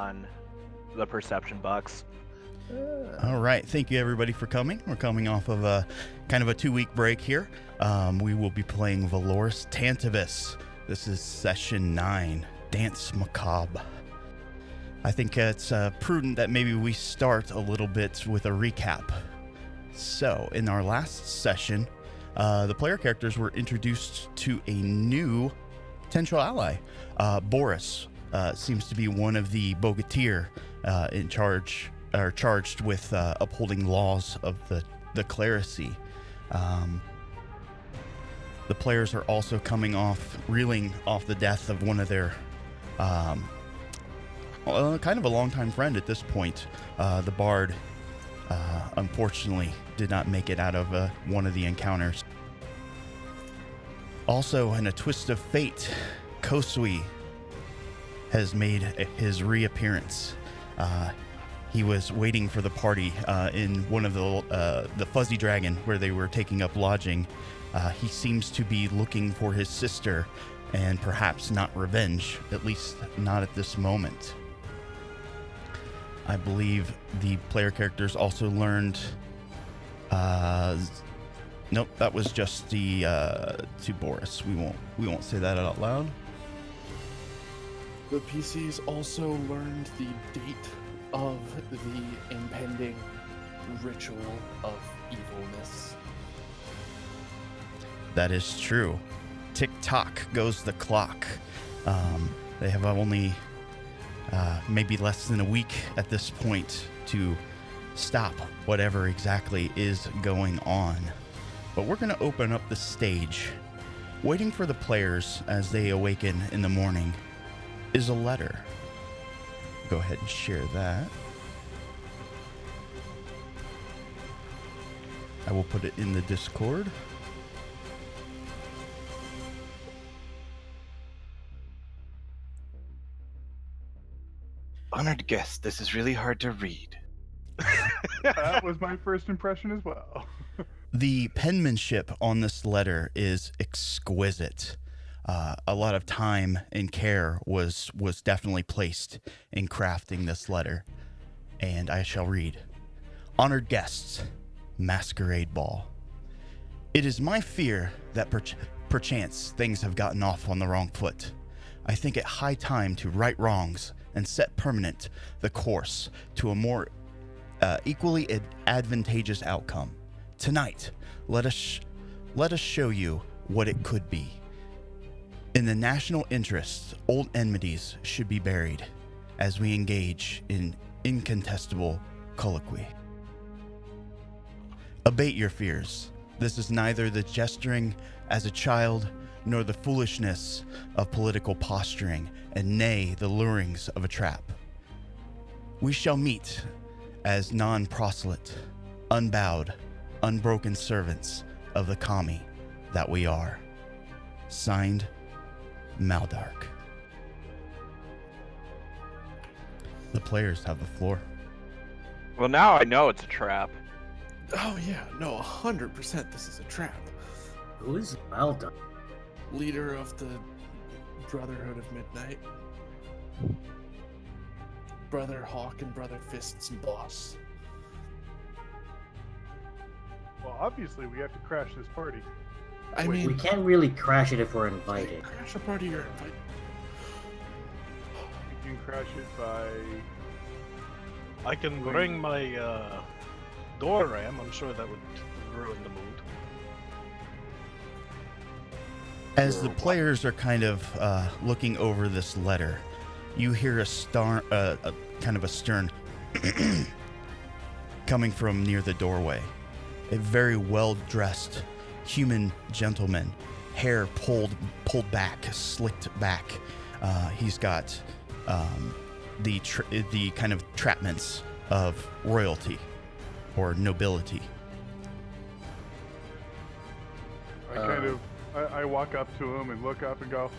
on the perception box. All right. Thank you, everybody, for coming. We're coming off of a kind of a 2-week break here. We will be playing Valoris Tantibus. This is session 9, Dance Macabre. I think it's prudent that maybe we start a little bit with a recap. So, in our last session, the player characters were introduced to a new potential ally. Boris seems to be one of the Bogatir in charge, or charged with upholding laws of the clerisy. The players are also reeling off the death of one of their kind of a longtime friend at this point. The bard unfortunately did not make it out of one of the encounters. Also, in a twist of fate, Kosui has made his reappearance. He was waiting for the party in one of the Fuzzy Dragon where they were taking up lodging. He seems to be looking for his sister and perhaps not revenge, at least not at this moment. I believe the player characters also learned... nope, that was just the to Boris. We won't say that out loud. The PCs also learned the date of the impending ritual of evilness. That is true. Tick-tock goes the clock. They have only maybe less than a week at this point to stop whatever exactly is going on. But we're going to open up the stage. Waiting for the players as they awaken in the morning is a letter. Go ahead and share that. I will put it in the Discord. Honored guest, this is really hard to read. That was my first impression as well. The penmanship on this letter is exquisite. A lot of time and care was definitely placed in crafting this letter. And I shall read. Honored guests, masquerade ball. It is my fear that perchance things have gotten off on the wrong foot. I think it high time to right wrongs and set permanent the course to a more equally advantageous outcome. Tonight, let us show you what it could be. In the national interest, old enmities should be buried as we engage in incontestable colloquy. Abate your fears. This is neither the gesturing as a child nor the foolishness of political posturing, and nay, the lurings of a trap. We shall meet as non-proselyte, unbowed, unbroken servants of the kami that we are. Signed, Maldark. The players have the floor. Well, now I know it's a trap. Oh yeah, no, 100% this is a trap. Who is Maldark? Leader of the Brotherhood of Midnight. Brother Hawk and Brother Fist's boss. Well, obviously we have to crash this party. I We mean, can't really crash it if we're invited. crash a party you're invited. We can crash it by... I can bring my door ram. I'm sure that would ruin the mood. As the players are kind of looking over this letter, you hear a kind of a stern coming from near the doorway. A very well-dressed human gentleman, hair pulled back, slicked back. He's got the kind of trapments of royalty or nobility. I walk up to him and look up and go,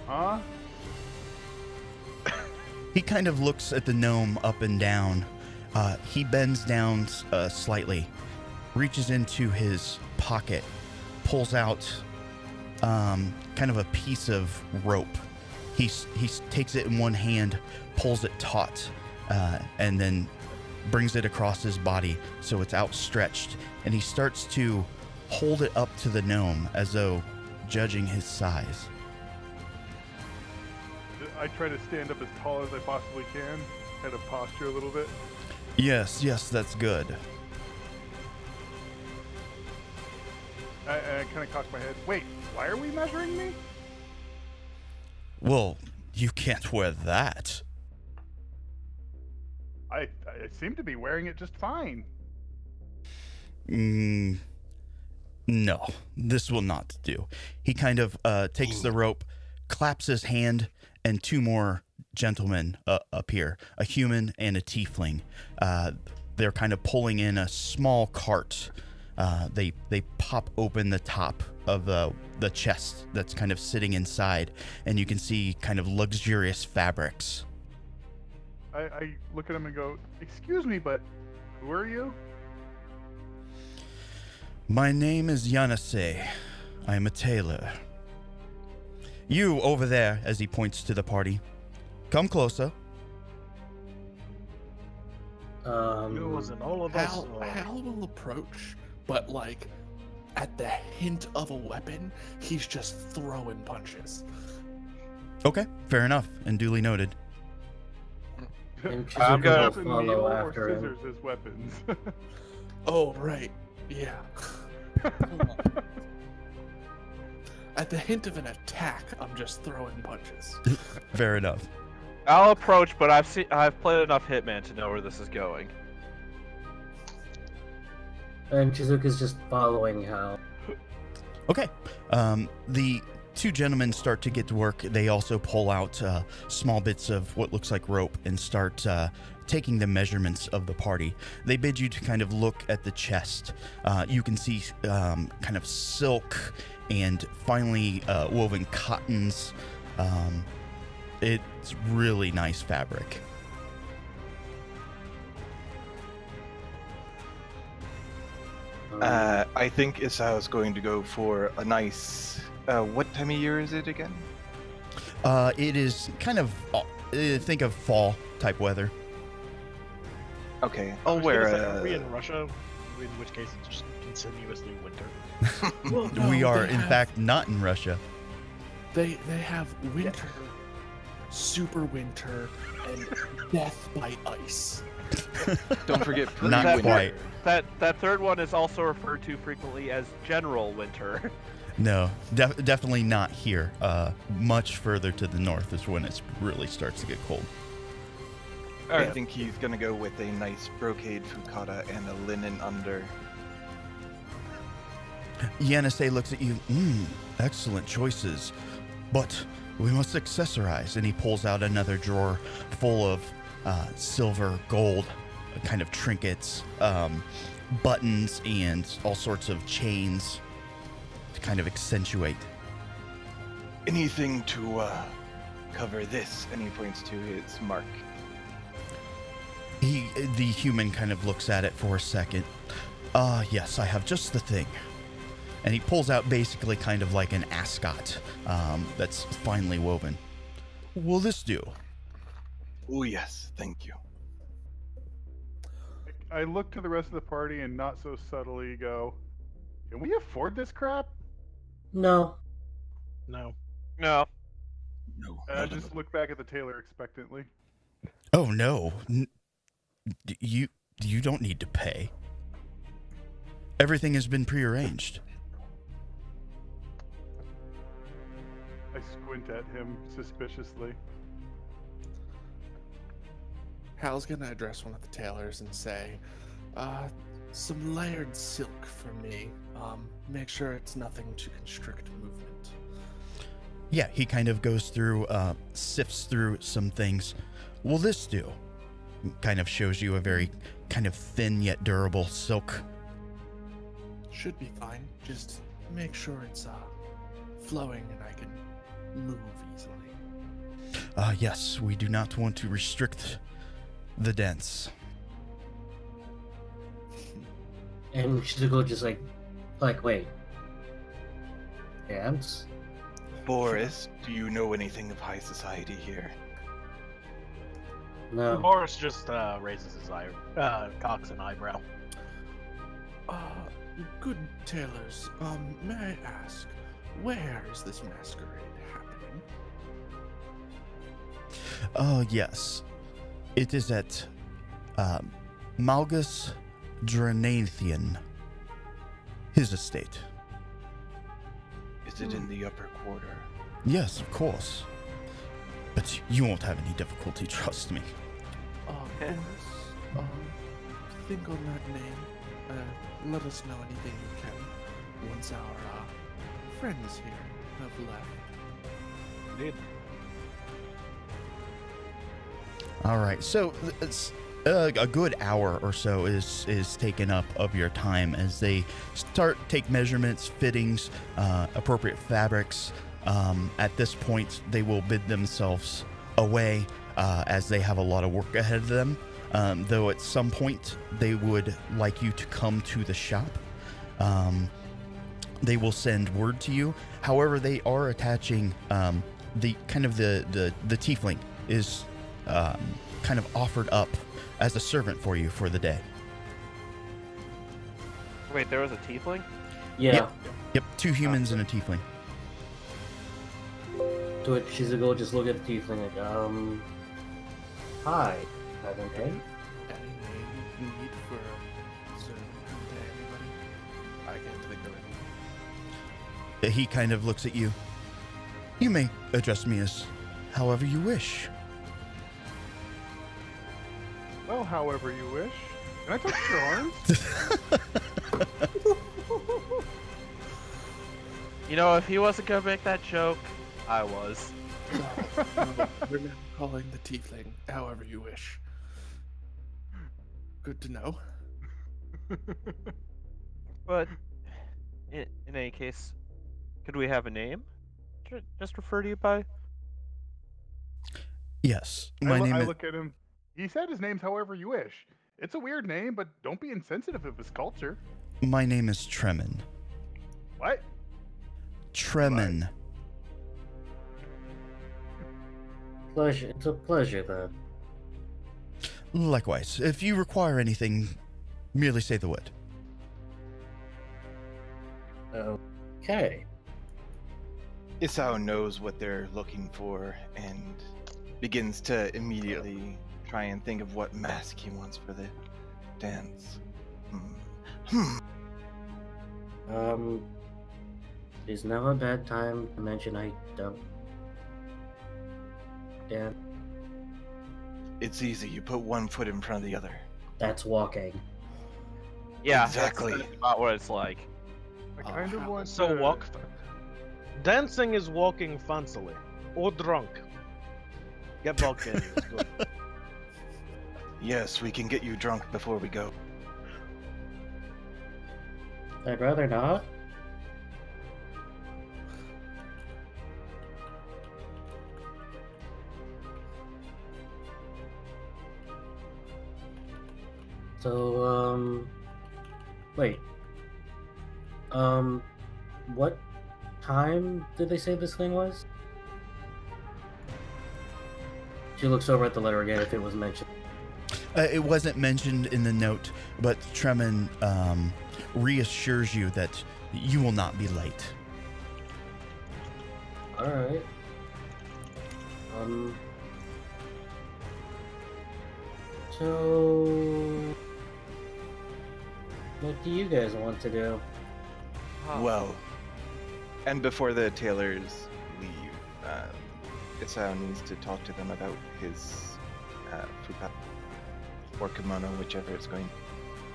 huh? He kind of looks at the gnome up and down. He bends down slightly, reaches into his pocket, pulls out kind of a piece of rope. He takes it in one hand, pulls it taut, and then brings it across his body so it's outstretched, and he starts to hold it up to the gnome as though judging his size. I try to stand up as tall as I possibly can, kind of posture a little bit. Yes, that's good. I kind of cock my head. Wait, why are we measuring me? Well, you can't wear that. I seem to be wearing it just fine. No, this will not do. He kind of takes the rope, claps his hand, and two more gentlemen appear, a human and a tiefling. They're kind of pulling in a small cart. They pop open the top of the chest that's kind of sitting inside, and you can see kind of luxurious fabrics. I look at him and go, "Excuse me, but who are you?" My name is Yanase. I am a tailor. You over there, as he points to the party. Come closer. You wasn't all of us. Hal will approach, but like at the hint of a weapon, he's just throwing punches. Okay, fair enough, and duly noted. And I'm Chizuko gonna- will Weapon, follow needle, or after him. scissors as weapons. Oh right, yeah. At the hint of an attack, I'm just throwing punches. Fair enough. I'll approach, but I've played enough Hitman to know where this is going. And Chizuka's just following Hal. Okay. The two gentlemen start to get to work. They also pull out small bits of what looks like rope and start taking the measurements of the party. They bid you to kind of look at the chest. You can see kind of silk and finely woven cottons. It's really nice fabric. I think Isao going to go for a nice. What time of year is it again? It is kind of think of fall type weather. Okay, I I'll was wear gonna say, are a. we in Russia? In which case it's just continuously winter. Well, We no, are they in have- fact not in Russia. They have winter, super winter, and death by ice. Don't forget Not pre-winter. quite. That third one is also referred to frequently as General Winter. No, definitely not here. Much further to the north is when it really starts to get cold. I think he's gonna go with a nice brocade fukata and a linen under. Yanase looks at you. Excellent choices, but we must accessorize. And he pulls out another drawer full of silver, gold, kind of trinkets, buttons, and all sorts of chains to kind of accentuate. Anything to cover this, and he points to his mark. The human kind of looks at it for a second. Yes, I have just the thing. And he pulls out basically kind of like an ascot that's finely woven. Will this do? Oh yes, thank you. I look to the rest of the party and not so subtly go, "Can we afford this crap?" No. No. No. No. And I just look back at the tailor expectantly. Oh no. You don't need to pay. Everything has been prearranged. I squint at him suspiciously. Hal's gonna address one of the tailors and say, some layered silk for me. Make sure it's nothing to constrict movement. Yeah, he kind of goes through, sifts through some things. Will this do? Kind of shows you a very kind of thin yet durable silk. Should be fine. Just make sure it's flowing and I can move easily. Yes, we do not want to restrict the dance. And Shizuko just like, wait. Dance? Boris, do you know anything of high society here? No. Boris just raises his cocks an eyebrow. Good tailors, may I ask, where is this masquerade happening? Oh, yes. It is at Malgus Dranathian, his estate. Is it in the upper quarter? Yes, of course. But you won't have any difficulty, trust me. Boris, think on that name. Let us know anything you can once our friends here have left. Indeed. All right, so it's a good hour or so is taken up of your time as they take measurements, fittings, appropriate fabrics. At this point, they will bid themselves away as they have a lot of work ahead of them. Though at some point they would like you to come to the shop. They will send word to you. However, they are attaching the tiefling is kind of offered up as a servant for you for the day. Wait, there was a tiefling? Yeah. Yep, 2 humans and a tiefling. To which Shizuko just look at the tiefling like, hi. Have a name? Any name you need for to anybody? I can't think of any. He kind of looks at you. You may address me as however you wish. Well, however you wish. Can I touch your arms? You know, if he wasn't gonna make that joke, I was. We're now calling the tiefling however you wish. Good to know. But in any case, could we have a name? Just refer to you by? Yes, I my name is... look at him. He said his name's however you wish. It's a weird name, but don't be insensitive of his culture. My name is Tremin. What? Tremin. Pleasure. It's a pleasure, then. Likewise, if you require anything, merely say the word. Okay. Isao knows what they're looking for and begins to immediately try and think of what mask he wants for the dance. Is now a bad time to mention I don't... Dan? It's easy. You put one foot in front of the other. That's walking. Yeah, Exactly. That's about what it's like. I kind of want So to... walk. Dancing is walking fancily or drunk. Get Vulcan. It's good. Yes, we can get you drunk before we go. I'd rather not. So, wait. What time did they say this thing was? She looks over at the letter again if it was mentioned. It wasn't mentioned in the note, but Tremin reassures you that you will not be late. Alright. So... what do you guys want to do? Well, and before the tailors leave, Isao needs to talk to them about his fuka or kimono, whichever it's going.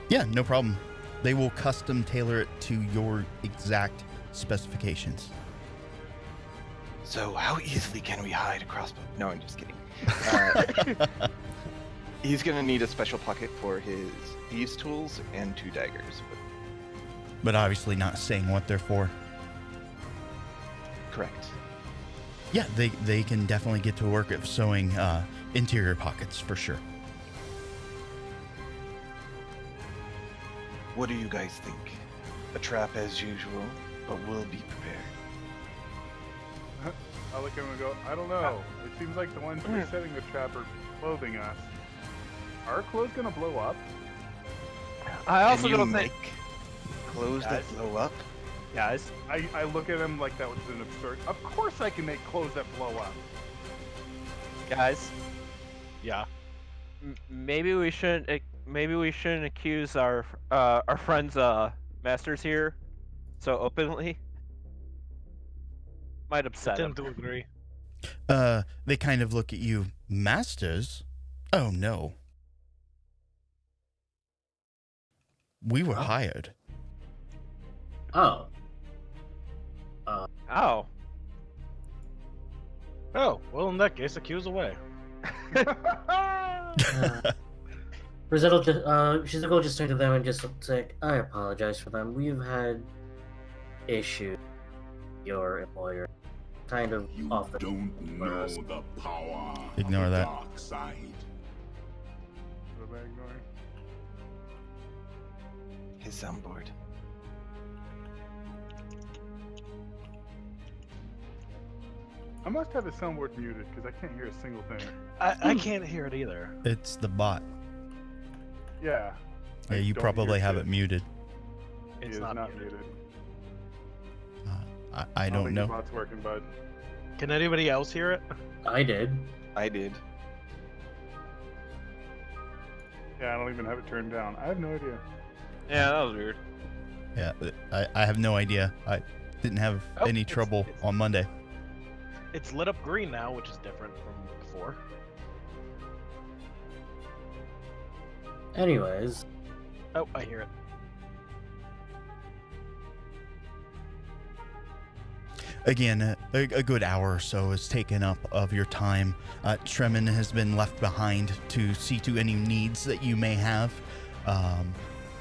Yeah, no problem. They will custom tailor it to your exact specifications. So, how easily can we hide a crossbow? No, I'm just kidding. He's gonna need a special pocket for his thieves' tools and 2 daggers. But obviously not saying what they're for. Correct. Yeah, they can definitely get to work of sewing interior pockets for sure. What do you guys think? A trap as usual, but we'll be prepared. I look at him and go, I don't know. It seems like the ones who are setting the trap are clothing us. Are our clothes gonna blow up? I also Can you don't make think, clothes that blow up? guys. I look at him like that was an absurd. Of course I can make clothes that blow up. Guys, Yeah. maybe we shouldn't. Maybe we shouldn't accuse our friends, masters here, so openly. Might I upset tend him. to agree. They kind of look at you. Masters? Oh no. We were hired. Oh. Oh. Oh, well, in that case, accuse away. Rosetto just, Shizuko just turned to them and just say, I apologize for them. We've had issues. Your employer kind of You off the don't for know us. the power Ignore of the that. dark side. What am I ignoring? His soundboard. I must have the soundboard muted because I can't hear a single thing. I can't hear it either. It's the bot. Yeah. Yeah, you don't probably hear have shit. it muted. He It's is not not muted. muted. I don't think know. the bot's working, bud. Can anybody else hear it? I did. I did. Yeah, I don't even have it turned down. I have no idea. Yeah, that was weird. Yeah, I have no idea. I didn't have Oh, any it's- trouble it's- on Monday. It's lit up green now, which is different from before. Anyways, Oh, I hear it. Again, a good hour or so is taken up of your time. Tremin has been left behind to see to any needs that you may have.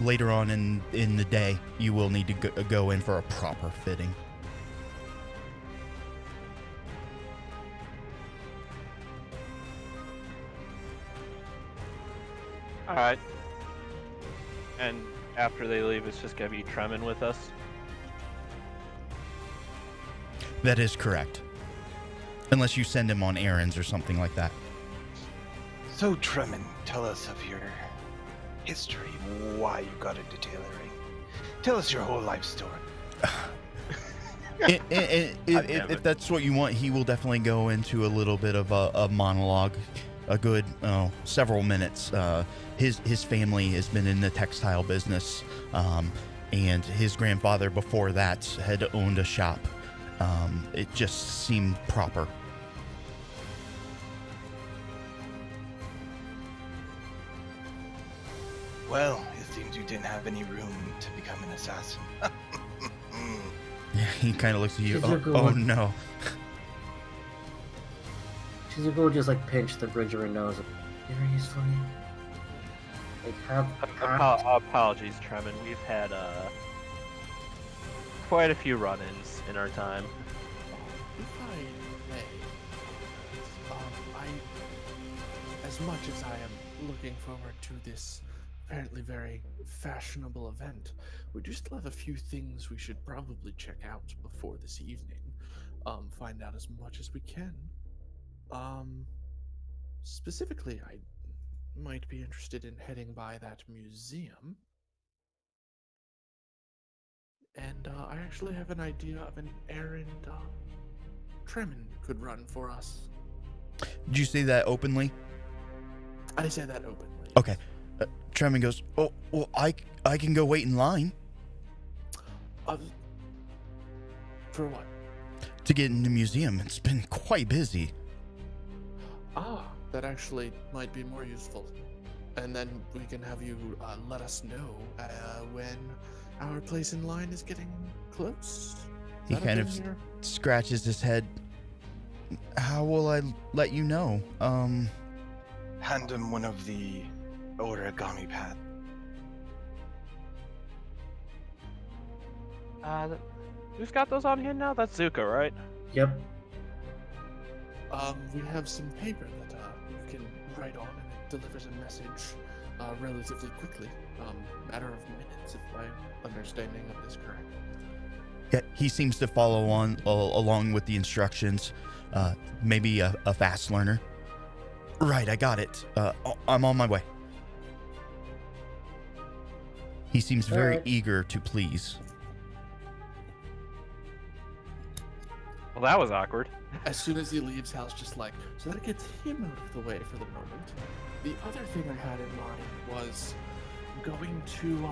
Later on in the day, you will need to go in for a proper fitting. All right. And after they leave, it's just gonna be Tremin with us. That is correct. Unless you send him on errands or something like that. So, Tremin, tell us of your history, why you got into tailoring. Tell us your whole life story. If that's what you want, he will definitely go into a little bit of a monologue, a good several minutes. His family has been in the textile business, and his grandfather before that had owned a shop. It just seemed proper. Well, it seems you didn't have any room to become an assassin. Yeah, he kind of looks at you. These are Oh, good oh ones. no. Shizuko just like pinched the bridge of her nose. Seriously? Like Apologies, Tremin. We've had quite a few run-ins in our time. If I may, as much as I am looking forward to this apparently very fashionable event, we do still have a few things we should probably check out before this evening. Find out as much as we can. Specifically, I might be interested in heading by that museum. And I actually have an idea of an errand Tremin could run for us. Did you say that openly? I say that openly. Okay. Tremin goes, oh, well, I can go wait in line For what? to get in the museum. It's been quite busy. That actually might be more useful. And then we can have you let us know when our place in line is getting close. Is He that a kind thing of here? scratches his head. How will I let you know? Hand him one of the origami pads. Who's got those on hand now? That's Zuko, right? Yep. We have some paper that you can write on, and it delivers a message relatively quickly. Matter of minutes, if my understanding of this correct. Yeah, he seems to follow on along with the instructions. Maybe a fast learner. Right, I got it. I'm on my way. He seems very Alright. eager to please. Well, that was awkward. As soon as he leaves, Hal's just like, so that gets him out of the way for the moment. The other thing I had in mind was going to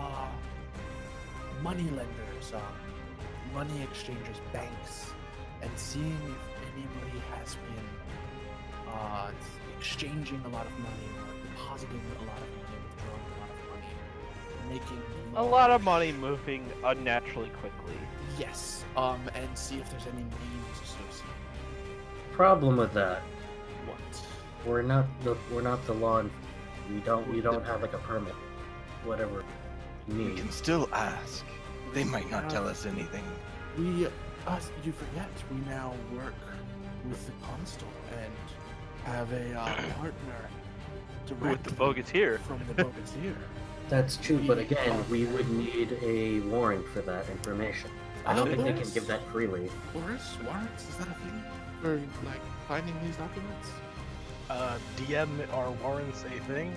money lenders, money exchangers, banks, and seeing if anybody has been exchanging a lot of money, or depositing a lot of money, withdrawing a lot of money, making A lot of money moving unnaturally quickly. Yes, and see if there's any names associated. Problem with that, What? we're not the law. We don't have like a permit, whatever you We need. can still ask. They might not tell us anything. You forget, we now work with the constable and have a partner With the directly Bogateer. from the Bogateer. That's true, but again, we would need a warrant for that information. I don't think they can give that freely. Warrants? Is that a thing? For, like, finding these documents? DM, are warrants a thing?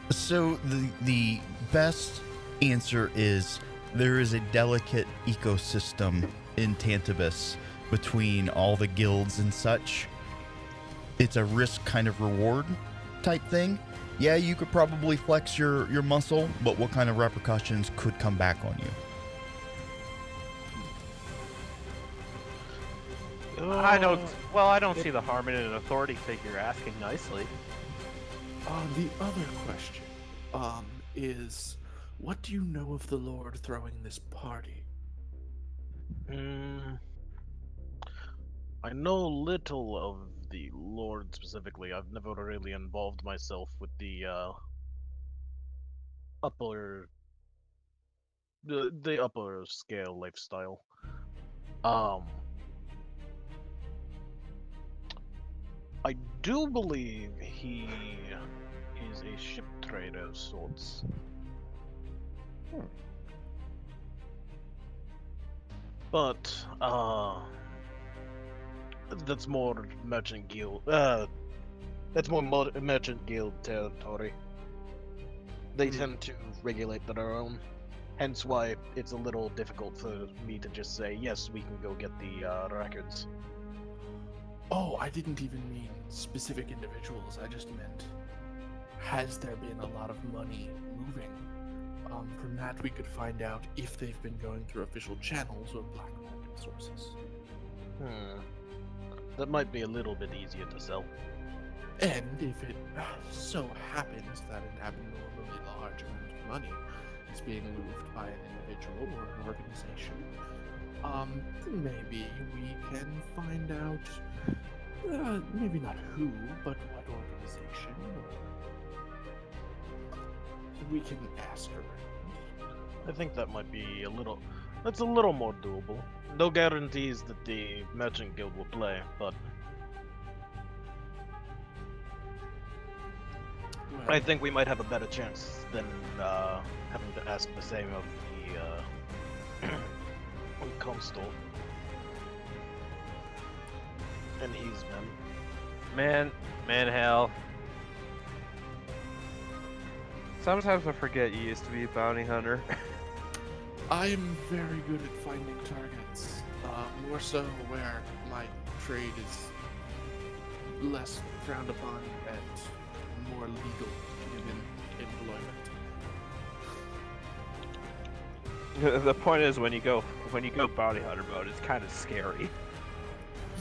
So the best answer is there is a delicate ecosystem in Tantibus between all the guilds and such. It's a risk kind of reward type thing. Yeah, you could probably flex your muscle, but what kind of repercussions could come back on you? I don't see the harm in an authority figure asking nicely. The other question, is, what do you know of the Lord throwing this party? I know little of the Lord specifically. I've never really involved myself with the upper scale lifestyle. I do believe he is a ship trader of sorts. But that's more merchant guild. That's more merchant guild territory. They tend to regulate their own. Hence why it's a little difficult for me to just say, yes, we can go get the records. Oh, I didn't even mean specific individuals. I just meant, has there been a lot of money moving? From that, we could find out if they've been going through official channels or black market sources. That might be a little bit easier to sell. And if it so happens that an abnormally large amount of money is being moved by an individual or an organization, then maybe we can find out, maybe not who, but what organization, or we can ask around. I think that might be that's a little more doable. No guarantees that the merchant guild will play, but Well, I think we might have a better chance than having to ask the same of the constable and his men. Man, hell. Sometimes I forget you used to be a bounty hunter. I am very good at finding targets, more so where my trade is less frowned upon and more legal given employment. The point is, when you go bounty hunter mode, it's kind of scary.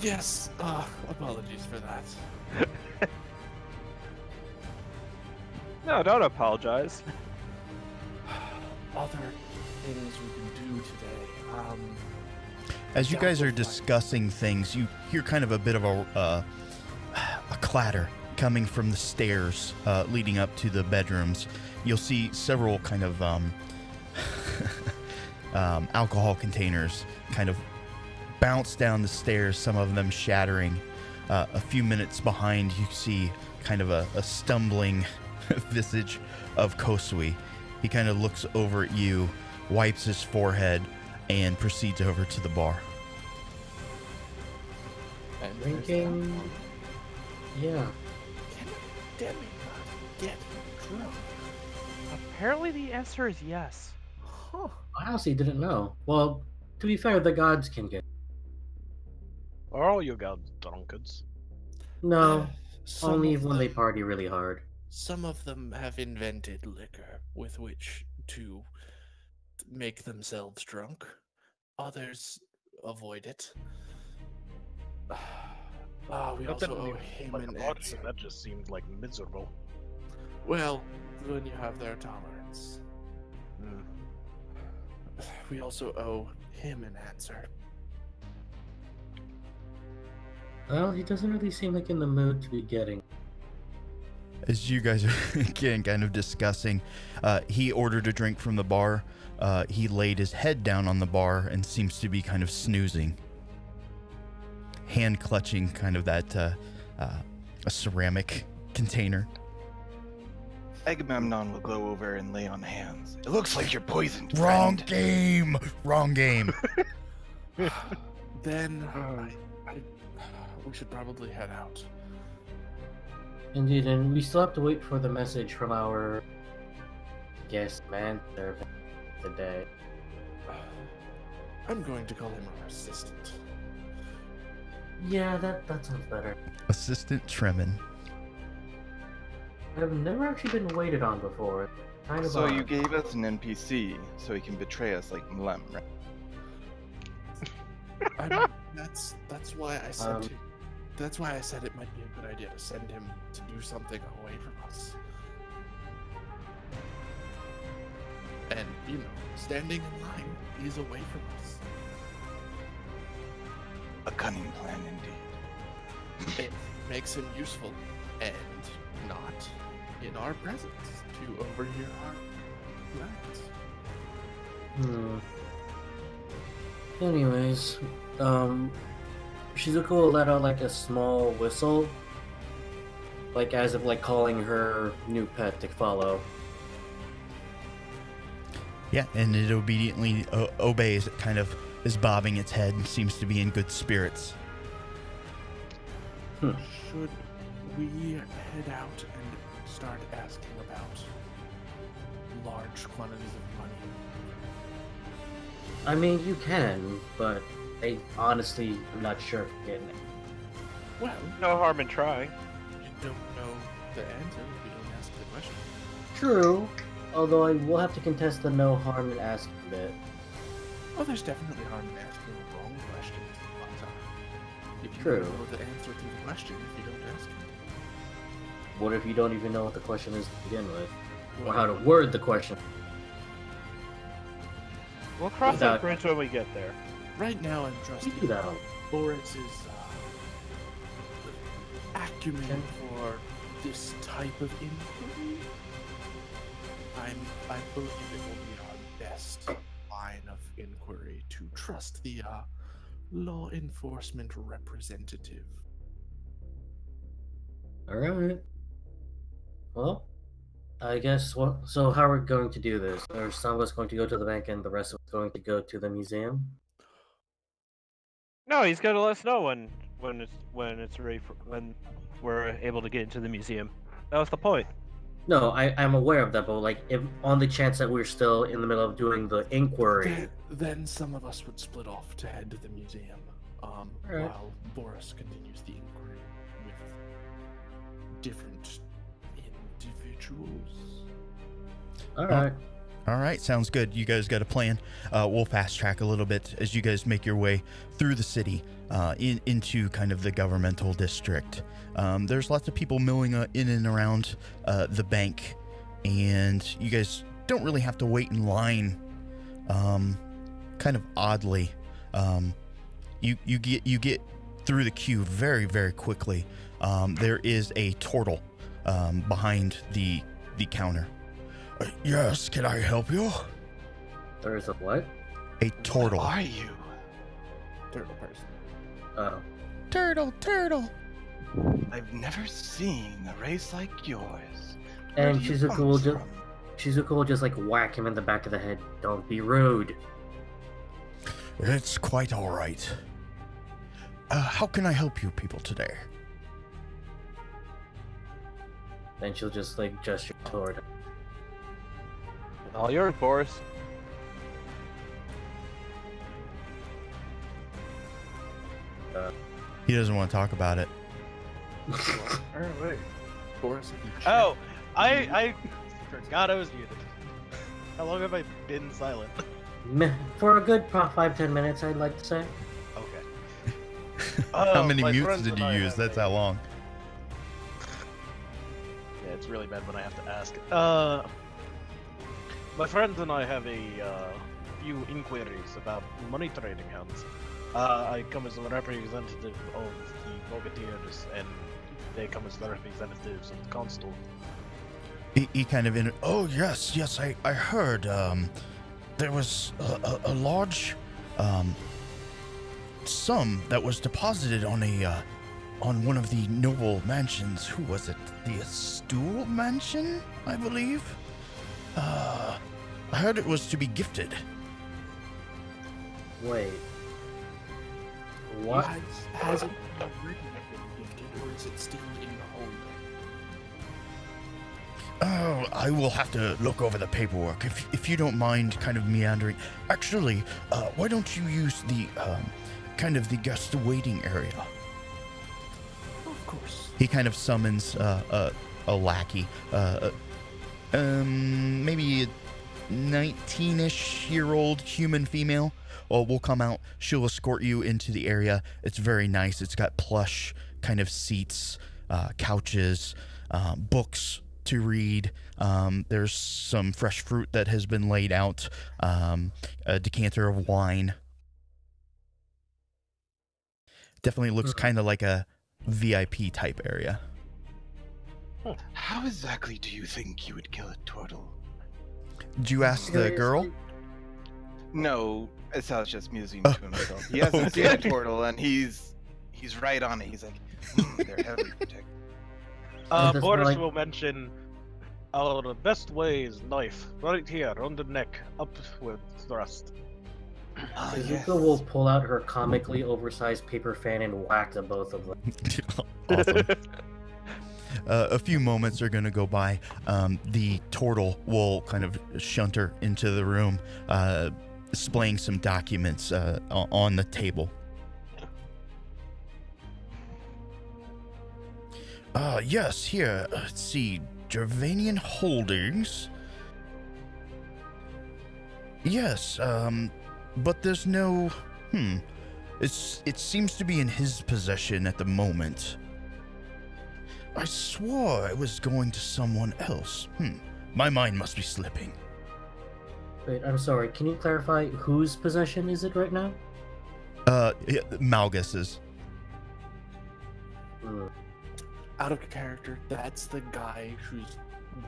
Yes, apologies for that. No, don't apologize. Other things we can do today. As you guys are discussing things, you hear kind of a bit of a clatter coming from the stairs leading up to the bedrooms. You'll see several kind of alcohol containers kind of bounce down the stairs, some of them shattering. A few minutes behind, you see kind of a stumbling visage of Kosui. He kind of looks over at you, wipes his forehead, and proceeds over to the bar. And Drinking. Yeah. Can a demigod get drunk? Apparently, the answer is yes. Huh. I honestly didn't know. Well, to be fair, the gods can get. Are all you gods drunkards? No, Some only of when they them- party really hard. Some of them have invented liquor with which to make themselves drunk. Others avoid it. We That also didn't owe even him like an a party. answer. That just seemed like miserable. Well, when you have their tolerance. Hmm. We also owe him an answer. Well, he doesn't really seem like in the mood to be getting. As you guys are again kind of discussing, he ordered a drink from the bar. He laid his head down on the bar and seems to be kind of snoozing. Hand clutching kind of that a ceramic container. Agamemnon will go over and lay on hands. It looks like you're poisoned, Wrong friend. game! Wrong game. Then we should probably head out. Indeed, and we still have to wait for the message from our guest manservant today. I'm going to call him our assistant. Yeah, that sounds better. Assistant Tremin. I've never actually been waited on before. Kind of So you odd. gave us an NPC so he can betray us like Mlem, right? I mean, that's why I said Um, that's why I said it might be a good idea to send him to do something away from us. And standing in line is away from us. A cunning plan indeed. It makes him useful and not in our presence to overhear our plans. Anyways, Shizuko will let out like a small whistle, like as if like calling her new pet to follow. Yeah, and it obediently obeys. It kind of is bobbing its head and seems to be in good spirits. Should we head out and start asking about large quantities of money? I mean, you can, but I honestly am not sure if you're getting it. Well, No harm in trying. you don't know the answer if you don't ask the question. True, although I will have to contest the no harm in asking bit. Oh, there's definitely harm in asking the wrong questions. But, if you True. don't know the answer to the question if you don't ask it. What if you don't even know what the question is to begin with, or Well, how to word the question? We'll cross Without- that bridge when we get there. right now I'm You trusting do that. Boris's acumen Okay. for this type of inquiry. I believe it will be our best line of inquiry to trust the law enforcement representative. All right. Well, I guess what? So how are we going to do this? Are some of us going to go to the bank and the rest of us going to go to the museum? No, he's gonna let us know when it's ready for when we're able to get into the museum. That was the point. No, I'm aware of that, but like, if on the chance that we're still in the middle of doing the inquiry, Then some of us would split off to head to the museum, Alright. while Boris continues the inquiry with different individuals. all right. All right, sounds good. You guys got a plan. We'll fast track a little bit as you guys make your way through the city into kind of the governmental district. There's lots of people milling in and around the bank, and you guys don't really have to wait in line. Kind of oddly, you get through the queue very, very quickly. There is a turtle behind the counter. Yes, can I help you? There is a what? A turtle. What are you? Turtle person. Oh. Turtle. I've never seen a race like yours. And Where do you Shizuko come will just from? Shizuko will just like whack him in the back of the head. Don't be rude. It's quite all right. How can I help you people today? Then she'll just like gesture toward him. All yours, Boris. He doesn't want to talk about it. Apparently. Boris, if you check- Oh, I forgot I was muted. How long have I been silent? For a good 5-10 minutes, I'd like to say. Okay. How Oh, many my mutes friends did and you I use? have That's a- how long. Yeah, it's really bad when I have to ask. My friends and I have a few inquiries about money trading hands. I come as a representative of the Bogateers, and they come as the representatives of the Constable. He kind of oh yes, I heard there was a large sum that was deposited on on one of the noble mansions. Who was it? The Stool Mansion, I believe. I heard it was to be gifted. Wait. What? Has it already been gifted, or is it still in the home? Oh, I will have to look over the paperwork if you don't mind kind of meandering. Actually, why don't you use the kind of the guest waiting area? Of course. He kind of summons a lackey, maybe a 19-ish-year-old human female. Will come out. She'll escort you into the area. It's very nice. It's got plush kind of seats, couches, books to read. There's some fresh fruit that has been laid out, a decanter of wine. Definitely looks kind of like a VIP type area. How exactly do you think you would kill a turtle? Did you ask the girl? No, Sal's just musing to himself. He hasn't seen a turtle, and he's right on it. He's like, they're heavily protected. does Boris like- will mention our best way is knife, right here on the neck, up with thrust. Ah, Izuka yes. will pull out her comically oversized paper fan and whack at both of them. Awesome. A few moments are going to go by. The turtle will kind of shunter into the room, displaying some documents on the table. Yes, here. Let's see. Gervanian Holdings. Yes, but there's no... It seems to be in his possession at the moment. I swore I was going to someone else. My mind must be slipping. Wait, I'm sorry. Can you clarify whose possession is it right now? Malgus's. Out of character, that's the guy who's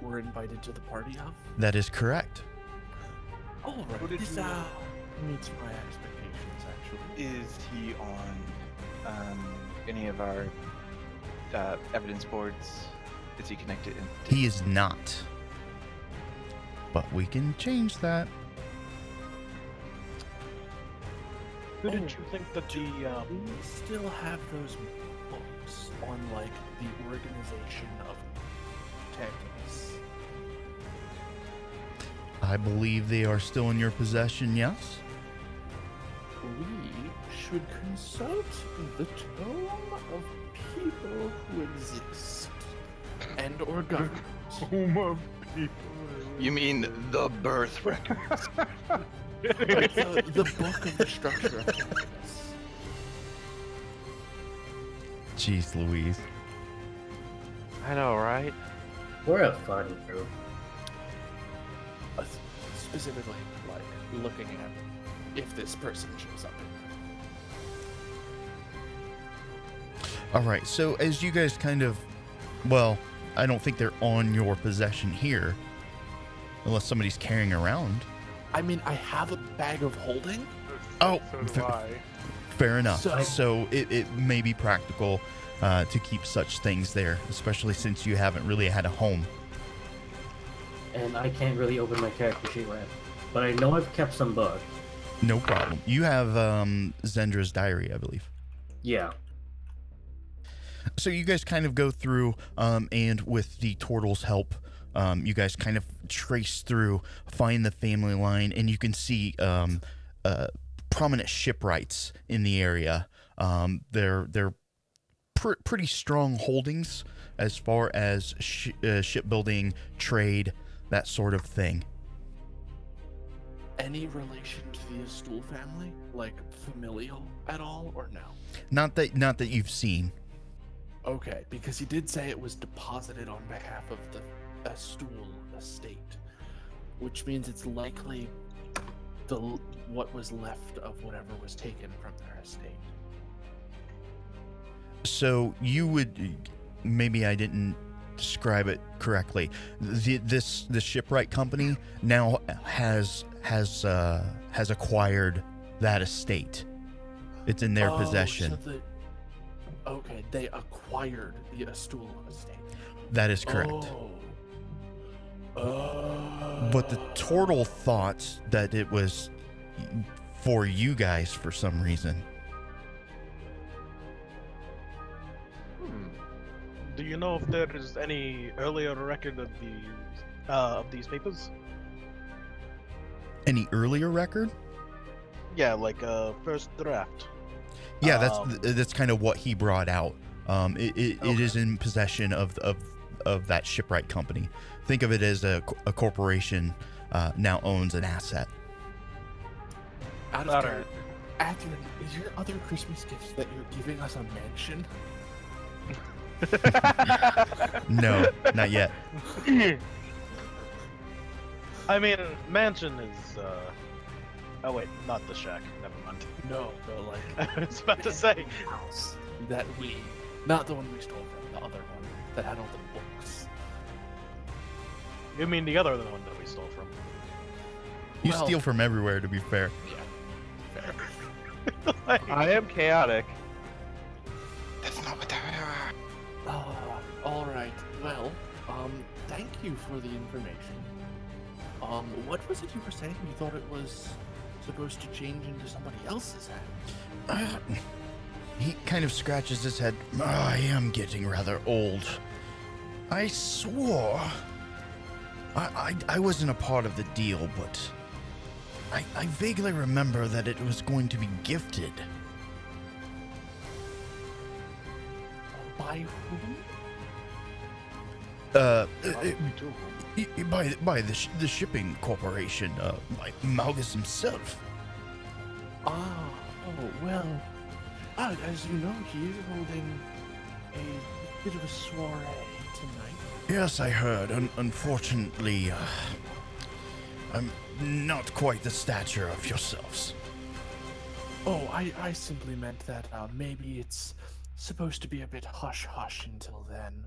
we're invited to the party of? That is correct. All right. Who did This you know? meets my expectations, actually. Is he on any of our evidence boards? Is he connected? He is not. But we can change that. Didn't you think that the We still have those books on, like, the organization of Tantibus. I believe they are still in your possession, yes? We should consult the tome of people who exist and or government. Home of people. You mean the birth records? Like the book of the structure of Tantibus. Jeez Louise. I know, right? We're a fun group. Specifically, like, looking at if this person shows up in Alright, so as you guys kind of... Well, I don't think they're on your possession here. Unless somebody's carrying around. I mean, I have a bag of holding. Oh, So do I. Fair enough. So- So it may be practical to keep such things there, especially since you haven't really had a home. And I can't really open my character sheet right now. But I know I've kept some books. No problem. You have Zendra's diary, I believe. Yeah. So you guys kind of go through, and with the turtle's help, you guys kind of trace through, find the family line, and you can see prominent shipwrights in the area. They're pretty strong holdings as far as shipbuilding, trade, that sort of thing. Any relation to the Astul family, like familial at all, or no? Not that you've seen. Okay, because he did say it was deposited on behalf of the Astul estate, which means it's likely what was left of whatever was taken from their estate. So you would, maybe I didn't describe it correctly. This shipwright company now has acquired that estate. It's in their possession. So okay, they acquired the Astul estate. That is correct. But the turtle thought that it was for you guys for some reason. Do you know if there is any earlier record of these papers? Any earlier record? Yeah, like first draft. Yeah, that's kind of what he brought out. It is in possession of that shipwright company. Think of it as a corporation now owns an asset. Out of character, Athlon, is your other Christmas gift that you're giving us a mansion? No, not yet. I mean, mansion is. Oh wait, not the shack. Never mind. No, like I was about to say. House that not the one we stole from, the other one that had all the books. You mean the other one that we stole from? You steal from everywhere, to be fair. Yeah. Fair. Like, I am chaotic. That's not what that. All right. Well, thank you for the information. What was it you were saying? You thought it was supposed to change into somebody else's hand? He kind of scratches his head. I am getting rather old. I swore. I wasn't a part of the deal, but I vaguely remember that it was going to be gifted. By whom? By the shipping corporation, by Malgus himself. Well, as you know, he is holding a bit of a soiree tonight. Yes, I heard. Unfortunately, I'm not quite the stature of yourselves. Oh, I simply meant that maybe it's supposed to be a bit hush-hush until then.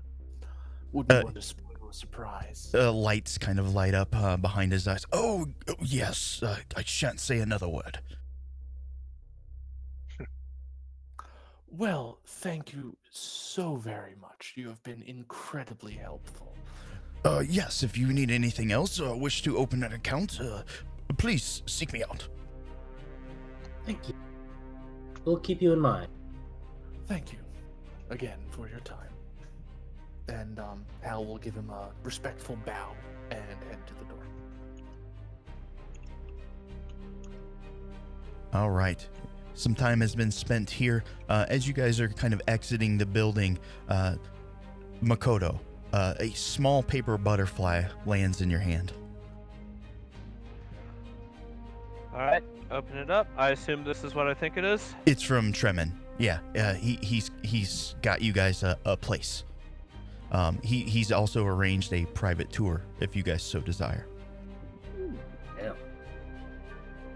Wouldn't want to spoil a surprise. Lights kind of light up behind his eyes. Oh yes, I shan't say another word. Well, thank you so very much. You have been incredibly helpful. Yes, if you need anything else or wish to open an account, please seek me out. Thank you. We'll keep you in mind. Thank you again for your time. And Hal will give him a respectful bow and head to the door. All right. Some time has been spent here. As you guys are kind of exiting the building, Makoto, a small paper butterfly lands in your hand. All right, open it up. I assume this is what I think it is. It's from Tremin. Yeah, he's got you guys a place. He's also arranged a private tour if you guys so desire. Yeah.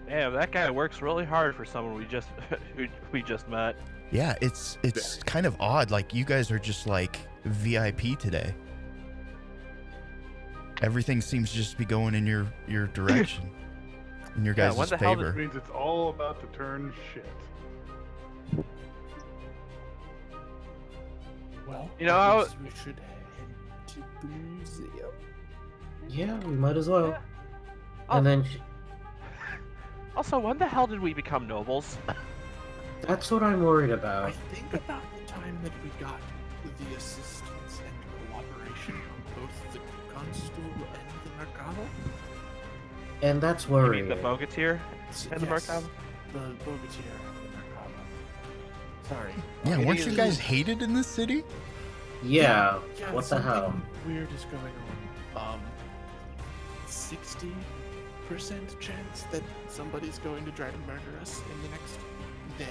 Damn, that guy works really hard for someone we just met. Yeah, it's kind of odd. Like, you guys are just like VIP today. Everything seems to just be going in your direction, in your guys' what the hell favor. It means it's all about to turn shit. Well, You know, I guess we should head to the museum. Yeah, we might as well. Oh. And then Also, when the hell did we become nobles? That's what I'm worried I about. think about the time that we got the assistance and cooperation from both the Constable and the Macabre. And that's You mean worrying. the Bogatyr and the Yes, Macabre? the Bogatyr and the Macabre. Sorry. Yeah, It weren't you is- guys hated in this city? Yeah, Yeah, what the hell? something weird is going on. 60% chance that somebody's going to try to murder us in the next day.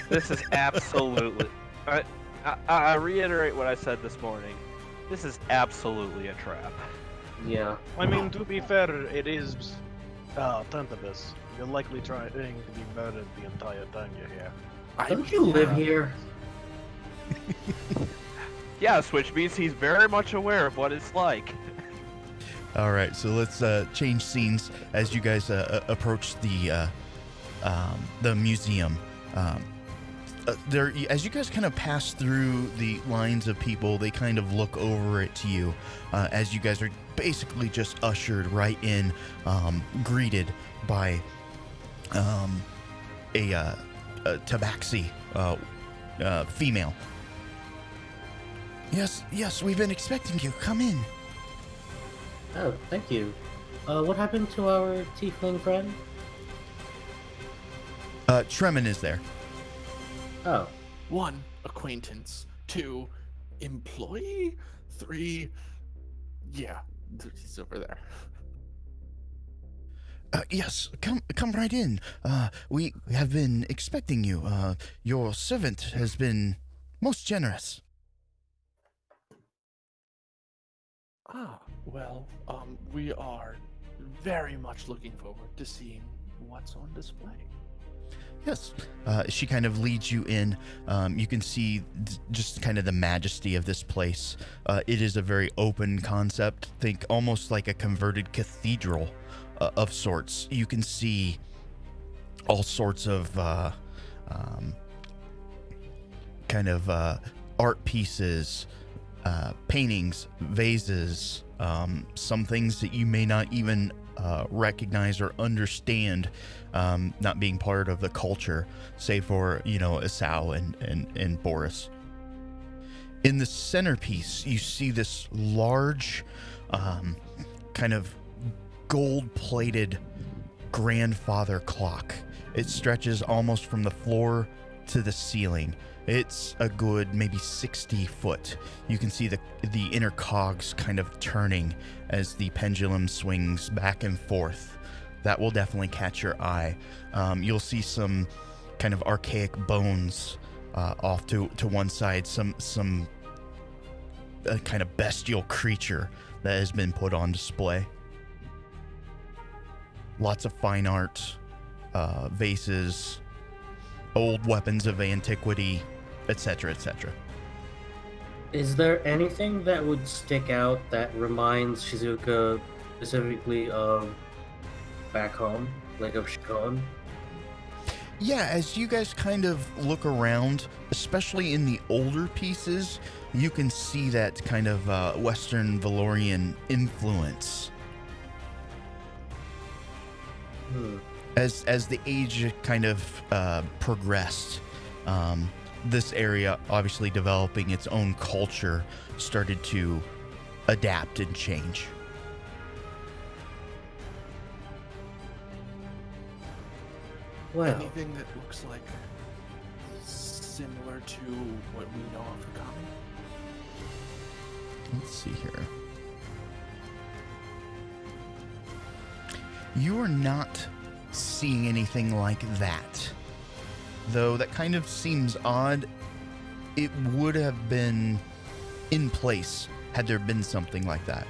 This is absolutely. I reiterate what I said this morning. This is absolutely a trap. Yeah. I mean, to be fair, it is Tantibus. You're likely trying to be murdered the entire time you're here. Don't you live here? Yes, which means he's very much aware of what it's like. All right, so let's change scenes as you guys approach the museum. There, as you guys kind of pass through the lines of people, they kind of look over it to you as you guys are basically just ushered right in, greeted by a tabaxi female. Yes, we've been expecting you. Come in. Oh, thank you. What happened to our tiefling friend? Tremin is there. Oh, 1, acquaintance. 2, employee. 3, yeah, he's over there. Yes, come right in. We have been expecting you. Your servant has been most generous. Well, we are very much looking forward to seeing what's on display. Yes. She kind of leads you in. You can see just kind of the majesty of this place. It is a very open concept. Think almost like a converted cathedral of sorts. You can see all sorts of art pieces, paintings, vases, some things that you may not even recognize or understand, not being part of the culture, save for, Esau and Boris. In the centerpiece, you see this large, kind of gold-plated grandfather clock. It stretches almost from the floor to the ceiling. It's a good maybe 60 foot. You can see the inner cogs kind of turning as the pendulum swings back and forth. That will definitely catch your eye. You'll see some kind of archaic bones off to one side, some kind of bestial creature that has been put on display. Lots of fine art, vases, old weapons of antiquity, etc., etc. is there anything that would stick out that reminds Shizuka specifically of back home, like of Shikon? Yeah, as you guys kind of look around, especially in the older pieces, you can see that kind of Western Valorian influence. As the age kind of progressed, this area, obviously developing its own culture, started to adapt and change. Well, Anything that looks like similar to what we know of the common? Let's see here. You are not seeing anything like that. Though that kind of seems odd. It would have been in place had there been something like that.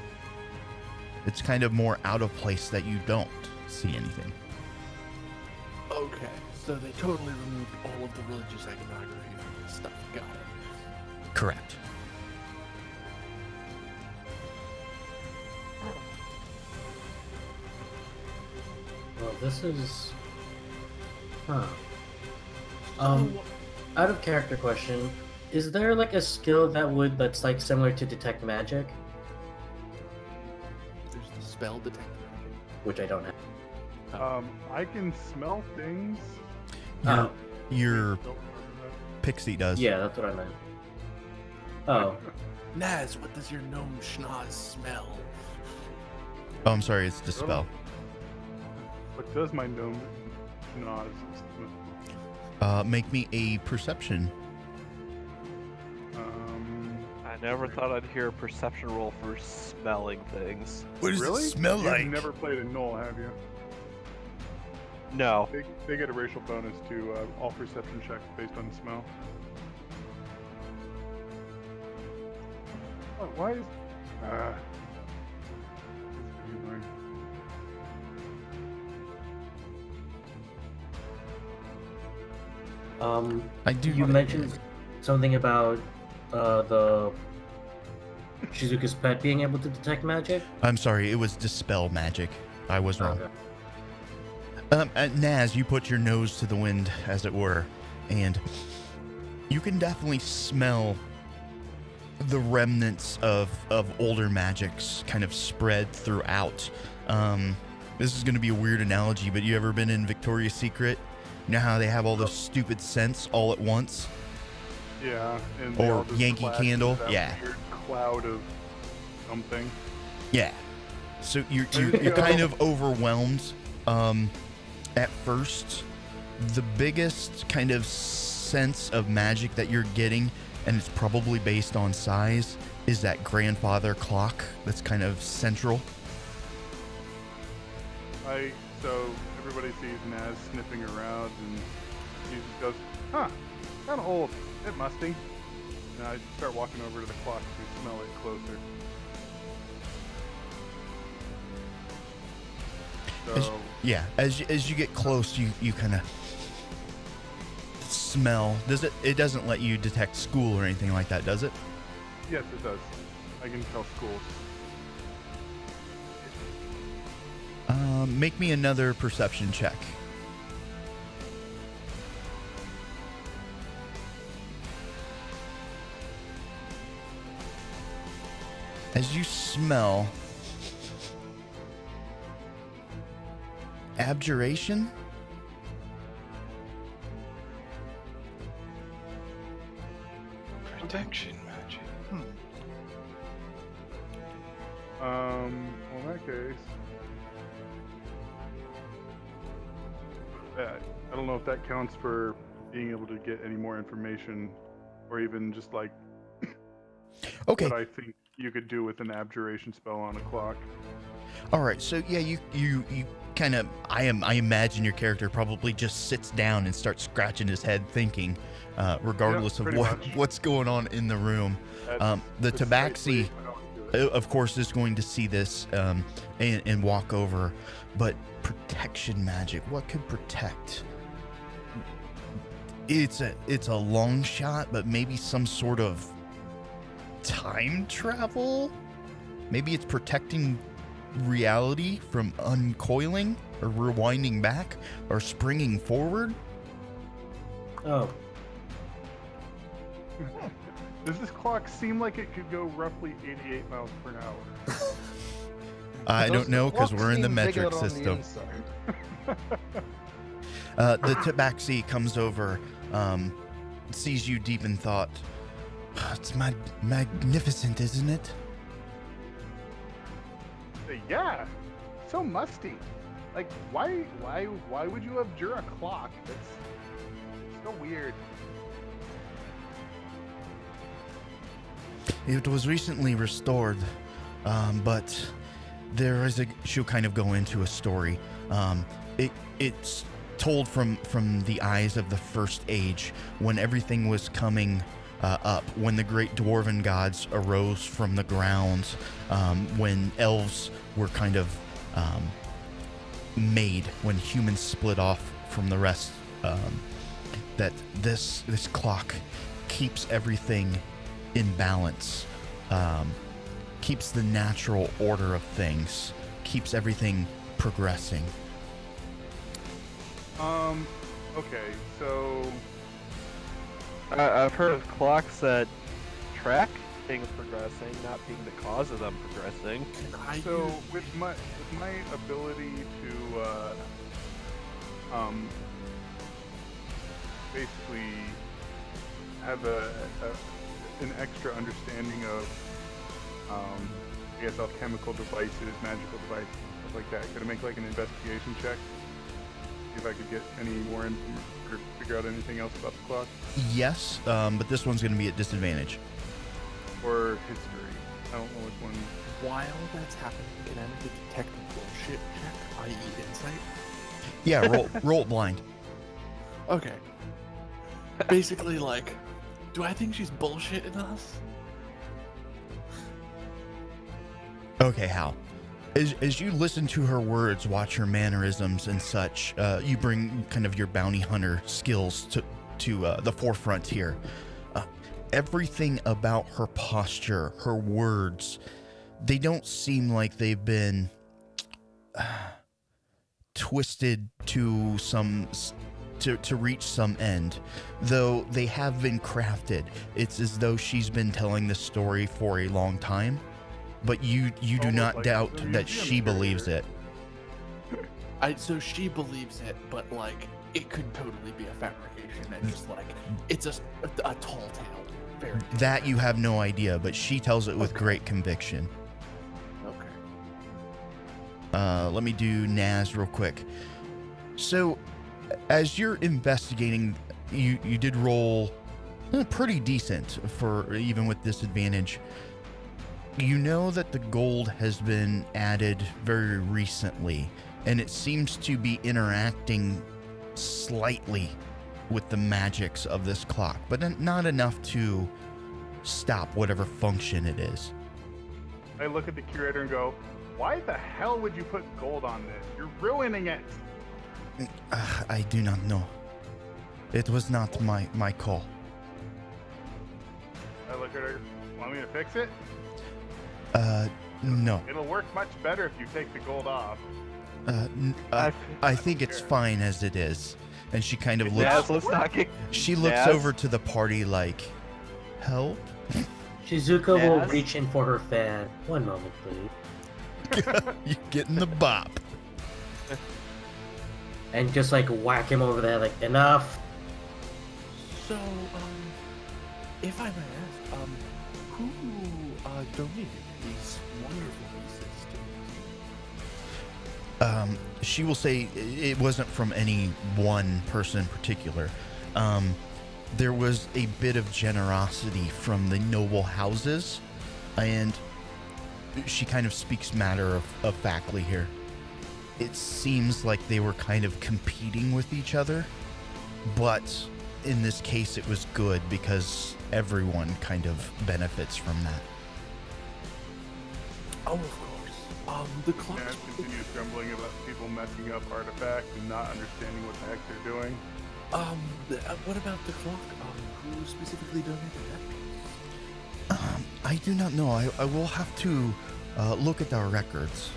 It's kind of more out of place that you don't see anything. Okay, so they totally removed all of the religious iconography from this stuff. Got it. Correct. well, this is... Huh. Out of character question, is there like a skill that's like similar to detect magic? There's the spell detector. Which I don't have. I can smell things. Your pixie does. Yeah, that's what I meant. Oh. Naz, what does your gnome schnoz smell? Oh, I'm sorry, it's dispel. What does my gnome schnoz? Make me a perception. I never thought I'd hear a perception roll for smelling things. What does Really? it smell You've like? never played a Knoll, have you? No. They get a racial bonus to all perception checks based on smell. Oh, why is... I do. You mentioned something about the Shizuka's pet being able to detect magic? I'm sorry, it was dispel magic. I was wrong. Okay. Naz, you put your nose to the wind, as it were, and you can definitely smell the remnants of older magics kind of spread throughout. This is going to be a weird analogy, but you ever been in Victoria's Secret? You know how they have all those stupid scents all at once? Yeah. And Or they all just Yankee clash Candle, into that yeah. Weird cloud of something. Yeah. So you're kind of overwhelmed at first. The biggest kind of sense of magic that you're getting, and it's probably based on size, is that grandfather clock that's kind of central. So everybody sees Naz sniffing around, and he just goes, "Huh, kind of old, bit musty." And I start walking over to the clock to smell it closer. As you get close, you kind of smell. It doesn't let you detect school or anything like that, does it? Yes, it does. I can tell schools. Make me another perception check. As you smell abjuration? Protection magic. Well, in that case, I don't know if that counts for being able to get any more information, or even just like Okay. what I think you could do with an abjuration spell on a clock. All right, so yeah, you kind of, I imagine your character probably just sits down and starts scratching his head, thinking, regardless of pretty much. what's going on in the room. The That's Tabaxi, precisely how I do it. of course, is going to see this and walk over. But protection magic, what could protect? It's a long shot, but maybe some sort of time travel. Maybe it's protecting reality from uncoiling or rewinding back or springing forward. Oh. Does this clock seem like it could go roughly 88 miles per hour? I Does don't know the because clock we're in the seem bigger metric on the system. inside? The Tabaxi comes over, sees you deep in thought. It's magnificent, isn't it? Yeah, so musty. Like, why would you abjure a clock? That's so weird. It was recently restored, but there is she'll kind of go into a story. It's told from the eyes of the first age, when everything was coming up, when the great dwarven gods arose from the ground, when elves were kind of made, when humans split off from the rest, that this clock keeps everything in balance, keeps the natural order of things, keeps everything progressing. Okay, so I've heard of clocks that track. things progressing, not being the cause of them progressing. So with my ability to basically have an extra understanding of I guess alchemical devices, magical devices, stuff like that. Could I make like an investigation check? See if I could get any more information or figure out anything else about the clock? Yes, but this one's going to be at disadvantage. Or history. I don't know which one. While that's happening, can I make a detect bullshit check, i.e. insight? Yeah, roll it blind. Okay. Basically, like, do I think she's bullshitting us? Okay, Hal. As you listen to her words, watch her mannerisms and such, you bring kind of your bounty hunter skills to the forefront here. Everything about her posture, her words, they don't seem like they've been twisted to to reach some end, though they have been crafted. It's as though she's been telling this story for a long time, but you do not like doubt the that museum she believes curator. it. So she believes it, but like it could totally be a fabrication and just like it's a tall tale. Very That you have no idea, but she tells it with Okay. great conviction. okay. Let me do Naz real quick. So, as you're investigating, you did roll pretty decent for even with disadvantage. You know that the gold has been added very recently, and it seems to be interacting slightly with the magics of this clock, but not enough to stop whatever function it is. I look at the curator and go, why the hell would you put gold on this? You're ruining it. I do not know. It was not my call. I look at her, want me to fix it? No. It'll work much better if you take the gold off. I think it's fine as it is. And she kind of looks. Naz, let's not get. She looks Naz? over to the party like, help? Shizuka will Naz? reach in for her fan. One moment, please. You getting the bop. And just like whack him over there, like, enough. So, if I may ask, who donated these wonderful pieces to you? She will say it wasn't from any one person in particular. There was a bit of generosity from the noble houses, and she kind of speaks matter of factly here. It seems like they were kind of competing with each other, but in this case it was good because everyone kind of benefits from that. Oh, of course. The clock. Naz continues grumbling about people messing up artifacts and not understanding what the heck they're doing. What about the clock? Who specifically donated that? I do not know. I will have to look at our records.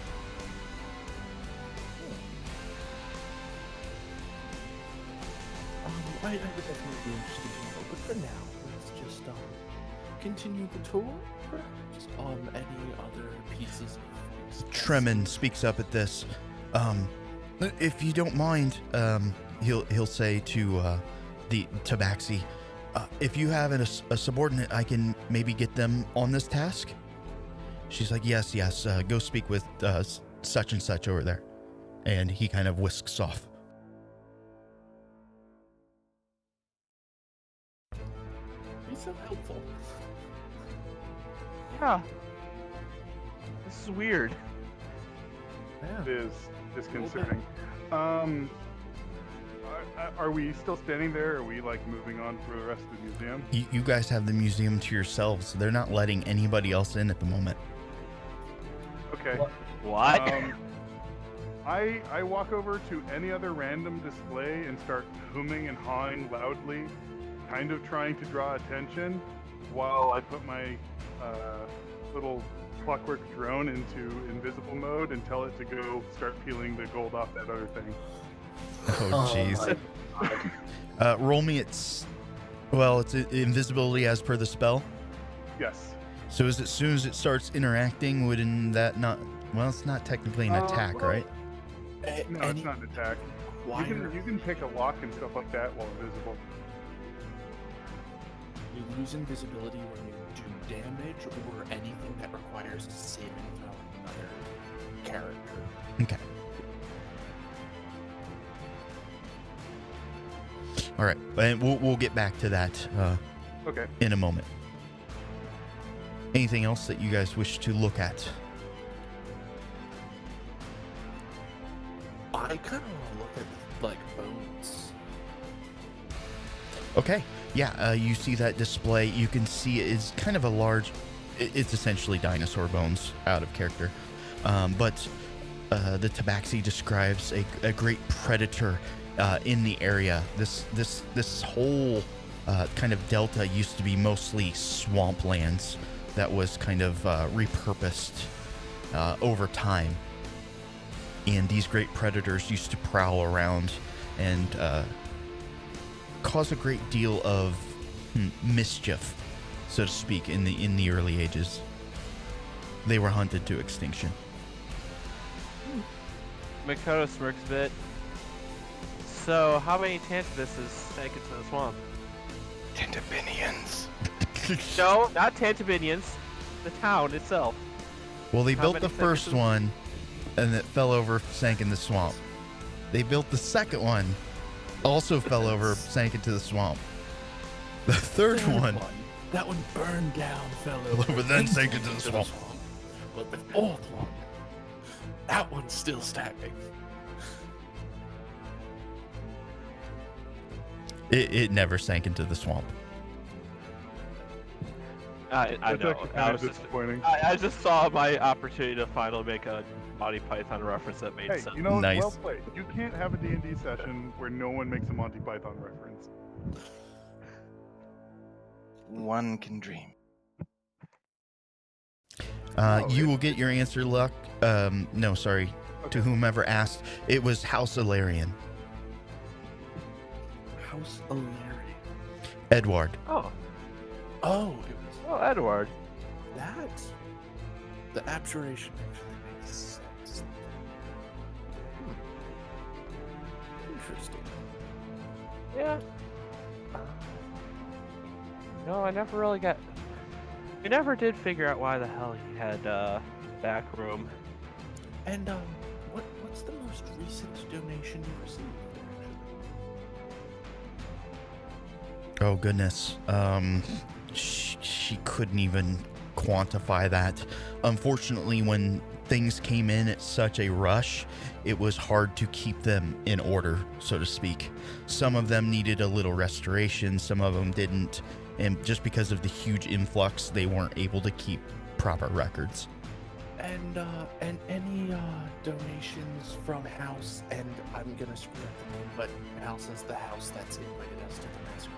I would definitely be interested to know, but for now, let's just continue the tour. Perhaps any other pieces of Tremon speaks up at this. If you don't mind, he'll say to the Tabaxi, if you have a subordinate, I can maybe get them on this task. She's like, yes, go speak with such and such over there. And he kind of whisks off. He's so helpful. Yeah. This is weird. It is disconcerting. Are we still standing there, or are we like moving on for the rest of the museum? You guys have the museum to yourselves. They're not letting anybody else in at the moment. Okay. What? I walk over to any other random display and start humming and hawing loudly, kind of trying to draw attention, while I put my little clockwork drone into invisible mode and tell it to go start peeling the gold off that other thing. Oh, jeez. Roll me it's invisibility as per the spell. Yes. So as soon as it starts interacting, wouldn't that not? Well, it's not technically an attack, well, right? No, it's not an attack. You can pick a lock and stuff like that while invisible. You lose invisibility when you do damage or anything that requires saving from another character. Okay. All right, and we'll get back to that Okay. in a moment. Anything else that you guys wish to look at? I kind of want to look at like bones. Okay, yeah, you see that display. You can see it is kind of a large. It's essentially dinosaur bones, out of character, but the Tabaxi describes a great predator in the area. This whole kind of delta used to be mostly swamplands that was kind of repurposed over time. And these great predators used to prowl around and cause a great deal of mischief, so to speak, in the early ages. They were hunted to extinction. Makoto smirks a bit. So, how many Tantibuses sank into the swamp? Tantibinians. No, not Tantibinians. The town itself. Well, they How built many the first sank into one, and it fell over, sank in the swamp. They built the second one, also fell over, sank into the swamp. The third one, that one burned down, fell over, over, then sank into the swamp. But the fourth one, that one's still standing. It never sank into the swamp. I That's know. actually I kind was of just, disappointing. I just saw my opportunity to finally make a Monty Python reference that made Hey, sense. you know, Nice. well played. You can't have a D&D session where no one makes a Monty Python reference. One can dream. You will get your answer, Luck. No, sorry. Okay. To whomever asked, it was House Ilarion. House Ilarion. Edward. Oh, Oh, it was oh, Edward. that. The abjuration actually makes sense. Interesting. Yeah. No, I never really got. We never did figure out why the hell he had back room. And what's the most recent donation you received? Actually? Oh goodness. She couldn't even quantify that. Unfortunately, when things came in at such a rush, it was hard to keep them in order, so to speak. Some of them needed a little restoration, some of them didn't, and just because of the huge influx, they weren't able to keep proper records. And any donations from House, and I'm gonna screw up the name, but House is the house that's invited us to the massacre.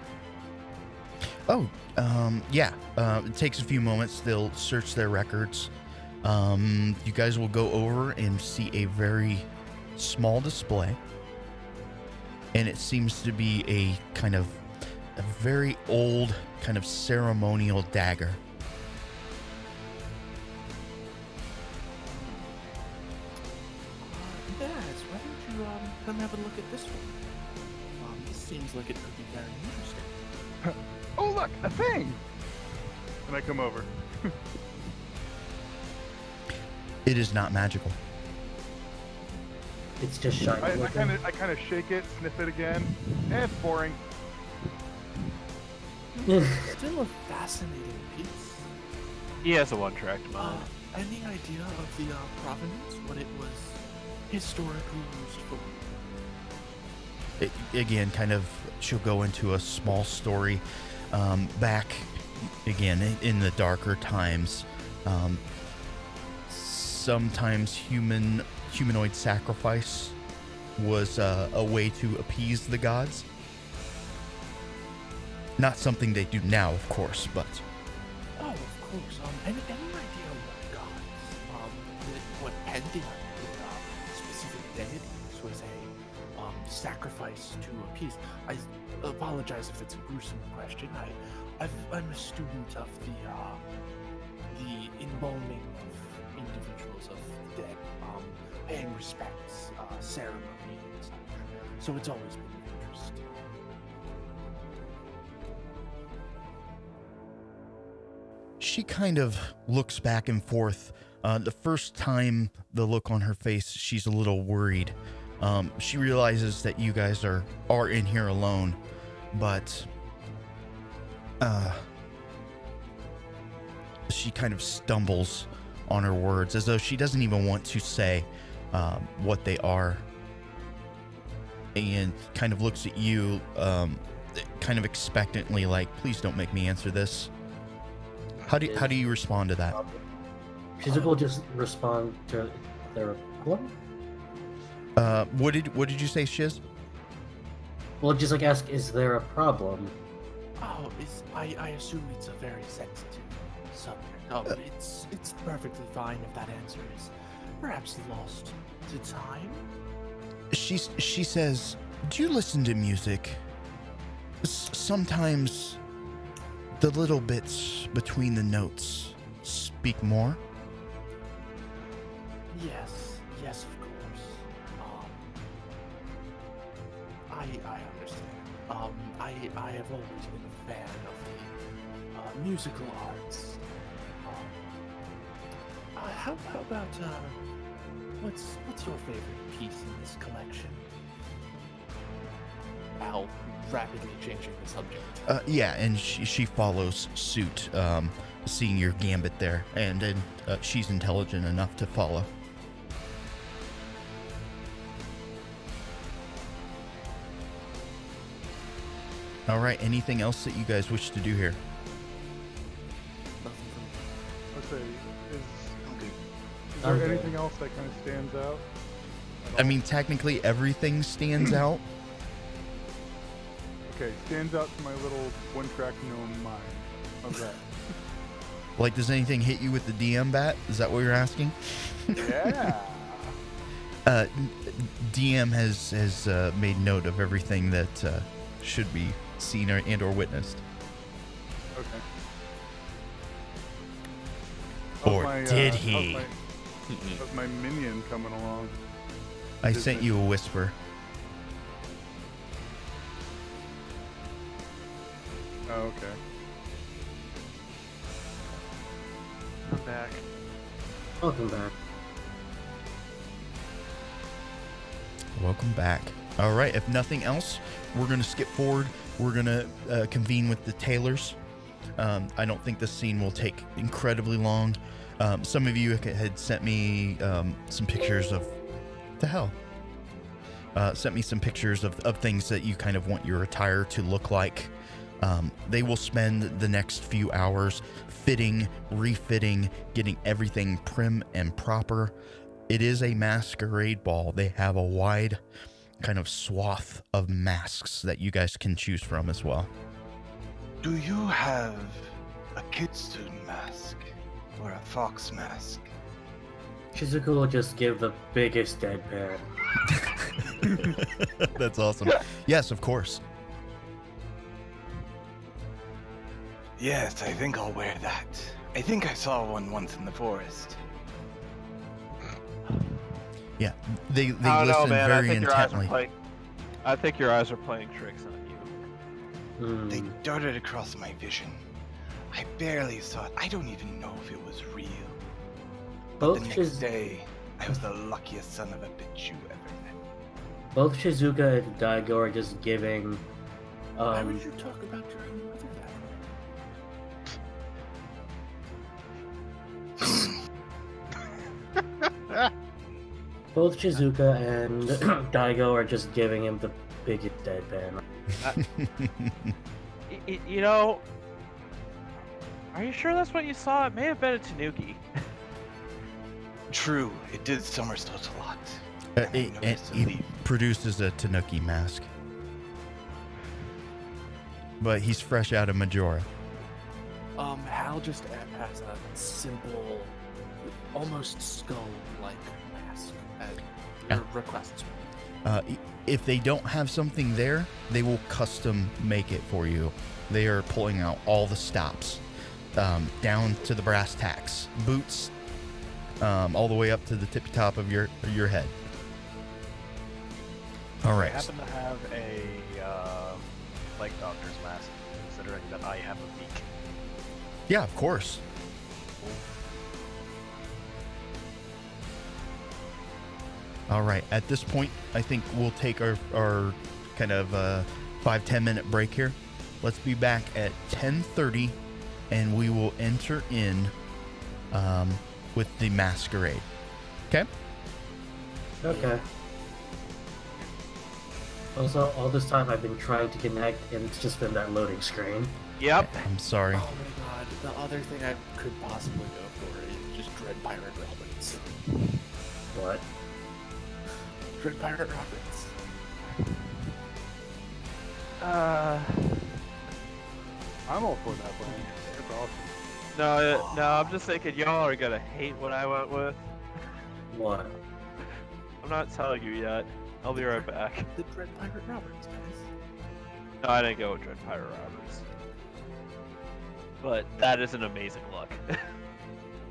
Oh, yeah. It takes a few moments. They'll search their records. You guys will go over and see a very small display. And it seems to be a kind of a very old kind of ceremonial dagger. Yes, why don't you come have a look at this one? This seems like it could be very interesting. Oh, look, a thing! And I come over. It is not magical. It's just shiny. I looking. kind of shake it, sniff it again. It's boring. Still a fascinating piece. He has a one-track mind. Any idea of the provenance? What it was historically used for? Again, kind of, she'll go into a small story back, again, in the darker times. Sometimes humanoid sacrifice was a way to appease the gods. Not something they do now, of course, but... Oh, of course. Any idea what gods? What pantheon with specific deities was a sacrifice to appease? I apologize if it's a gruesome question. I'm a student of embalming of individuals of the dead, paying respects, ceremony and such. So it's always been of interest. She kind of looks back and forth. The first time, the look on her face, she's a little worried. She realizes that you guys are in here alone, but she kind of stumbles on her words as though she doesn't even want to say what they are, and kind of looks at you kind of expectantly, like, please don't make me answer this. How do you respond to that? Shizuka will just respond to their problem. What did you say, Shiz? Well, just like ask, is there a problem? Oh, I assume it's a very sensitive subject. Oh, it's perfectly fine if that answer is perhaps lost to time. She says, do you listen to music? Sometimes the little bits between the notes speak more. Yes, of course. I understand. I have always been a fan of the musical arts. How about what's your favorite piece in this collection? Al, rapidly changing the subject. Yeah, and she follows suit, seeing your gambit there, and she's intelligent enough to follow. All right, anything else that you guys wish to do here? Nothing from me. Let's say, is I'm there good. anything else that kind of stands out? I mean, technically everything stands out. Okay, stands out to my little one-track gnome mind. How's that? Like, does anything hit you with the DM bat? Is that what you're asking? Yeah. DM has made note of everything that should be seen or witnessed. Okay. Or How's my, did he? how's my minion coming along? I sent you a whisper. Oh, okay. I'm back. Welcome back. Welcome back. All right, if nothing else, we're going to skip forward. We're going to convene with the Taylors. I don't think this scene will take incredibly long. Some of you had sent me some pictures of... What the hell? Sent me some pictures of things that you kind of want your attire to look like. They will spend the next few hours fitting, refitting, getting everything prim and proper. It is a masquerade ball. They have a wide kind of swath of masks that you guys can choose from as well. Do you have a kitsune mask or a fox mask? Shizuka will just give the biggest deadpan. That's awesome. Yes, of course. Yes, I think I'll wear that. I think I saw one once in the forest. Yeah, they I don't know, listen man. very intently. I think your eyes are playing tricks on you. They darted across my vision. I barely saw it. I don't even know if it was real. But the next day, I was the luckiest son of a bitch you ever met. Both Shizuka and Daigo are just giving. Why would you talk about your own mother that way? Both Shizuka and Daigo are just giving him the biggest deadpan. You know, are you sure that's what you saw? It may have been a tanuki. True, it did somersault a lot. He produces a Tanuki mask. But he's fresh out of Majora. Hal just has a simple, almost skull-like mask at your request. If they don't have something there, they will custom make it for you. They are pulling out all the stops. down to the brass tacks, boots, all the way up to the tippy top of your head. All right. I happen to have a leg doctor's mask, considering that I have a beak. Yeah, of course. All right. At this point, I think we'll take our kind of 5-10 minute break here. Let's be back at 10:30, and we will enter in with the masquerade. Okay? Okay. Also, all this time I've been trying to connect, and it's just been that loading screen. Yep. I'm sorry. Oh my god, the other thing I could possibly go for is just Dread Pirate Roberts. What? Dread Pirate Roberts. I'm all for that plan. It's awesome. No, I'm just thinking y'all are gonna hate what I went with. What? I'm not telling you yet. I'll be right back. The Dread Pirate Roberts, guys. No, I didn't go with Dread Pirate Roberts. But that is an amazing look.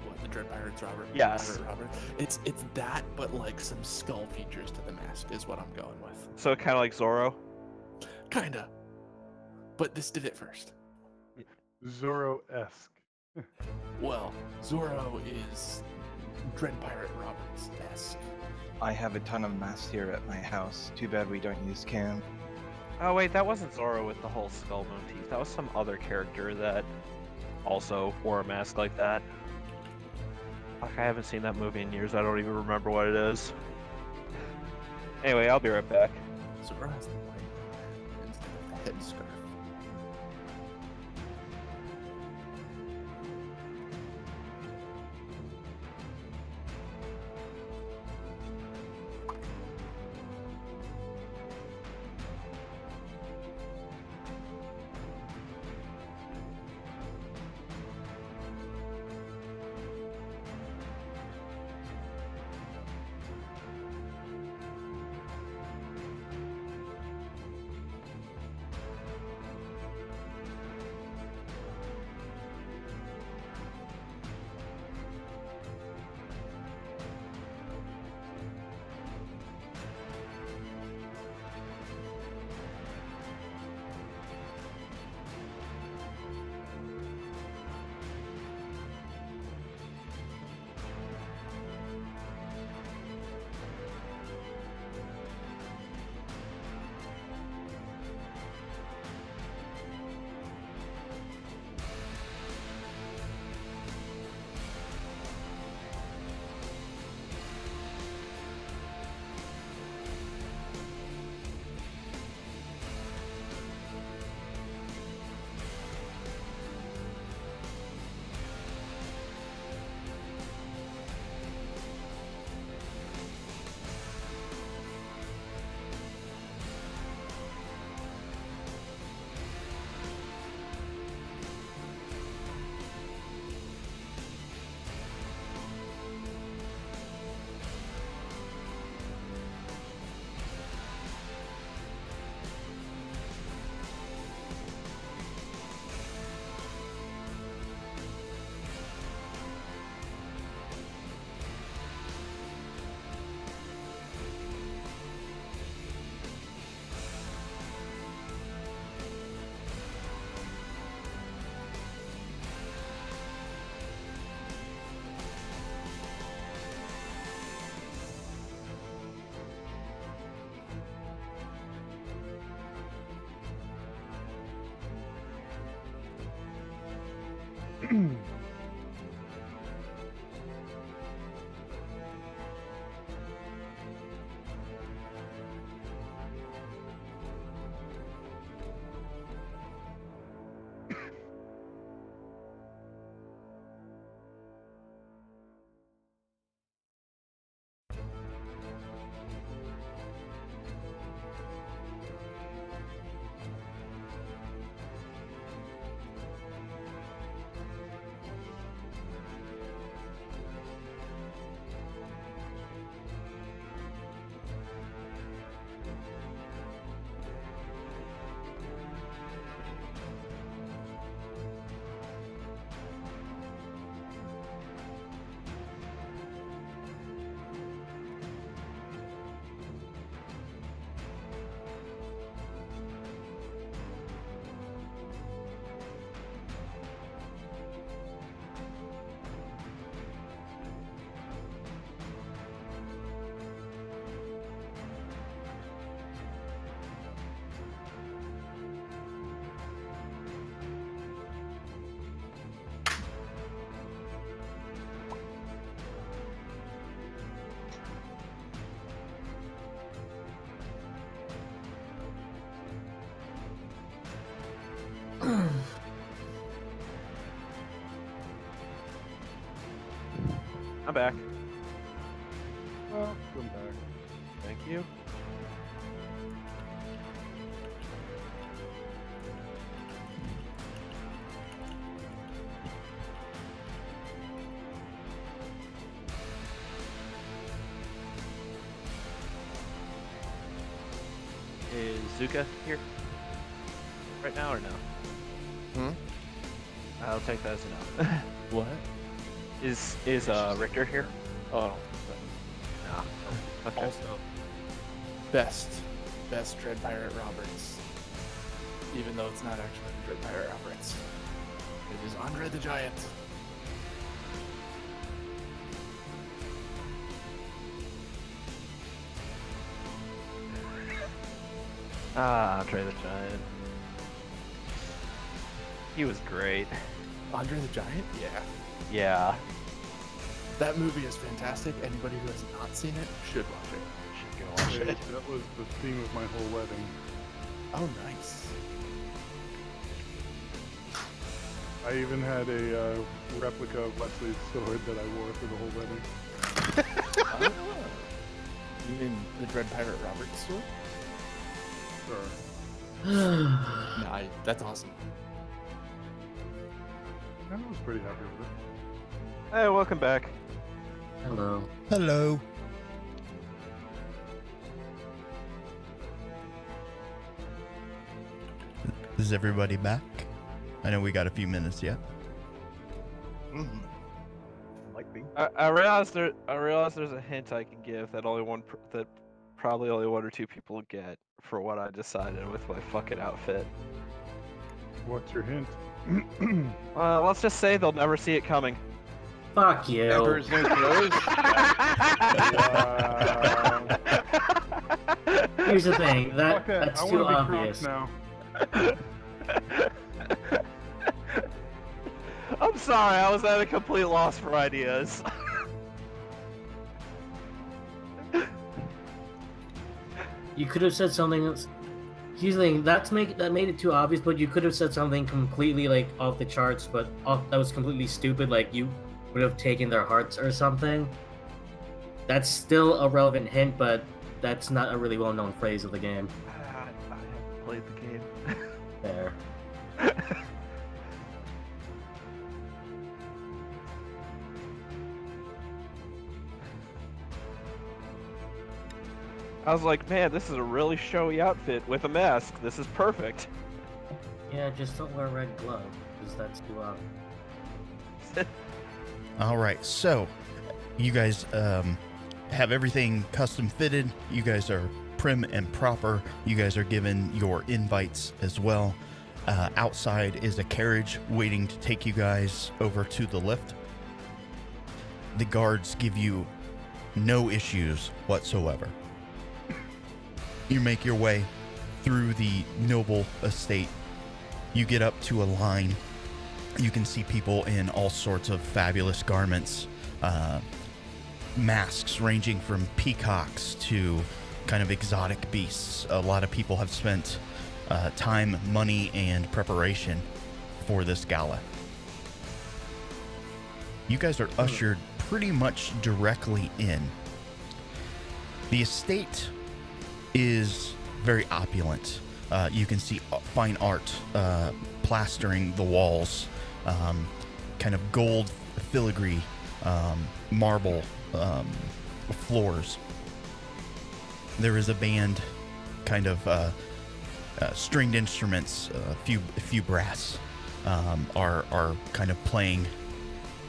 What, the Dread Pirates Robert? Yes. Pirate Robert? It's that, but like some skull features to the mask is what I'm going with. So kind of like Zorro. Kinda. But this did it first. Zorro-esque. Well, Zorro is Dread Pirate Roberts-esque. I have a ton of masks here at my house. Too bad we don't use cam. Oh wait, that wasn't Zorro with the whole skull motif. That was some other character that also wore a mask like that. Fuck, I haven't seen that movie in years. I don't even remember what it is. Anyway, I'll be right back. Zorro has the white instead of the headscarf. I'm back. Welcome back. Thank you. Is Zuka here right now or no? Hmm? I'll take that as a no. What? Is Richter here? Oh, no. Okay. Also, best Dread Pirate Roberts. Even though it's not actually Dread Pirate Roberts. It is Andre the Giant. Andre the Giant. He was great. Andre the Giant? Yeah. Yeah. That movie is fantastic. Anybody who has not seen it should watch it. Should go watch it. That was the theme of my whole wedding. Oh, nice. I even had a replica of Leslie's sword that I wore for the whole wedding. You mean the Dread Pirate Roberts sword? Sure. Nah, that's awesome. I was pretty happy with it. Hey, welcome back. Hello. Hello. Is everybody back? I know we got a few minutes yet. Mm-hmm. Might be. I realized there's a hint I can give that that probably only one or two people get for what I decided with my fucking outfit. What's your hint? Let's just say they'll never see it coming. Fuck you. Emperor's New Clothes? Here's the thing. Fuck that. That's I too want to be obvious. Crocs now. I'm sorry, I was at a complete loss for ideas. You could have said something else. Here's the thing. That made it too obvious. But you could have said something completely like off the charts, but that was completely stupid. Like you would have taken their hearts or something. That's still a relevant hint, but that's not a really well-known phrase of the game. I haven't played the game. There. I was like, man, this is a really showy outfit with a mask. This is perfect. Yeah, just don't wear red gloves, because that's too obvious. All right, so you guys have everything custom fitted. You guys are prim and proper. You guys are given your invites as well. Outside is a carriage waiting to take you guys over to the lift. The guards give you no issues whatsoever. You make your way through the noble estate. You get up to a line. You can see people in all sorts of fabulous garments, masks ranging from peacocks to kind of exotic beasts. A lot of people have spent time, money, and preparation for this gala. You guys are ushered pretty much directly in. The estate is very opulent. You can see fine art plastering the walls, kind of gold filigree, marble floors. There is a band, kind of stringed instruments, a few brass are kind of playing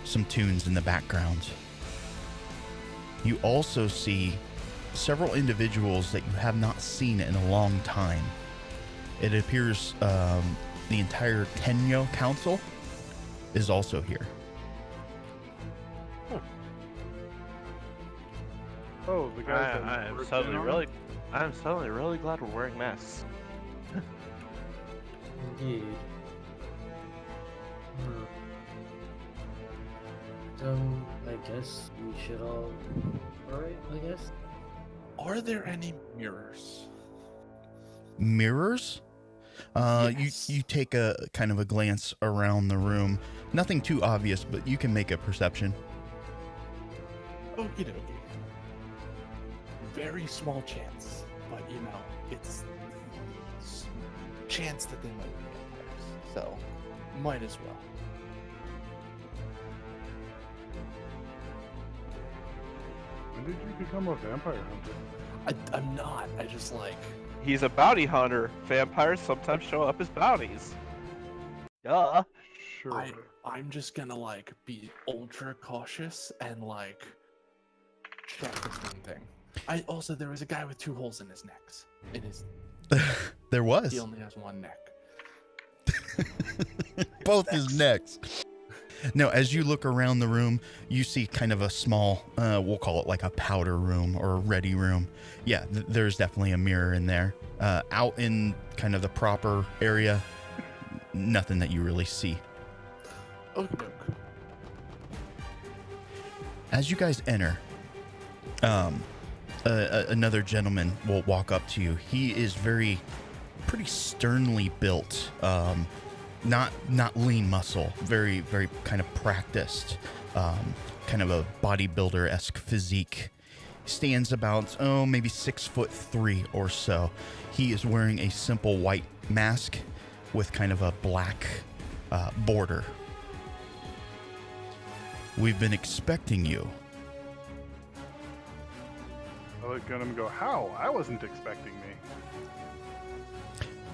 some tunes in the background. You also see several individuals that you have not seen in a long time. It appears the entire Tenyo Council is also here. Oh, the guys that I'm worked suddenly in on really, I'm suddenly really glad we're wearing masks. Indeed. So, I guess we should all... Alright, I guess? Are there any mirrors? Mirrors? Yes. You take a kind of a glance around the room. Nothing too obvious, but you can make a perception. Okie dokie. Very small chance, but you know, it's chance that they might be vampires. So, might as well. When did you become a vampire hunter? I'm not. I just like. He's a bounty hunter. Vampires sometimes show up as bounties. Duh. Sure. I'm just gonna like be ultra cautious and like check this one thing. There was a guy with 2 holes in his necks. In his. There was. He only has 1 neck. Both his necks. No, as you look around the room, you see kind of a small, we'll call it like a powder room or a ready room. Yeah, there's definitely a mirror in there. Out in kind of the proper area, nothing that you really see. Okay. As you guys enter, another gentleman will walk up to you. He is pretty sternly built. Not lean muscle, very, very kind of practiced, kind of a bodybuilder-esque physique. Stands about, maybe 6'3" or so. He is wearing a simple white mask with kind of a black border. We've been expecting you. I look at him and go, how? I wasn't expecting me.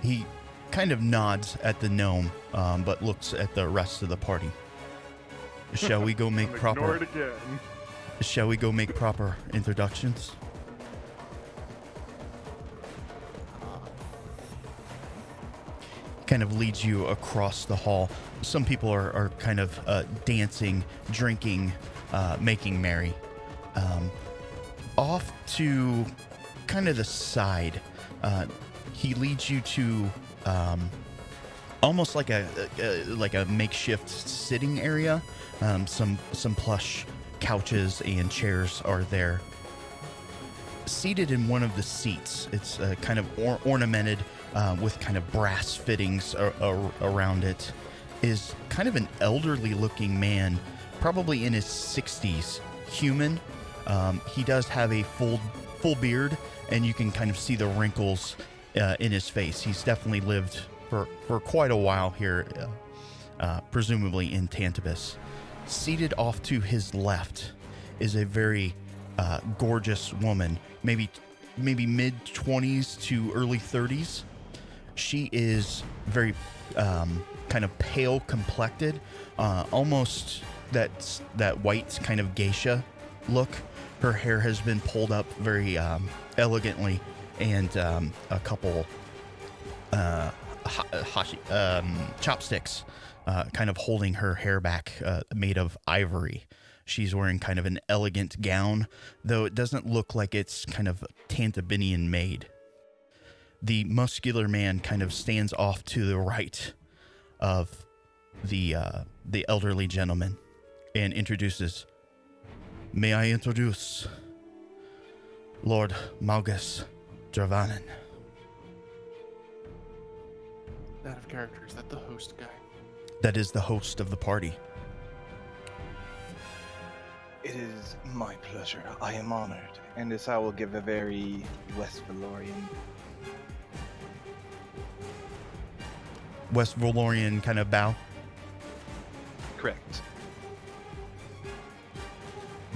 He kind of nods at the gnome, but looks at the rest of the party. Shall we go make Ignore proper? it again. Shall we go make proper introductions? Kind of leads you across the hall. Some people are kind of dancing, drinking, making merry. Off to kind of the side, he leads you to almost like a makeshift sitting area. Some plush couches and chairs are there. Seated in one of the seats, it's kind of ornamented with kind of brass fittings around it, is kind of an elderly looking man, probably in his 60s, human. He does have a full beard, and you can kind of see the wrinkles in his face. He's definitely lived for quite a while here, presumably in Tantibus. Seated off to his left is a very gorgeous woman, maybe mid-20s to early 30s. She is very kind of pale complected, almost that white kind of geisha look. Her hair has been pulled up very elegantly, and a couple chopsticks kind of holding her hair back, made of ivory. She's wearing kind of an elegant gown, though it doesn't look like it's kind of Tantibinian made. The muscular man kind of stands off to the right of the elderly gentleman and introduces, "May I introduce Lord Malgus Dravanen." Out of character, is that the host guy? That is the host of the party. It is my pleasure. I am honored. And this I will give a very West Valorian. West Valorian kind of bow. Correct.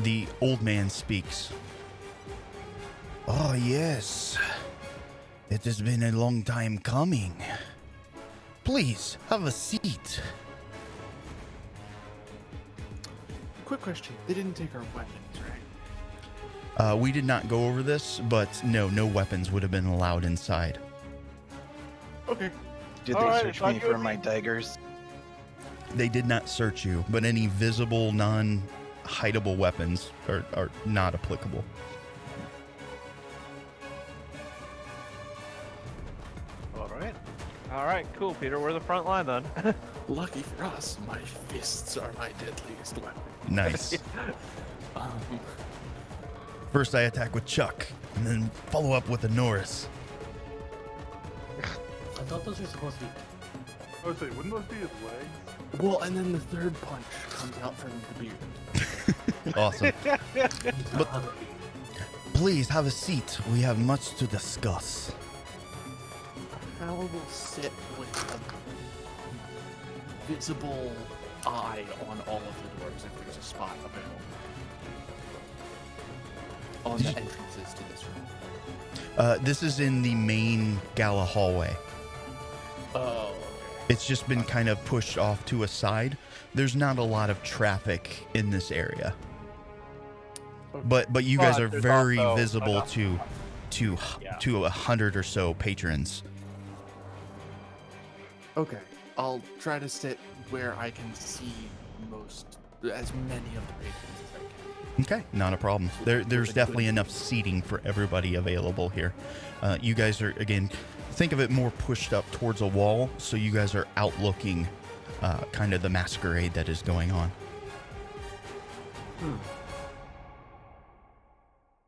The old man speaks. "Oh, yes. It has been a long time coming. Please, have a seat." Quick question. They didn't take our weapons, right? We did not go over this, but no weapons would have been allowed inside. Okay. Did All they right, search if I me go for my daggers? They did not search you, but any visible, non-hideable weapons are not applicable. All right, cool, Peter. We're the front line then. Lucky for us, my fists are my deadliest weapon. Nice. First I attack with Chuck, and then follow up with a Norris. I thought those were supposed to be. I would say, wouldn't those be his legs? Well, and then the third punch comes out from the beard. Awesome. But please have a seat. We have much to discuss. Hal will sit with a visible eye on all of the doors if there's a spot available. On the entrances to this room. This is in the main gala hallway. Oh, okay. It's just been kind of pushed off to a side. There's not a lot of traffic in this area. But you guys are there's very also visible enough- to Yeah. 100 or so patrons. Okay, I'll try to sit where I can see as many of the patrons as I can. Okay, not a problem. There's definitely enough seating for everybody available here. You guys are, again, think of it more pushed up towards a wall, so you guys are outlooking kind of the masquerade that is going on.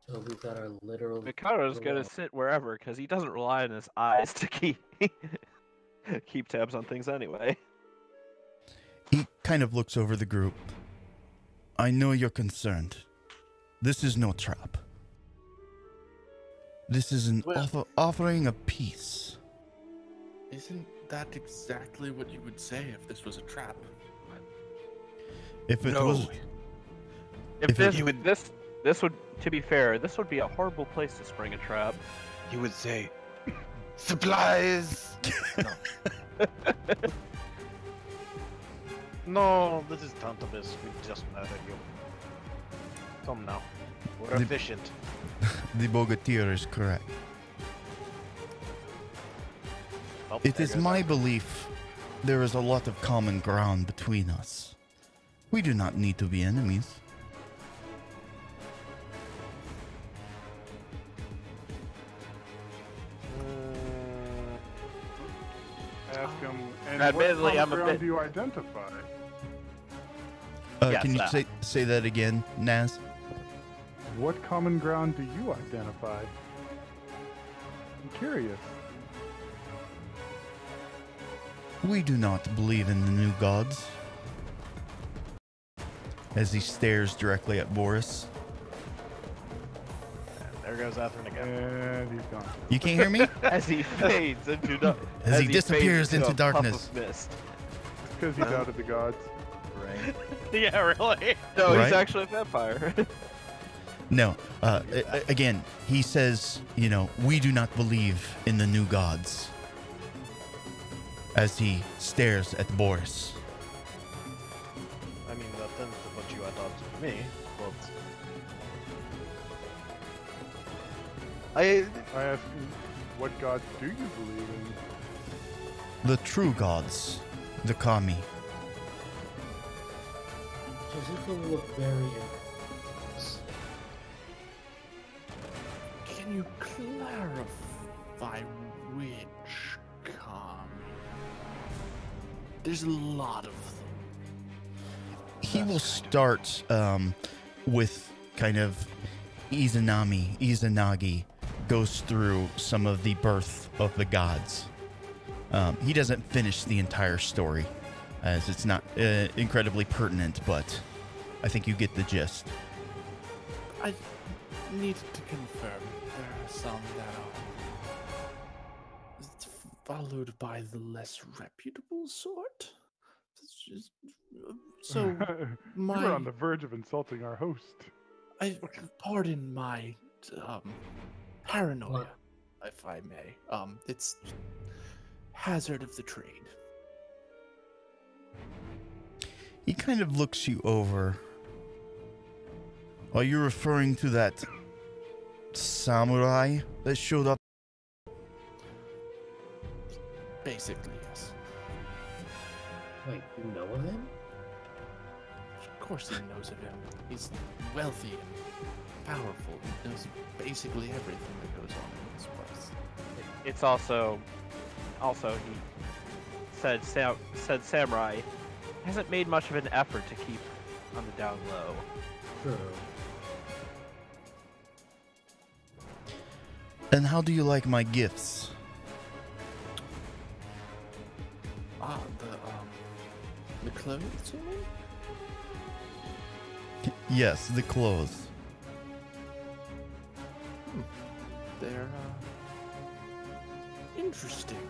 So we've got our literal. Mikado's gonna sit wherever because he doesn't rely on his eyes to keep tabs on things anyway. He kind of looks over the group. I know you're concerned. This is no trap. This is an offering of peace. Isn't that exactly what you would say if this was a trap? If it was, If If this it- this would, to be fair, this would be a horrible place to spring a trap. You would say, supplies. No, this is Tantibus. We just murdered you. Come now. We're The- efficient. the bogatir is correct. Oh, It there is goes my our- belief there is a lot of common ground between us. We do not need to be enemies. Ask him. And Admittedly, what I'm a common ground bit- do you identify? Yes, Can you that. say that again, Naz? What common ground do you identify? I'm curious. We do not believe in the new gods. As he stares directly at Boris. There goes Atherin again. And he's gone. You can't hear me? As he fades into As he fades disappears into a puff darkness. of mist. Because he's out of the gods. Right. Yeah, really. No, Right? he's actually a vampire. No. Again, he says, we do not believe in the new gods. As he stares at Boris. I mean, that tends to put you at odds with me, but... I ask him, what gods do you believe in? The true gods. The kami. Jessica will look very impressed. Can you clarify which kami? There's a lot of them. He will start with kind of Izanagi goes through some of the birth of the gods. He doesn't finish the entire story, as it's not incredibly pertinent, but I think you get the gist. I need to confirm there are some that are followed by the less reputable sort. It's just, so You my were on the verge of insulting our host. pardon my paranoia, if I may. It's hazard of the trade. He kind of looks you over. Are you referring to that samurai that showed up? Basically, yes. Wait, you know of him? Of course he knows of him. He's wealthy and powerful. He knows basically everything that goes on in this place. It's also he said samurai hasn't made much of an effort to keep on the down low. True. And how do you like my gifts? The clothes, you mean? Yes, the clothes. They're interesting.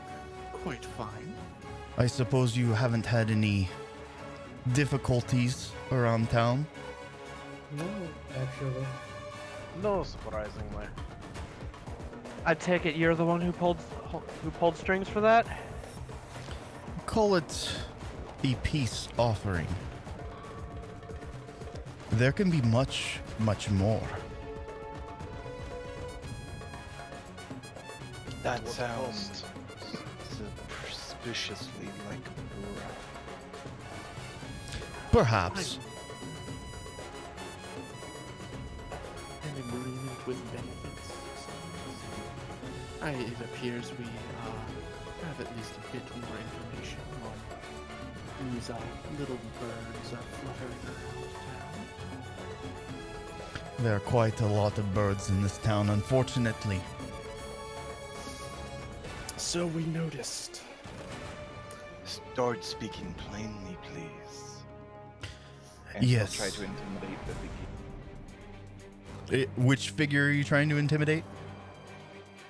Quite fine. I suppose you haven't had any difficulties around town? No, actually. No, surprisingly. I take it you're the one who pulled strings for that? Call it a peace offering. There can be much, much more. That What sounds cost? suspiciously like Bura. Perhaps. An agreement with benefits. It appears we have at least a bit more information on whose little birds are fluttering around town. There are quite a lot of birds in this town, unfortunately. So we noticed. Start speaking plainly, please. And Yes. I'll try to intimidate the figure. Which figure are you trying to intimidate?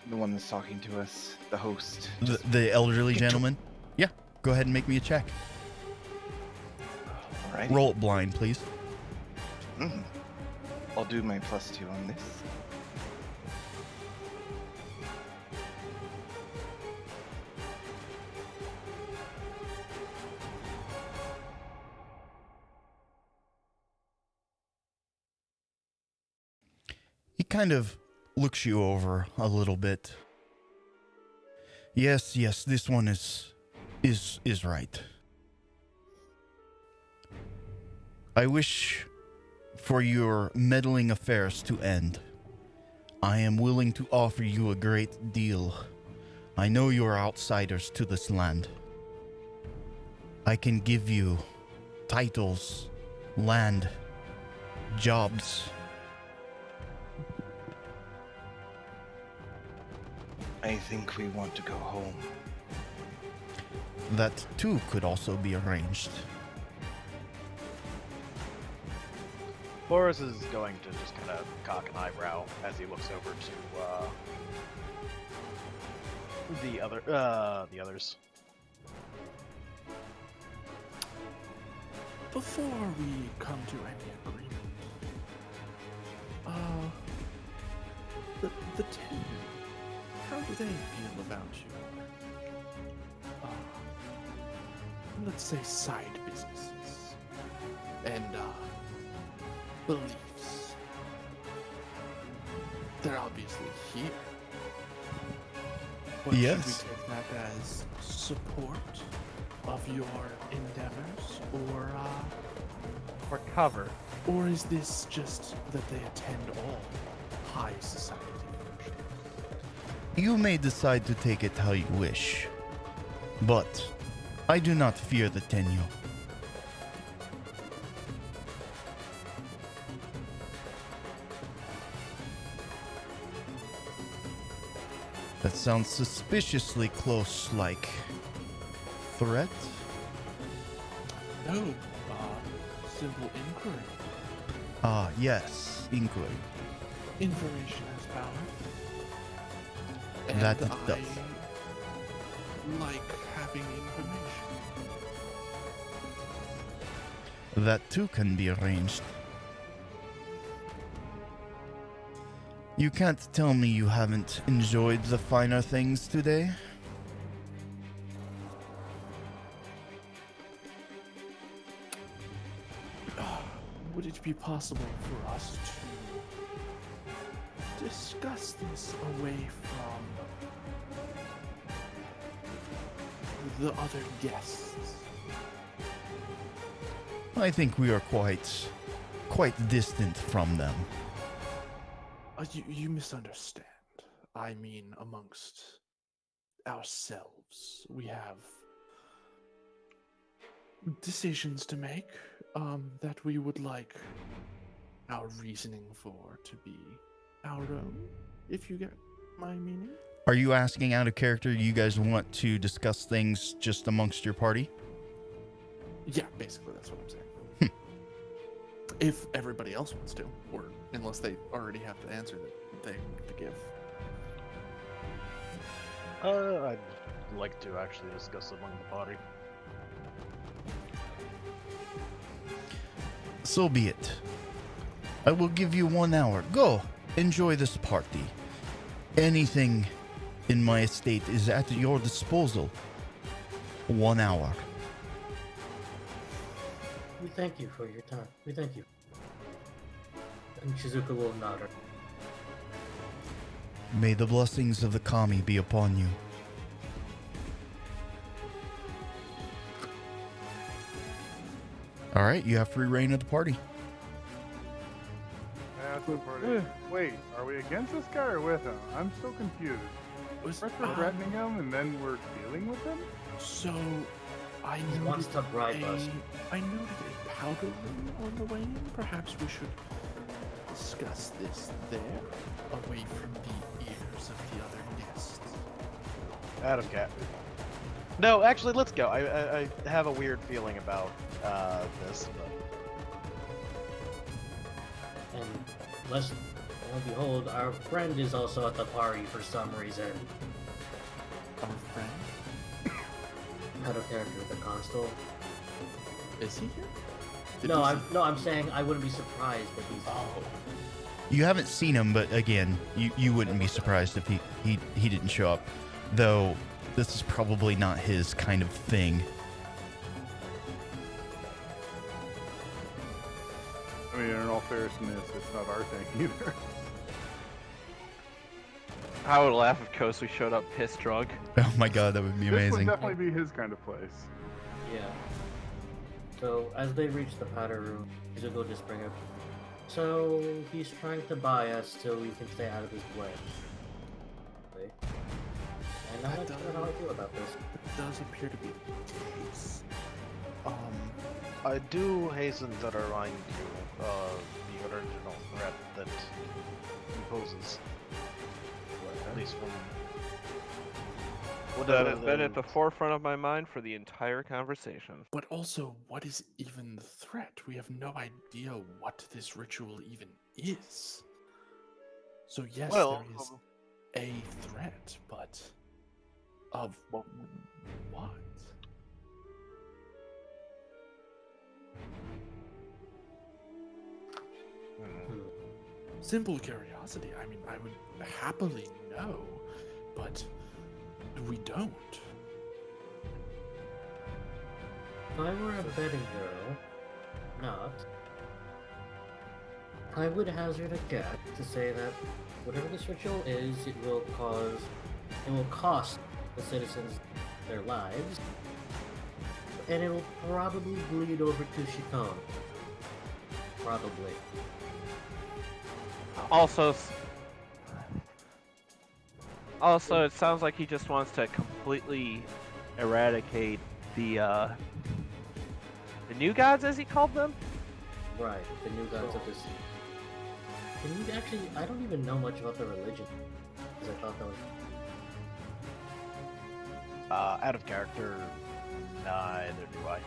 The one that's talking to us, the host. The elderly gentleman? Yeah, go ahead and make me a check. Alright. Roll it blind, please. I'll do my +2 on this. He kind of looks you over a little bit. Yes, this one is right. I wish for your meddling affairs to end. I am willing to offer you a great deal. I know you are outsiders to this land. I can give you titles, land, jobs. I think we want to go home. That too could also be arranged. Boris is going to just kind of cock an eyebrow as he looks over to the others. Before we come to any agreement, the ten, how do they feel about your, let's say side businesses and, beliefs? They're obviously here. But Yes. should we take that as support of your endeavors, Or cover? or is this just that they attend all high society functions? You may decide to take it how you wish, but I do not fear the tenure. That sounds suspiciously close, like threat? No, simple inquiry. Ah, yes, inquiry. Information has power. And That it I does. like having information. That too can be arranged. You can't tell me you haven't enjoyed the finer things today? Would it be possible for us to discuss this away from the other guests? I think we are quite distant from them. You misunderstand. I mean, amongst ourselves, we have decisions to make that we would like our reasoning for to be our own, if you get my meaning. Are you asking out of character? You guys want to discuss things just amongst your party? Yeah, basically, that's what I'm saying. If everybody else wants to, or unless they already have the answer that they want to give. I'd like to actually discuss among the party. So be it. I will give you 1 hour. Go, enjoy this party. Anything in my estate is at your disposal. 1 hour. We thank you for your time. We thank you. And Shizuka will nod her. May the blessings of the kami be upon you. All right, you have free reign of the party. That's the party. Wait, are we against this guy or with him? I'm so confused. Was First we're threatening him, and then we're dealing with him? So, I He wants to bribe us. I noted a powder room on the way in. Perhaps we should discuss this there, away from the ears of the other guests. Adam Cat. No, actually, let's go. I have a weird feeling about this, but And lo and behold, our friend is also at the party for some reason. Our friend? Out of character with the constable. Is he here? Did No, he I'm saying I wouldn't be surprised if he's. Oh. You haven't seen him, but again, you wouldn't be surprised if he didn't show up. Though this is probably not his kind of thing. I mean, in all fairness, it's not our thing either. I would laugh if Kosu showed up pissed drunk. Oh my god, that would be This would amazing. definitely be his kind of place. Yeah. So as they reach the powder room, Shizuka will just bring up. So he's trying to buy us so we can stay out of his way. Okay. And I'm not sure how I feel about this. It does appear to be the case. I do hasten to remind you of the original threat that he poses. At least from That has been at the forefront of my mind for the entire conversation. But also, what is even the threat? We have no idea what this ritual even is. So yes, Well, there is a threat, but of what? Simple curiosity. I mean, I would happily know, but we don't. If I were a betting girl, not, I would hazard a guess to say that whatever this ritual is, it will cost the citizens their lives, and it will probably bleed over to Shikon. Probably. Also, it sounds like he just wants to completely eradicate the new gods, as he called them. Right, the new gods of this. Can you actually? I don't even know much about the religion, because I thought that was. out of character, neither do I.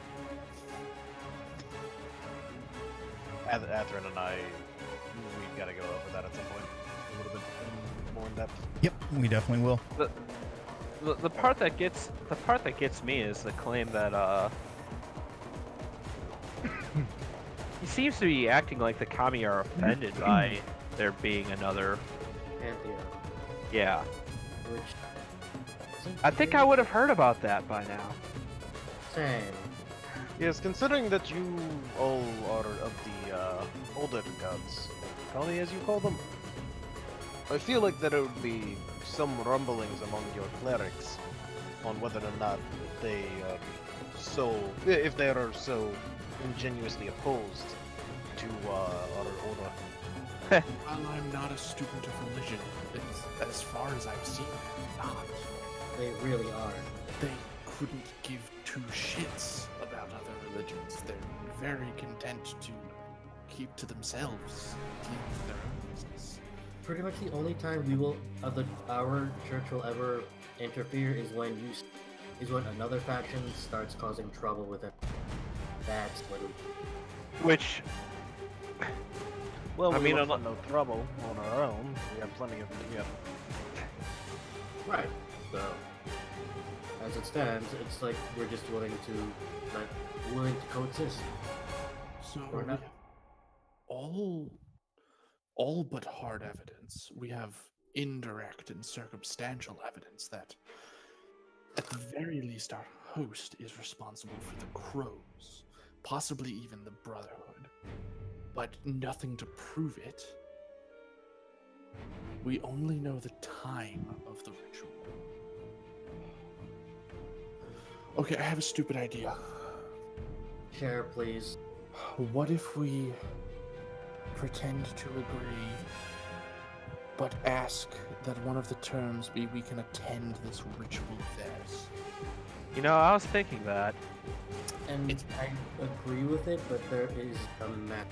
Atherin and I, we've got to go over that at some point, a little bit more in depth. Yep, we definitely will. The part that gets me is the claim that he seems to be acting like the kami are offended by there being another Pantheon, Yeah. which. I think I would have heard about that by now. Same. Yes, considering that you all are of the older gods, kami as you call them, I feel like there would be some rumblings among your clerics on whether or not they are if they are so ingenuously opposed to our order. Well, I'm not a student of religion. It's, as far as I've seen, not. They really are. They couldn't give two shits about other religions. They're very content to keep to themselves, keep their own business. Pretty much the only time our church will ever interfere is when another faction starts causing trouble with it. That's when. Which Well, I we mean, look for no trouble on our own. We have plenty of it here. Right. So, as it stands, it's like we're just willing to coexist. So Or we not. have all but hard evidence. We have indirect and circumstantial evidence that, at the very least, our host is responsible for the crows, possibly even the Brotherhood, but nothing to prove it. We only know the time of the ritual. Okay, I have a stupid idea. Share, please. What if we pretend to agree, but ask that one of the terms be we can attend this ritual of theirs? You know, I was thinking that. And I agree with it, but there is a method.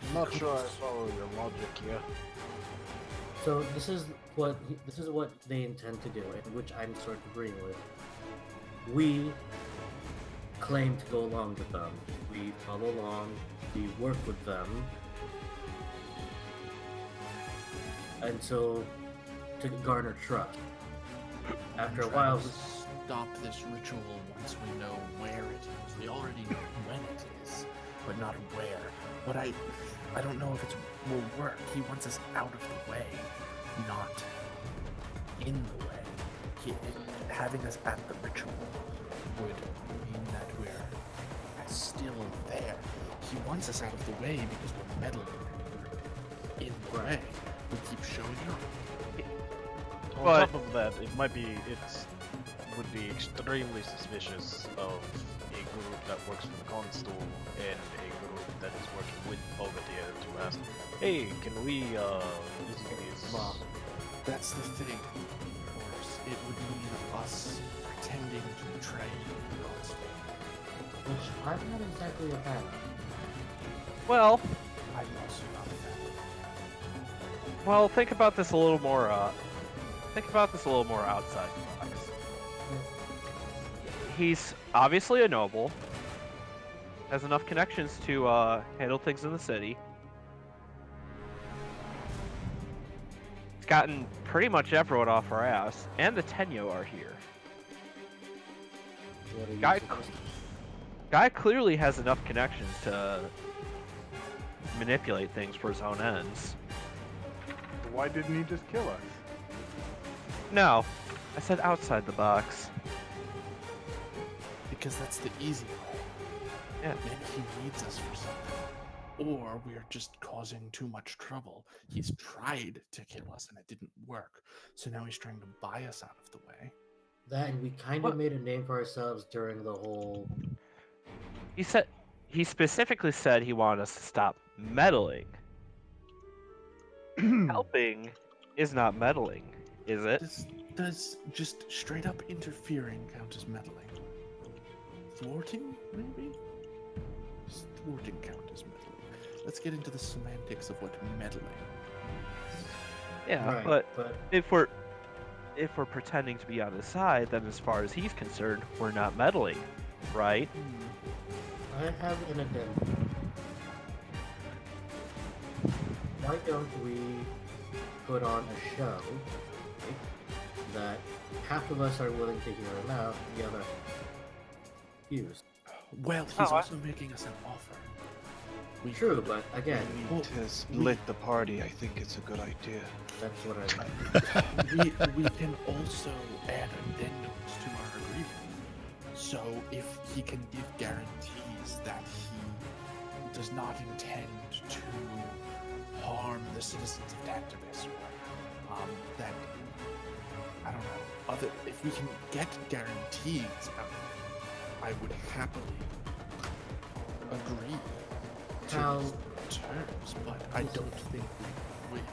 I'm not sure I follow your logic here. So this is what they intend to do, and which I'm sort of agreeing with. We claim to go along with them. We follow along. We work with them, and so to garner trust. After a while, Stop this ritual once we know where it is. We already know when it is, but not where. But I don't know if it will work. He wants us out of the way, not in the way. Having us at the ritual would mean that we're still there. He wants us out of the way because we're meddling. We're in the way. We keep showing up. On But- top of that, it would be extremely suspicious of a group that works for the constable and a group that is working with Bogatia to ask, hey, can we visit these? Well, that's the thing. Of course, it would mean us pretending to betray the constable. which I'm not exactly a fan of. Well, I'm also not a fan. well, think about this a little more. Think about this a little more outside the box. He's obviously a noble. Has enough connections to handle things in the city. He's gotten pretty much everyone off our ass, and the Tenyo are here. What are you Guy- suggesting? Guy clearly has enough connections to manipulate things for his own ends. Why didn't he just kill us? No, I said outside the box. Because that's the easy way. Yeah. Maybe he needs us for something. Or we're just causing too much trouble. He's tried to kill us and it didn't work. So now he's trying to buy us out of the way. That, and we kind of made a name for ourselves during the whole. He specifically said he wanted us to stop meddling. Helping is not meddling, is it? Does just straight up interfering count as meddling? Thwarting, maybe? Does thwarting count as meddling? Let's get into the semantics of what meddling is. Yeah, Right, but if we're pretending to be on his side, then as far as he's concerned, we're not meddling, right? I have an addendum. Why don't we put on a show, right, that half of us are willing to hear him out, the other refuse? Well, he's Oh, also making us an offer. True, but again, We need to split the party. I think it's a good idea. that's what I like. we can also add addendums to our agreement. So if he can give guarantees that he does not intend to harm the citizens of Tantibus, or that I don't know, if we can get guarantees out of it, I would happily agree to How- his terms, but I don't think we will.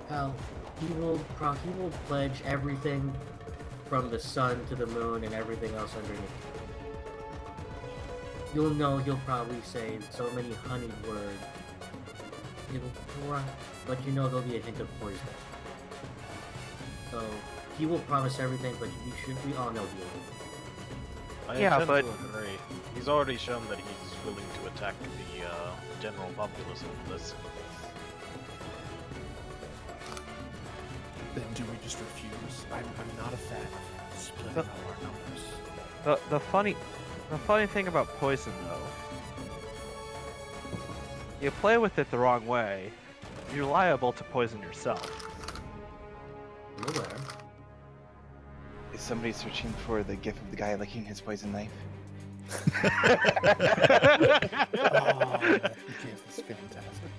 Hell, he will pledge everything from the sun to the moon and everything else underneath. You'll know he'll probably say so many honeyed words. But you know there'll be a hint of poison. So he will promise everything, but we all know he won't. I Yeah, tend but- to agree. He's already shown that he's willing to attack the general populace of this. Then do we just refuse? I'm not a fan of splitting up our numbers. The funny thing about poison though, you play with it the wrong way, you're liable to poison yourself. I'm aware. Is somebody searching for the gif of the guy licking his poison knife? Oh, the gift is fantastic.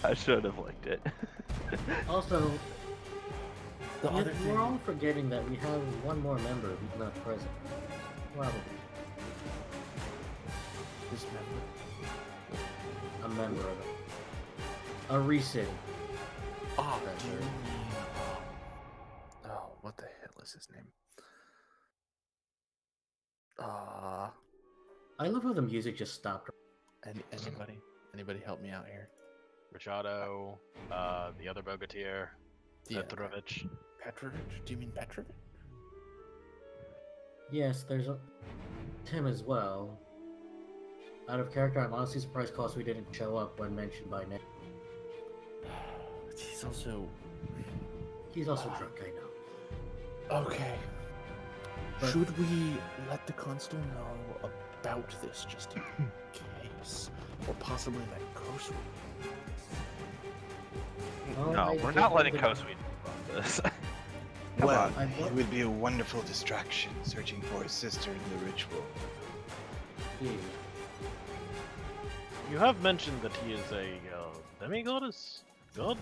I should have licked it. Also, The other we're thing, all forgetting that we have one more member who's not present. Probably this member. a member of it. A recent. Ah, That's do you right. mean, oh, what the hell is his name? I love how the music just stopped. Anybody help me out here? Machado, the other Bogatyr, Petrovich. Petrovich? Do you mean Petrovich? Yes, there's Tim as well. Out of character, I'm honestly surprised Cosby didn't show up when mentioned by name. He's also drunk, I know. okay. But- Should we let the constable know about this just in case, or possibly let Kosui? Well, No, I we're did not letting think Kosui know about this. Come Well, on. it would be a wonderful distraction searching for his sister in the ritual. Yeah. You have mentioned that he is a demigoddess? God?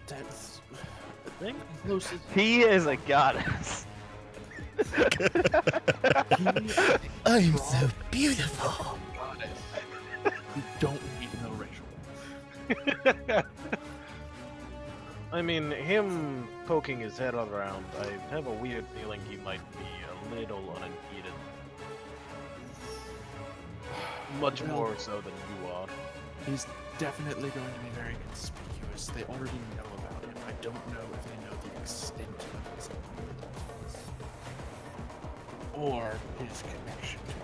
That's Thing? closest. He is a goddess. I'm so beautiful. You don't need no ritual. I mean, him poking his head around, I have a weird feeling he might be a little unimpeded. Much Well- more so than you are. He's definitely going to be very conspicuous. They already know about him. I don't know if they know the extent of his influence or his connection to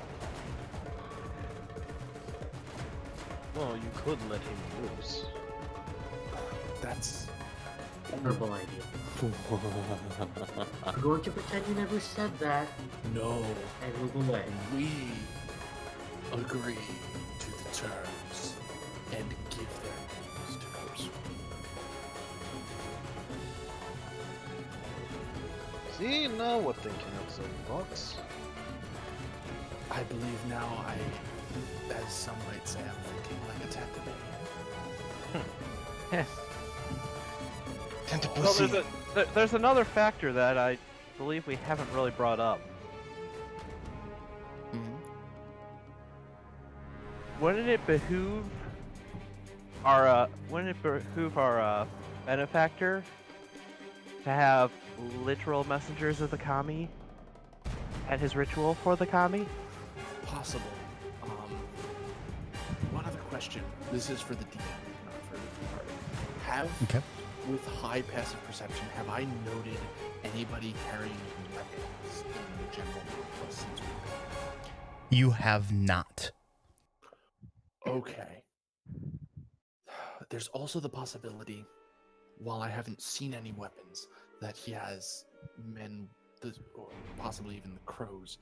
Well, you could let him loose. him. That's Terrible idea. I'm going to pretend you never said that no. and move away. We agree to the terms and give their names to Kosui. See, now we're thinking outside the box. I believe now as some might say, I'm thinking like a Tantibus. Well, Tantibus. there's another factor that I believe we haven't really brought up. Wouldn't it behoove our benefactor to have literal messengers of the kami at his ritual for the kami? Possible. One other question. This is for the DM, not for the party. Okay. With high passive perception, have I noted anybody carrying weapons in the general populace since we've been You have not. there? Okay. There's also the possibility, while I haven't seen any weapons, that he has men, or possibly even the crows,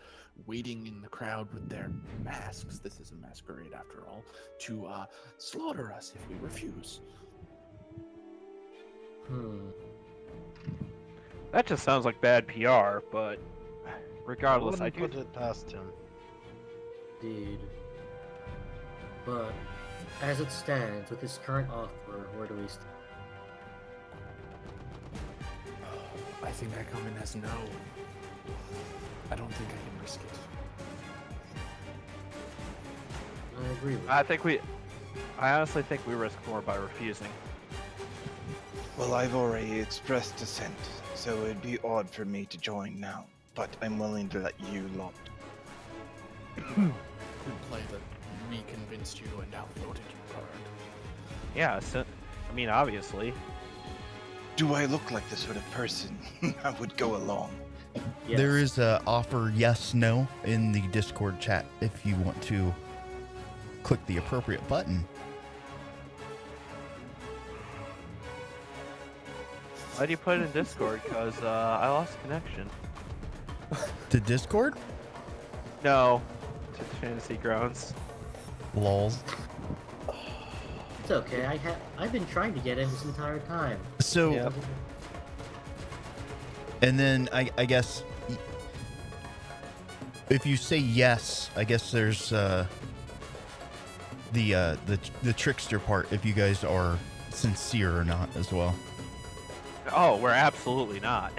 waiting in the crowd with their masks. This is a masquerade after all, to slaughter us if we refuse. That just sounds like bad PR, but regardless, I wouldn't do. put it past him. Dude. But, as it stands, with his current offer, where do we stand? I think I come in as no. I don't think I can risk it. I agree with I honestly think we risk more by refusing. Well, I've already expressed dissent, so it'd be odd for me to join now. But I'm willing to let you lot. Good play that we convinced you and outvoted you card. Yeah, I mean, obviously. Do I look like the sort of person that would go along? Yes. There is a offer yes, no in the Discord chat if you want to click the appropriate button. Why do you put it in Discord? Because I lost connection. To Discord? No, to the Fantasy Grounds. Lols. It's okay. I've been trying to get in this entire time. So, Yep. and then I guess if you say yes, I guess there's the trickster part. If you guys are sincere or not as well. Oh, we're absolutely not.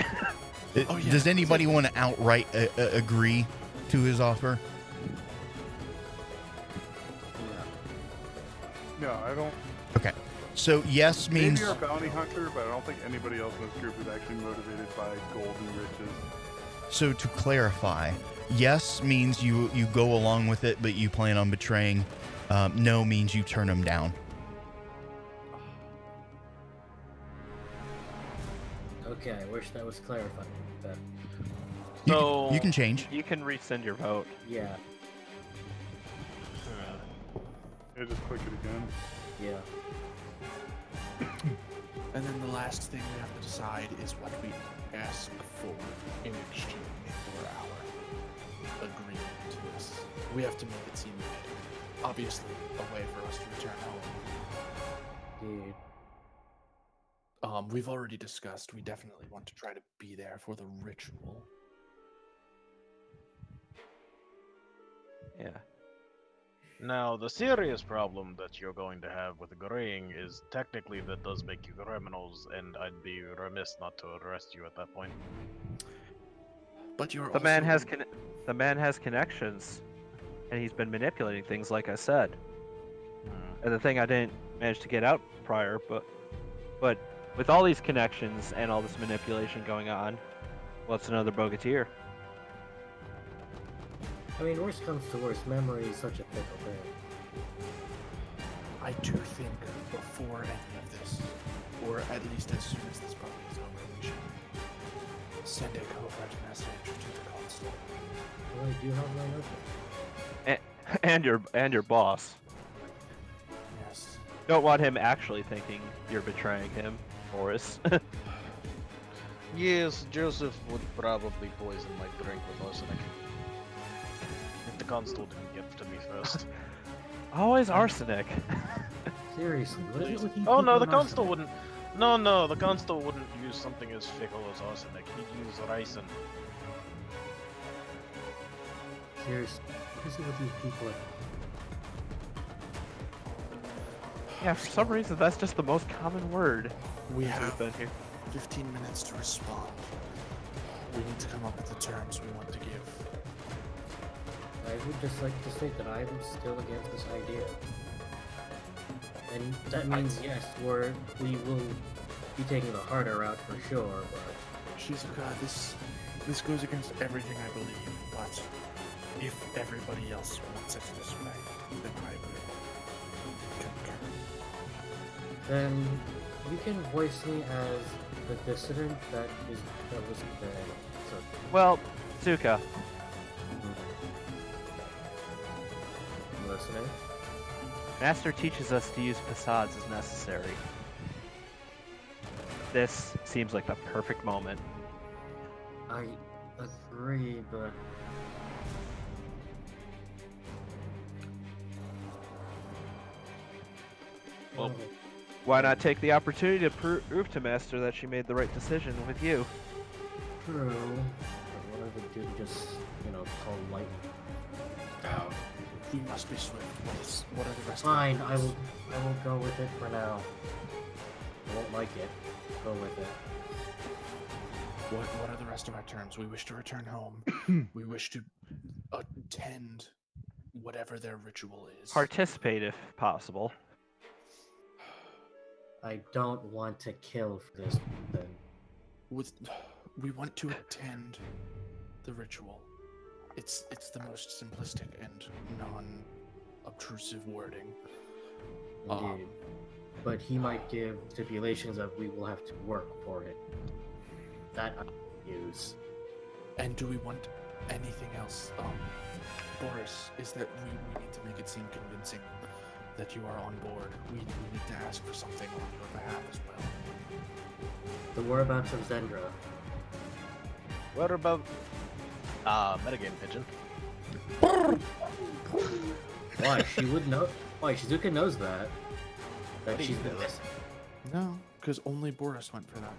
Oh, yeah. Does anybody want to outright agree to his offer? No, I don't. Okay. So yes means Maybe you're a bounty hunter, but I don't think anybody else in this group is actually motivated by gold and riches. so to clarify, yes means you go along with it, but you plan on betraying. No means you turn him down. Okay, I wish that was clarified. But You can change. You can rescind your vote. yeah, Yeah, just click it again. yeah. And then the last thing we have to decide is what we ask for in exchange for our agreement to this. We have to make it seem obviously a way for us to return home. Dude, We've already discussed we definitely want to try to be there for the ritual. Yeah. Now, the serious problem that you're going to have with agreeing is technically that does make you criminals, and I'd be remiss not to arrest you at that point. But you're The man has also- the man has connections, and he's been manipulating things, like I said. And the thing I didn't manage to get out prior, but with all these connections and all this manipulation going on, what's another bogateer? I mean, worst comes to worst, memory is such a fickle thing. I do think before any of this, or at least as soon as this party is over, we should send a covert message to the constable. Well, I do have my notebook. And your boss. Yes. Don't want him actually thinking you're betraying him, Boris. Yes, Joseph would probably poison my drink with arsenic. If the constable didn't get to me first. Always arsenic. Seriously, what is it with you? Oh no, people the and constable arsenic? wouldn't. No, the constable wouldn't use something as fickle as arsenic. He'd use ricin. Seriously, what is it with these people? Yeah, for some reason that's just the most common word We since have we've been here. 15 minutes to respond. We need to come up with the terms we want to give. I would just like to state that I'm still against this idea. And that means, yes, we will be taking the harder route for sure, but Shizuka, this goes against everything I believe, but if everybody else wants it this way, then I will concur. then you can voice me as the dissident that was there. So, Well, Tsuka, I'm listening. Master teaches us to use facades as necessary. This seems like the perfect moment. I agree, but Well, why not take the opportunity to prove to Master that she made the right decision with you? true. But what I would do just, call lightning. We must be swift. What are the rest Fine, of I will go with it for now. I won't like it. Go with it. What are the rest of our terms? We wish to return home. We wish to attend whatever their ritual is. Participate if possible. I don't want to kill for this thing. We want to attend the ritual. It's the most simplistic and non-obtrusive wording. Indeed. But he might give stipulations that we will have to work for it. That I use. And do we want anything else? Boris, is that we need to make it seem convincing that you are on board. We need to ask for something on your behalf as well. The whereabouts of Zendra. What about metagame pigeon? Why? She would know. Why? Shizuka knows that. That she's been missing. No, because only Boris went for that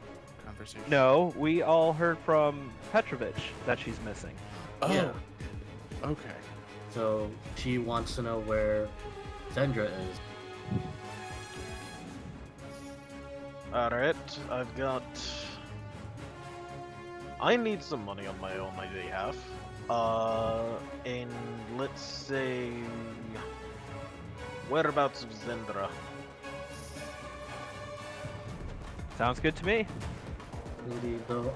conversation. No, we all heard from Petrovich that she's missing. Oh. Yeah. Okay. So she wants to know where Zendra is. Alright, I've got... I need some money on my behalf. And let's say... Whereabouts of Zendra? Sounds good to me. Indeed, though,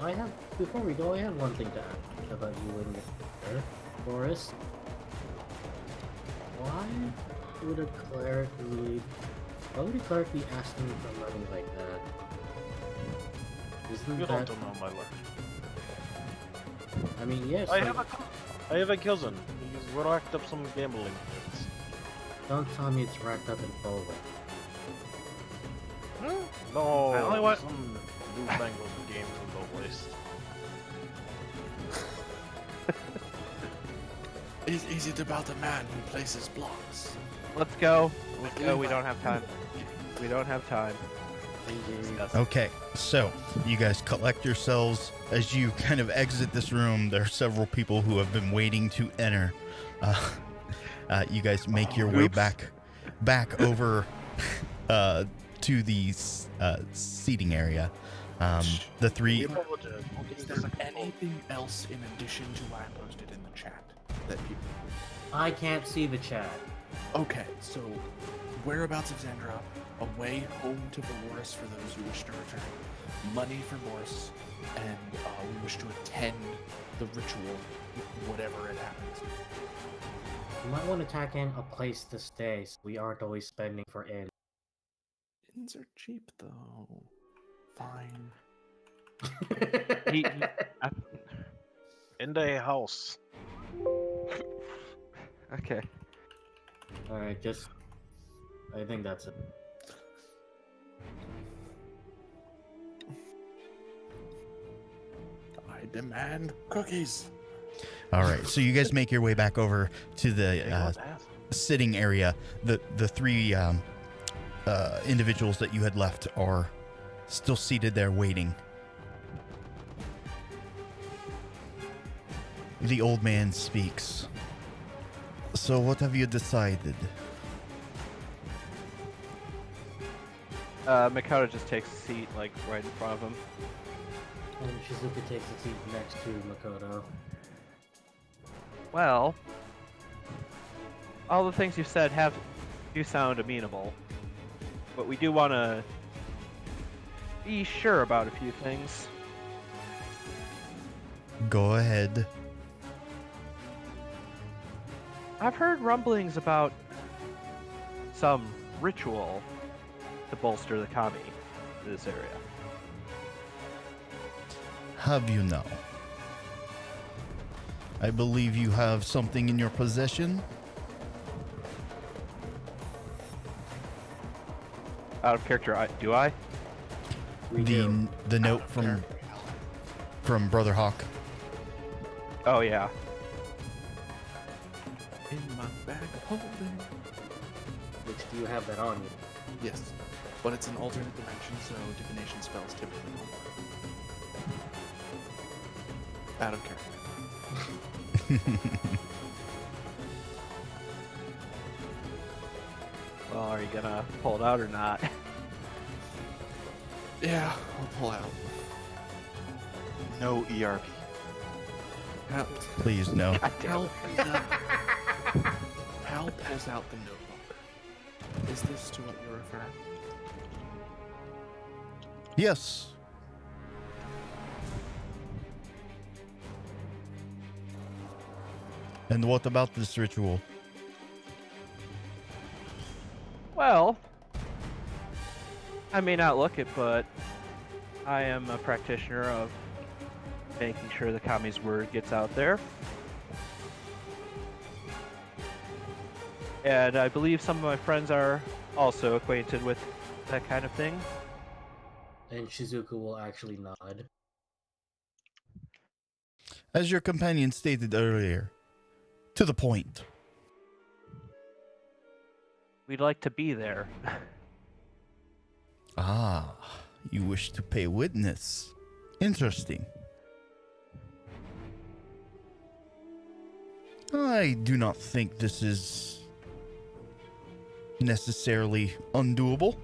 before we go, I have one thing to ask about you and your Boris. Why would a cleric be asking for money like that? Isn't You that... don't know, my lord. I mean, yes. I have a cousin. He's racked up some gambling debts. Don't tell me it's racked up in bowling. No, I only want- some newfangled game from the waste. Is it about a man who places blocks? Let's go. Let's go. We don't have time. We don't have time. Okay, so you guys collect yourselves as you kind of exit this room. There are several people who have been waiting to enter. You guys make your way back over to the seating area. The three. Is there anything else in addition to what I posted in the chat that people? I can't see the chat. Okay, so whereabouts of Zendra, a way home to Valoris for those who wish to return, money for Boris, and we wish to attend the ritual, whatever it happens. You might want to tack in a place to stay so we aren't always spending for inns. Inns are cheap though. Fine. In the house. Okay. Alright, I think that's it. I demand cookies. All right, so you guys make your way back over to the sitting area. The three individuals that you had left are still seated there waiting. The old man speaks. So what have you decided? Macabre just takes a seat, like, right in front of him. And Shizuka takes a seat next to Makoto. Well, all the things you said do sound amenable, but we do want to be sure about a few things. Go ahead. I've heard rumblings about some ritual to bolster the kami in this area. Have you now? I believe you have something in your possession. Out of character, do I? The note from Brother Hawk. Oh yeah. In my bag of holding. Which do you have that on you? Yes, but it's an alternate dimension, so divination spells typically don't work. Out of character. Well, are you gonna pull it out or not? Yeah, I'll pull out. No ERP. Please, no. Hal pulls out the notebook. Is this to what you're referring? Yes. And what about this ritual? Well, I may not look it, but I am a practitioner of making sure the Kami's word gets out there. And I believe some of my friends are also acquainted with that kind of thing. And Shizuku will actually nod. As your companion stated earlier, to the point. We'd like to be there. Ah, you wish to pay witness. Interesting. I do not think this is necessarily undoable.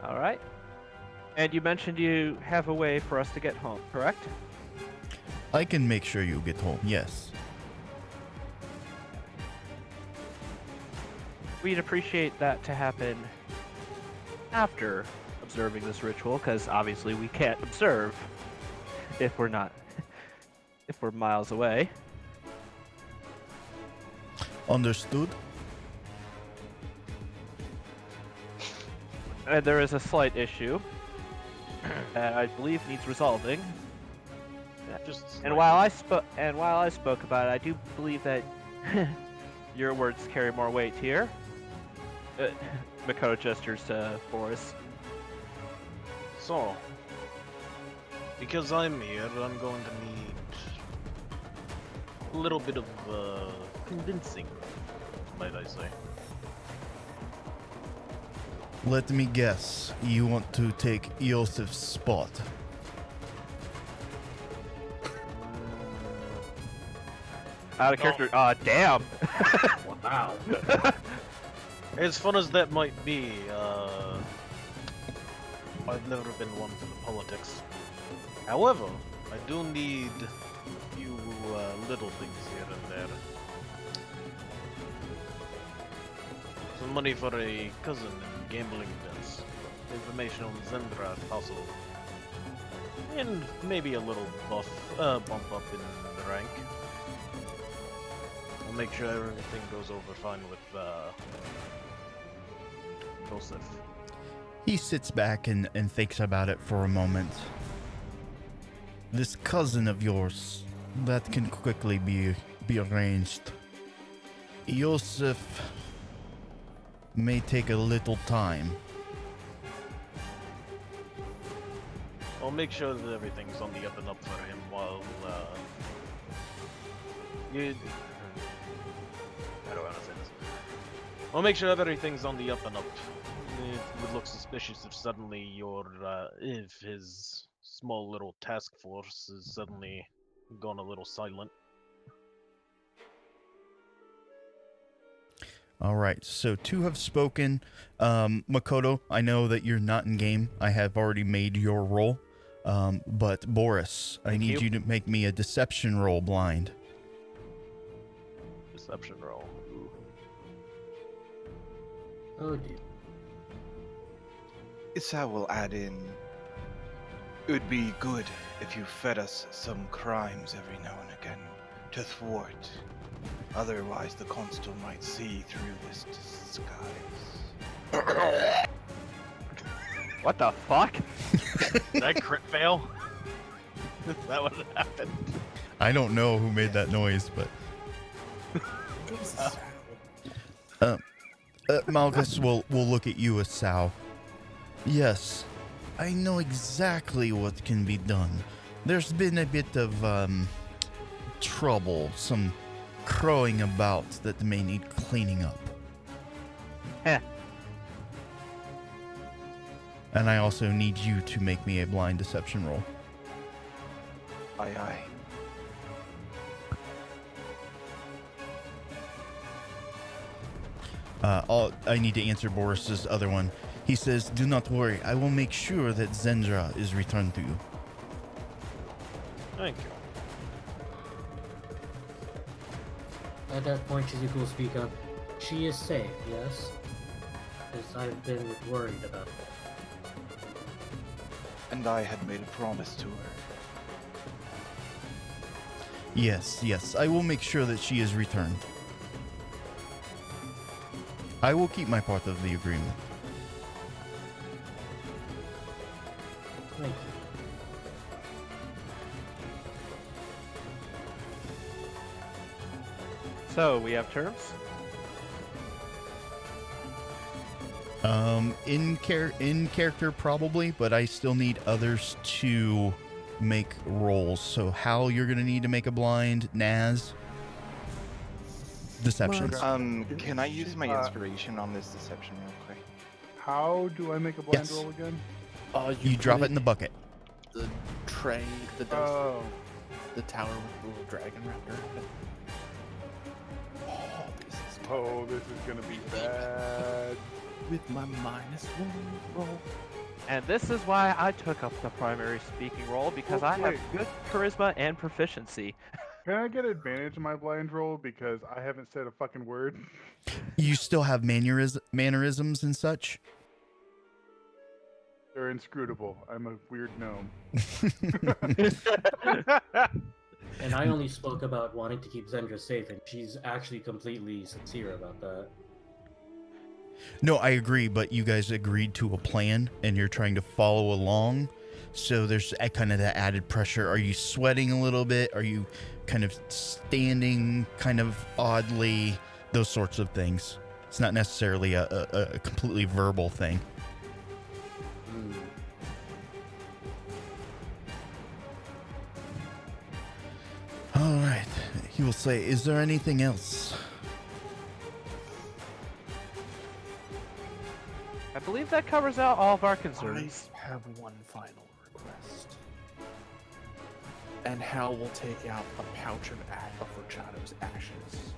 All right. And you mentioned you have a way for us to get home, correct? I can make sure you get home, yes. We'd appreciate that to happen after observing this ritual, because obviously we can't observe if we're miles away. Understood? And there is a slight issue that I believe needs resolving. And while I spoke about it, I do believe that your words carry more weight here. Makoto gestures to Boris. So, because I'm here, I'm going to need a little bit of convincing, might I say. Let me guess, you want to take Yosef's spot. Out of character. Damn. Wow. As fun as that might be, I've never been one for the politics. However, I do need a few little things here and there. Some money for a cousin in gambling debts. Information on Zendra if possible. And maybe a little bump up in the rank. I'll make sure everything goes over fine with Joseph. He sits back and thinks about it for a moment. This cousin of yours, that can quickly be arranged. Yosef may take a little time. I'll make sure that everything's on the up and up for him while how do I want to say this? I'll make sure everything's on the up and up. It would look suspicious if suddenly if his small little task force is suddenly gone a little silent. All right, so two have spoken. Makoto, I know that you're not in game. I have already made your roll. But Boris, I need you to make me a deception roll blind. Deception roll. Ooh. Oh dear. Issa will add in. It would be good if you fed us some crimes every now and again to thwart. Otherwise, the consul might see through this disguise. What the fuck? That crit fail? Is that what happened? I don't know who made that noise, but Malchus will look at you as Sal. Yes, I know exactly what can be done. There's been a bit of trouble, some crowing about that may need cleaning up. Heh. And I also need you to make me a blind deception roll. Aye, aye. I need to answer Boris's other one. He says, "Do not worry. I will make sure that Zendra is returned to you." Thank you. At that point, Shizuku will speak up. She is safe, yes? Because I've been worried about it. And I had made a promise to her. Yes, I will make sure that she is returned. I will keep my part of the agreement. Thank you. So, we have terms? In character probably, but I still need others to make rolls. So Hal, you're gonna need to make a blind. Naz, deceptions. Can I use my inspiration on this deception real quick? How do I make a blind Yes. roll again? You drop it in the bucket. The tray, the dice, Oh, the tower with the little dragon wrapped around it. Oh, this is oh, this is gonna be bad. with my -1 roll. And this is why I took up the primary speaking role, because I have wait. good charisma and proficiency. Can I get advantage of my blind roll because I haven't said a fucking word? You still have mannerisms and such. They're inscrutable. I'm a weird gnome. And I only spoke about wanting to keep Zendra safe, and she's actually completely sincere about that. No, I agree, but you guys agreed to a plan and you're trying to follow along. So there's kind of that added pressure. Are you sweating a little bit? Are you kind of standing kind of oddly? Those sorts of things. It's not necessarily a completely verbal thing. All right. He will say, is there anything else? I believe that covers out all of our concerns. I have one final request. And Hal will take out a pouch of Orchado's ashes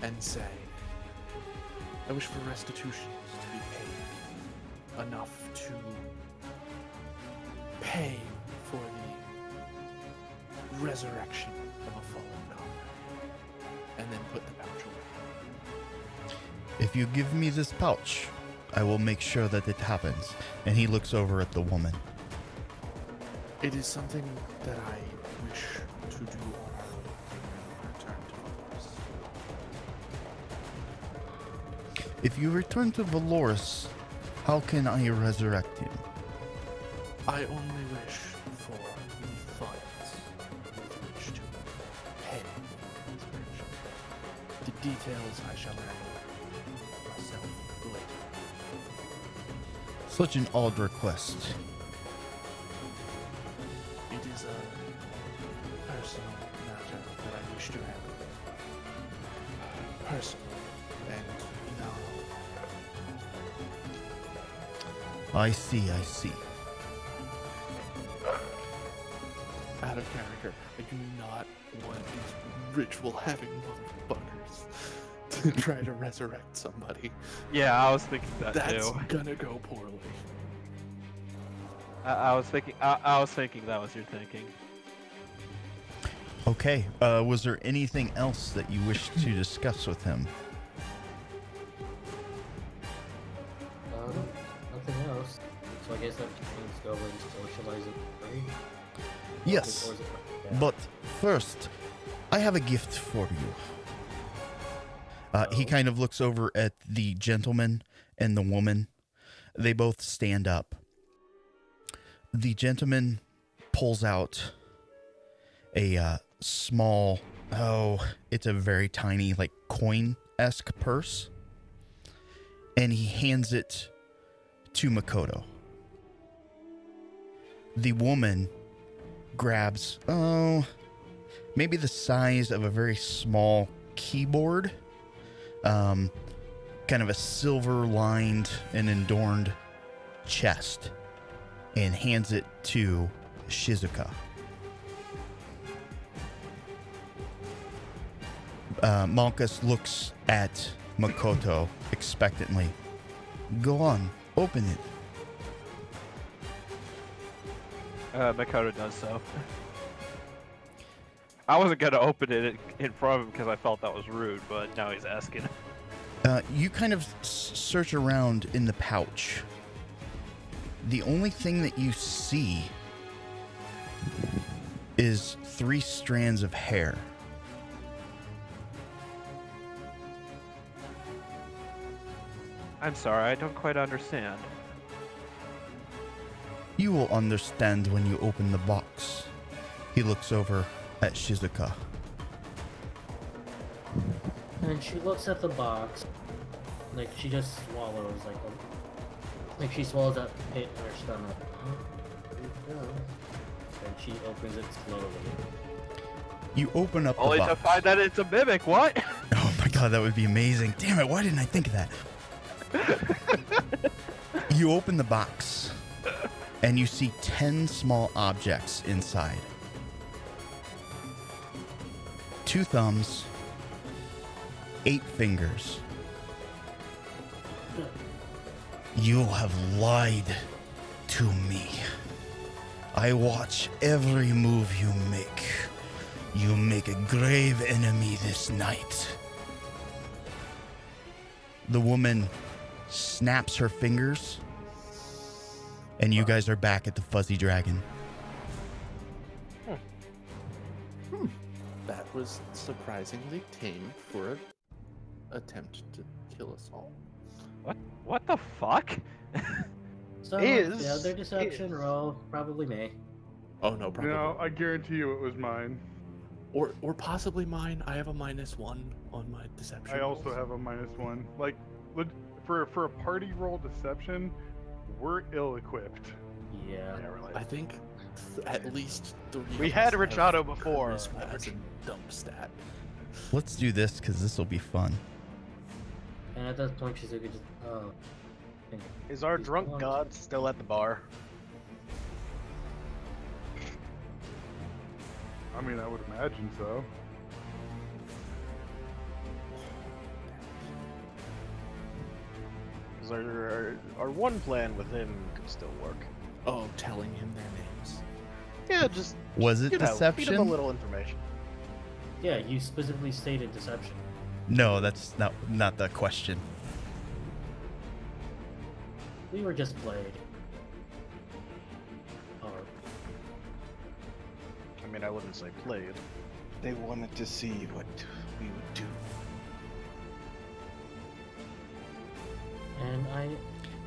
and say, I wish for restitutions to be paid enough to pay for the resurrection of a fallen comrade, and then put the pouch away. If you give me this pouch, I will make sure that it happens. And he looks over at the woman. It is something that I wish to do on our return to Valoris. If you return to Valoris, how can I resurrect him? I only wish for the funds with which to pay for resurrection. The details I shall handle myself later. Such an odd request. It is a personal matter that I wish to handle. Personally, and I see. out of character, I do not want these ritual-having motherfuckers to try to resurrect somebody. Yeah, I was thinking that That's too. gonna go poorly. I was thinking that was your thinking. Okay. Was there anything else that you wish to discuss with him? Nothing else. So I guess that means go and socialize it, right? Yes. Or is it- yeah. But first, I have a gift for you. He kind of looks over at the gentleman and the woman. They both stand up. The gentleman pulls out a small, it's a very tiny, like coin-esque purse. And he hands it to Makoto. The woman grabs, maybe the size of a very small keyboard. Kind of a silver-lined and adorned chest, and hands it to Shizuka. Malchus looks at Makoto expectantly. Go on, open it. Makoto does so. I wasn't gonna open it in front of him because I felt that was rude, but now he's asking. You kind of search around in the pouch. The only thing that you see is 3 strands of hair. I'm sorry, I don't quite understand. You will understand when you open the box. He looks over at Shizuka. And she looks at the box, like she just swallows, like she swallows that pit in her stomach. And she opens it slowly. You open up the Only box. to find that it's a mimic. What? Oh my god, that would be amazing. Damn it, why didn't I think of that? You open the box, and you see 10 small objects inside. 2 thumbs, 8 fingers. You have lied to me. I watch every move you make. You make a grave enemy this night. The woman snaps her fingers, and you guys are back at the Fuzzy Dragon. That was surprisingly tame for an attempt to kill us all. What the fuck? So, Is- the other deception roll probably me. Oh no, probably. No, I guarantee you it was mine. Or possibly mine. I have a -1 on my deception. I also rolls. have a -1. Like, for a party roll deception, we're ill-equipped. Yeah. I think at least 3. We of had us have Richado before. charisma as a dump stat. Let's do this because this will be fun. And at that point, Shizuka just, oh. Is our drunk What? god still at the bar? I mean, I would imagine so. Because our one plan with him could still work. Oh, telling him their names. Yeah, just Was it feed him a deception? little information. Yeah, you specifically stated deception. No, that's not the question. We were just played. Or, I mean, I wouldn't say played. They wanted to see what we would do. and I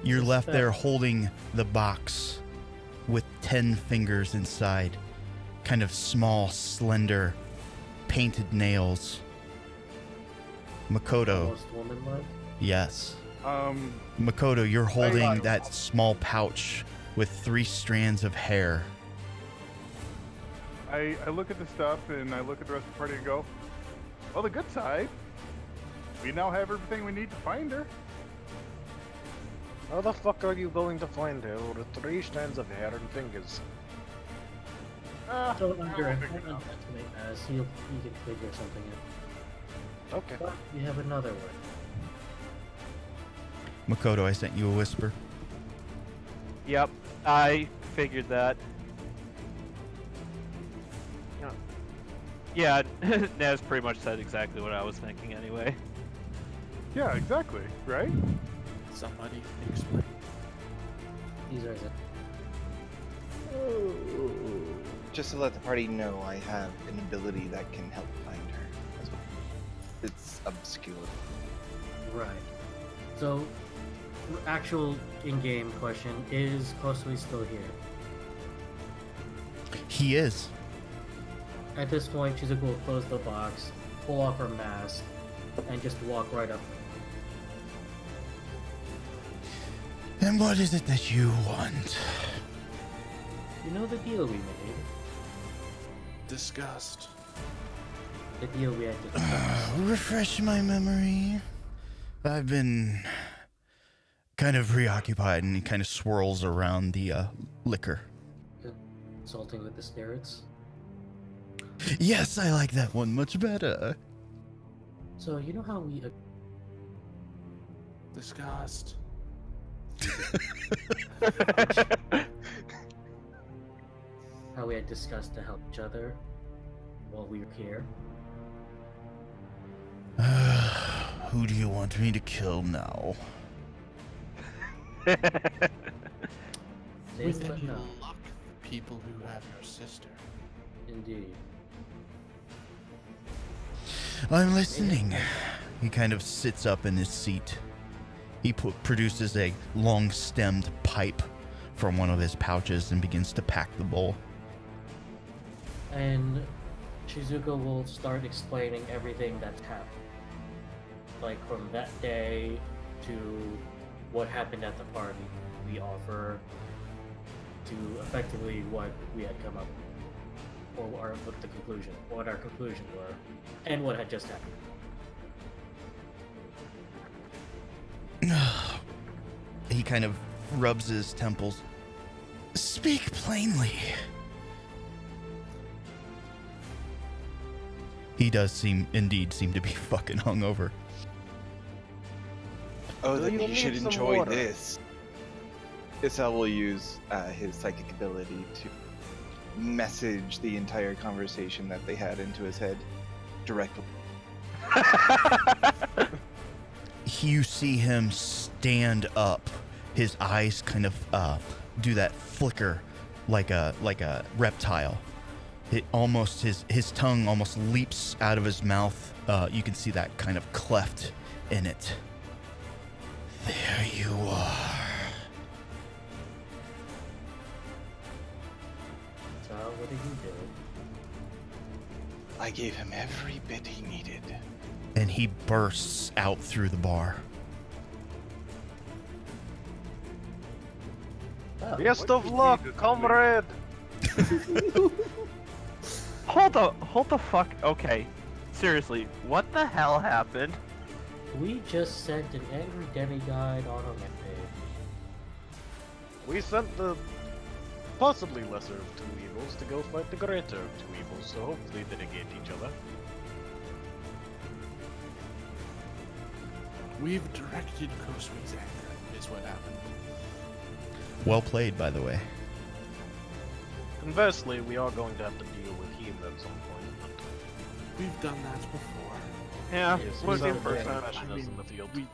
You're left suspect- there holding the box with 10 fingers inside. Kind of small, slender, painted nails. Makoto, almost woman-like. yes. Um, Makoto, you're holding lied. that small pouch with 3 strands of hair. I look at the stuff and I look at the rest of the party and go, well, the good side, we now have everything we need to find her. How the fuck are you going to find her with 3 strands of hair and fingers? Don't I'll underestimate figure it out. as he can figure something out. Okay. But we have another one. Makoto, I sent you a whisper. Yep, I figured that. Yeah, Naz pretty much said exactly what I was thinking anyway. Yeah, exactly, right? Somebody explain. These are the Just to let the party know, I have an ability that can help find her as well. It's obscure. right. So, actual in-game question: is Kosui still here? He is. At this point, Shizuka will close the box, pull off her mask, and just walk right up. And what is it that you want? You know the deal we made? Disgust. The deal we had to discuss. Refresh my memory. I've been kind of preoccupied, and he kind of swirls around the liquor. Consulting with the spirits. Yes, I like that one much better. So, you know how we... Disgust. how we had discussed to help each other while we were here? Who do you want me to kill now? Same With but any no. luck, the people who have your sister. Indeed. I'm listening. He kind of sits up in his seat. He produces a long-stemmed pipe from one of his pouches and begins to pack the bowl. And Shizuka will start explaining everything that's happened. Like from that day to what happened at the party. We offer to effectively what we had come up with. Or what the conclusion, what our conclusions were, and what had just happened. He kind of rubs his temples. Speak plainly. He does indeed seem to be fucking hungover. Oh, Do then you you should need some enjoy water? this. Isel will use his psychic ability to message the entire conversation that they had into his head directly. You see him stand up. His eyes kind of do that flicker like a reptile. His tongue almost leaps out of his mouth. You can see that kind of cleft in it. There you are. So what did you do? I gave him every bit he needed. And he bursts out through the bar. Oh, Best What of did luck, he just comrade! Hold the fuck. Okay, seriously, what the hell happened? we just sent an angry demigod on a rampage. We sent the possibly lesser of two evils to go fight the greater of two evils, so hopefully they negate each other. We've directed Kosui's anger, is what happened. Well played, by the way. Conversely, we are going to have to deal with him at some point, but We've done that before. Yeah, yes, wouldn't be we the first are time. professionals in the field. We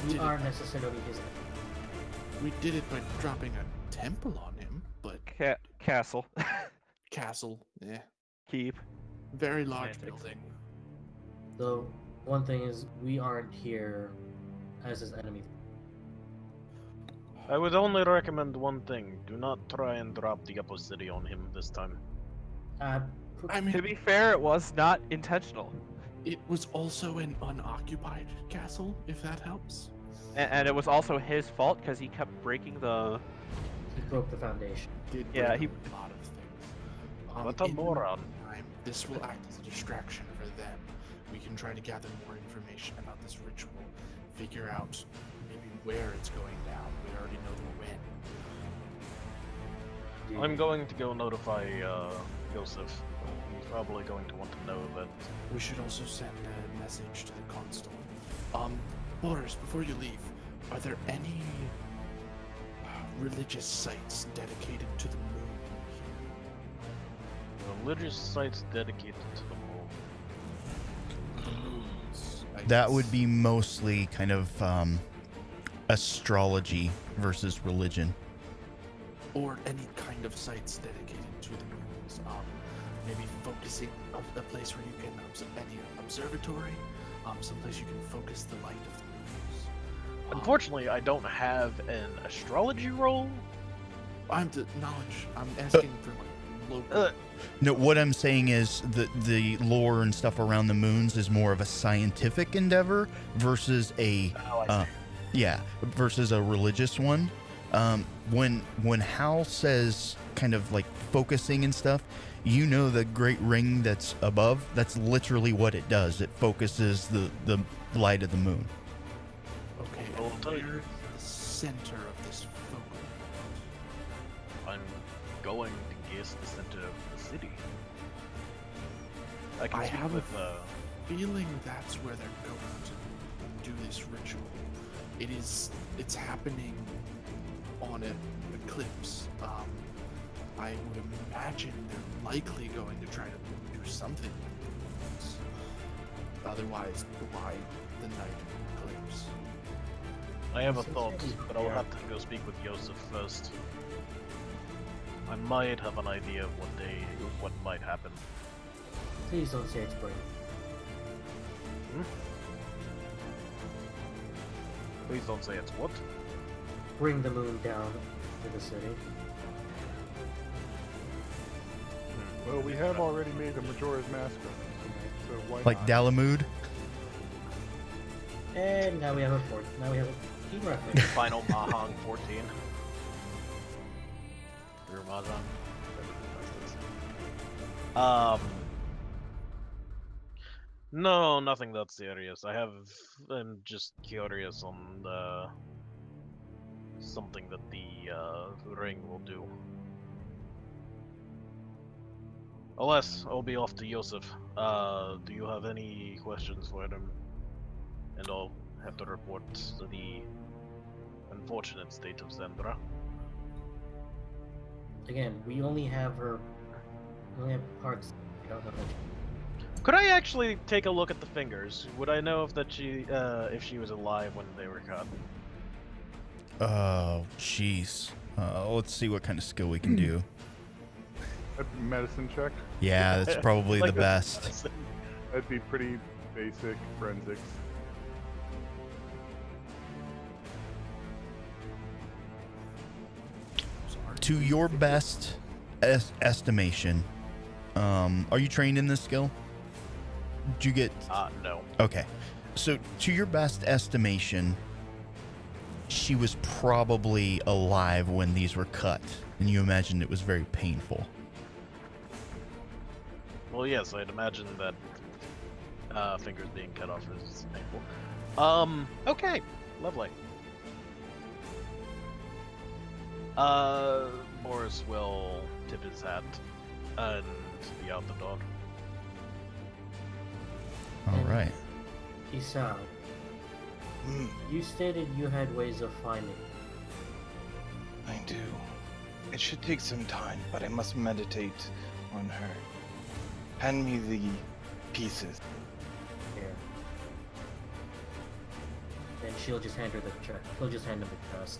We did, aren't it, necessarily his enemy. we did it by dropping a temple on him, but Castle. castle, Keep. very large Semantics. building. So one thing is, we aren't here as his enemy. I would only recommend one thing. Do not try and drop the upper city on him this time. I To mean, be fair, it was not intentional. it was also an unoccupied castle, if that helps. And it was also his fault because he kept breaking the. He broke the foundation. Did Yeah, break he- a lot of things. What a in the moron. meantime, this will act as a distraction for them. We can try to gather more information about this ritual, figure out maybe where it's going down. We already know the when. I'm going to go notify Joseph. He's probably going to want to know that. We should also send a message to the constable. Boris, before you leave, are there any religious sites dedicated to the moon Religious sites dedicated to the moon. here? The moons. I That guess. would be mostly kind of astrology versus religion. Or any kind of sites dedicated to the moons. Maybe focusing a place where you can any observatory, someplace you can focus the light of the moons. Unfortunately, I don't have an astrology role. I'm the knowledge. I'm asking for like local. No, what I'm saying is the lore and stuff around the moons is more of a scientific endeavor versus a versus a religious one. When Hal says kind of like focusing and stuff, you know the great ring that's above, that's literally what it does. It focuses the light of the moon. Okay, I'll and tell you. where is the center of this focal point? I'm going to guess the center of the city. I can I speak have a with feeling that's where they're going to do this ritual. It's happening on an eclipse. I would imagine they're likely going to try to do something with this. Otherwise, why the night eclipse? I have a thought, but I'll have to go speak with Joseph first. I might have an idea of what might happen. Please don't say it's brain. Please don't say it's what? Bring the moon down to the city. Well, we have already made a Majora's Mask of it, so why Like not? Dalamud? And now we have a team reference. Final Mahang 14. Or Mahjong. No, nothing that serious. I'm just curious on something that the ring will do. Alas, I'll be off to Yosef. Do you have any questions for him? And I'll have to report the unfortunate state of Zendra. Again, we only have parts. We don't know. Could I actually take a look at the fingers? Would I know if she was alive when they were cut? Oh, jeez. Let's see what kind of skill we can do. A medicine check? Yeah, that's probably Like the best. That'd be pretty basic forensics. To your best estimation, are you trained in this skill? Did you get... No. Okay. So, to your best estimation, she was probably alive when these were cut, and you imagined it was very painful. Well, yes, I'd imagine that fingers being cut off is painful. Okay, lovely. Boris will tip his hat and be out the door. All right. Isao, you stated you had ways of finding. I do. It should take some time, but I must meditate on her. Hand me the pieces. Here. And she'll just hand her the chest. He'll just hand him the chest.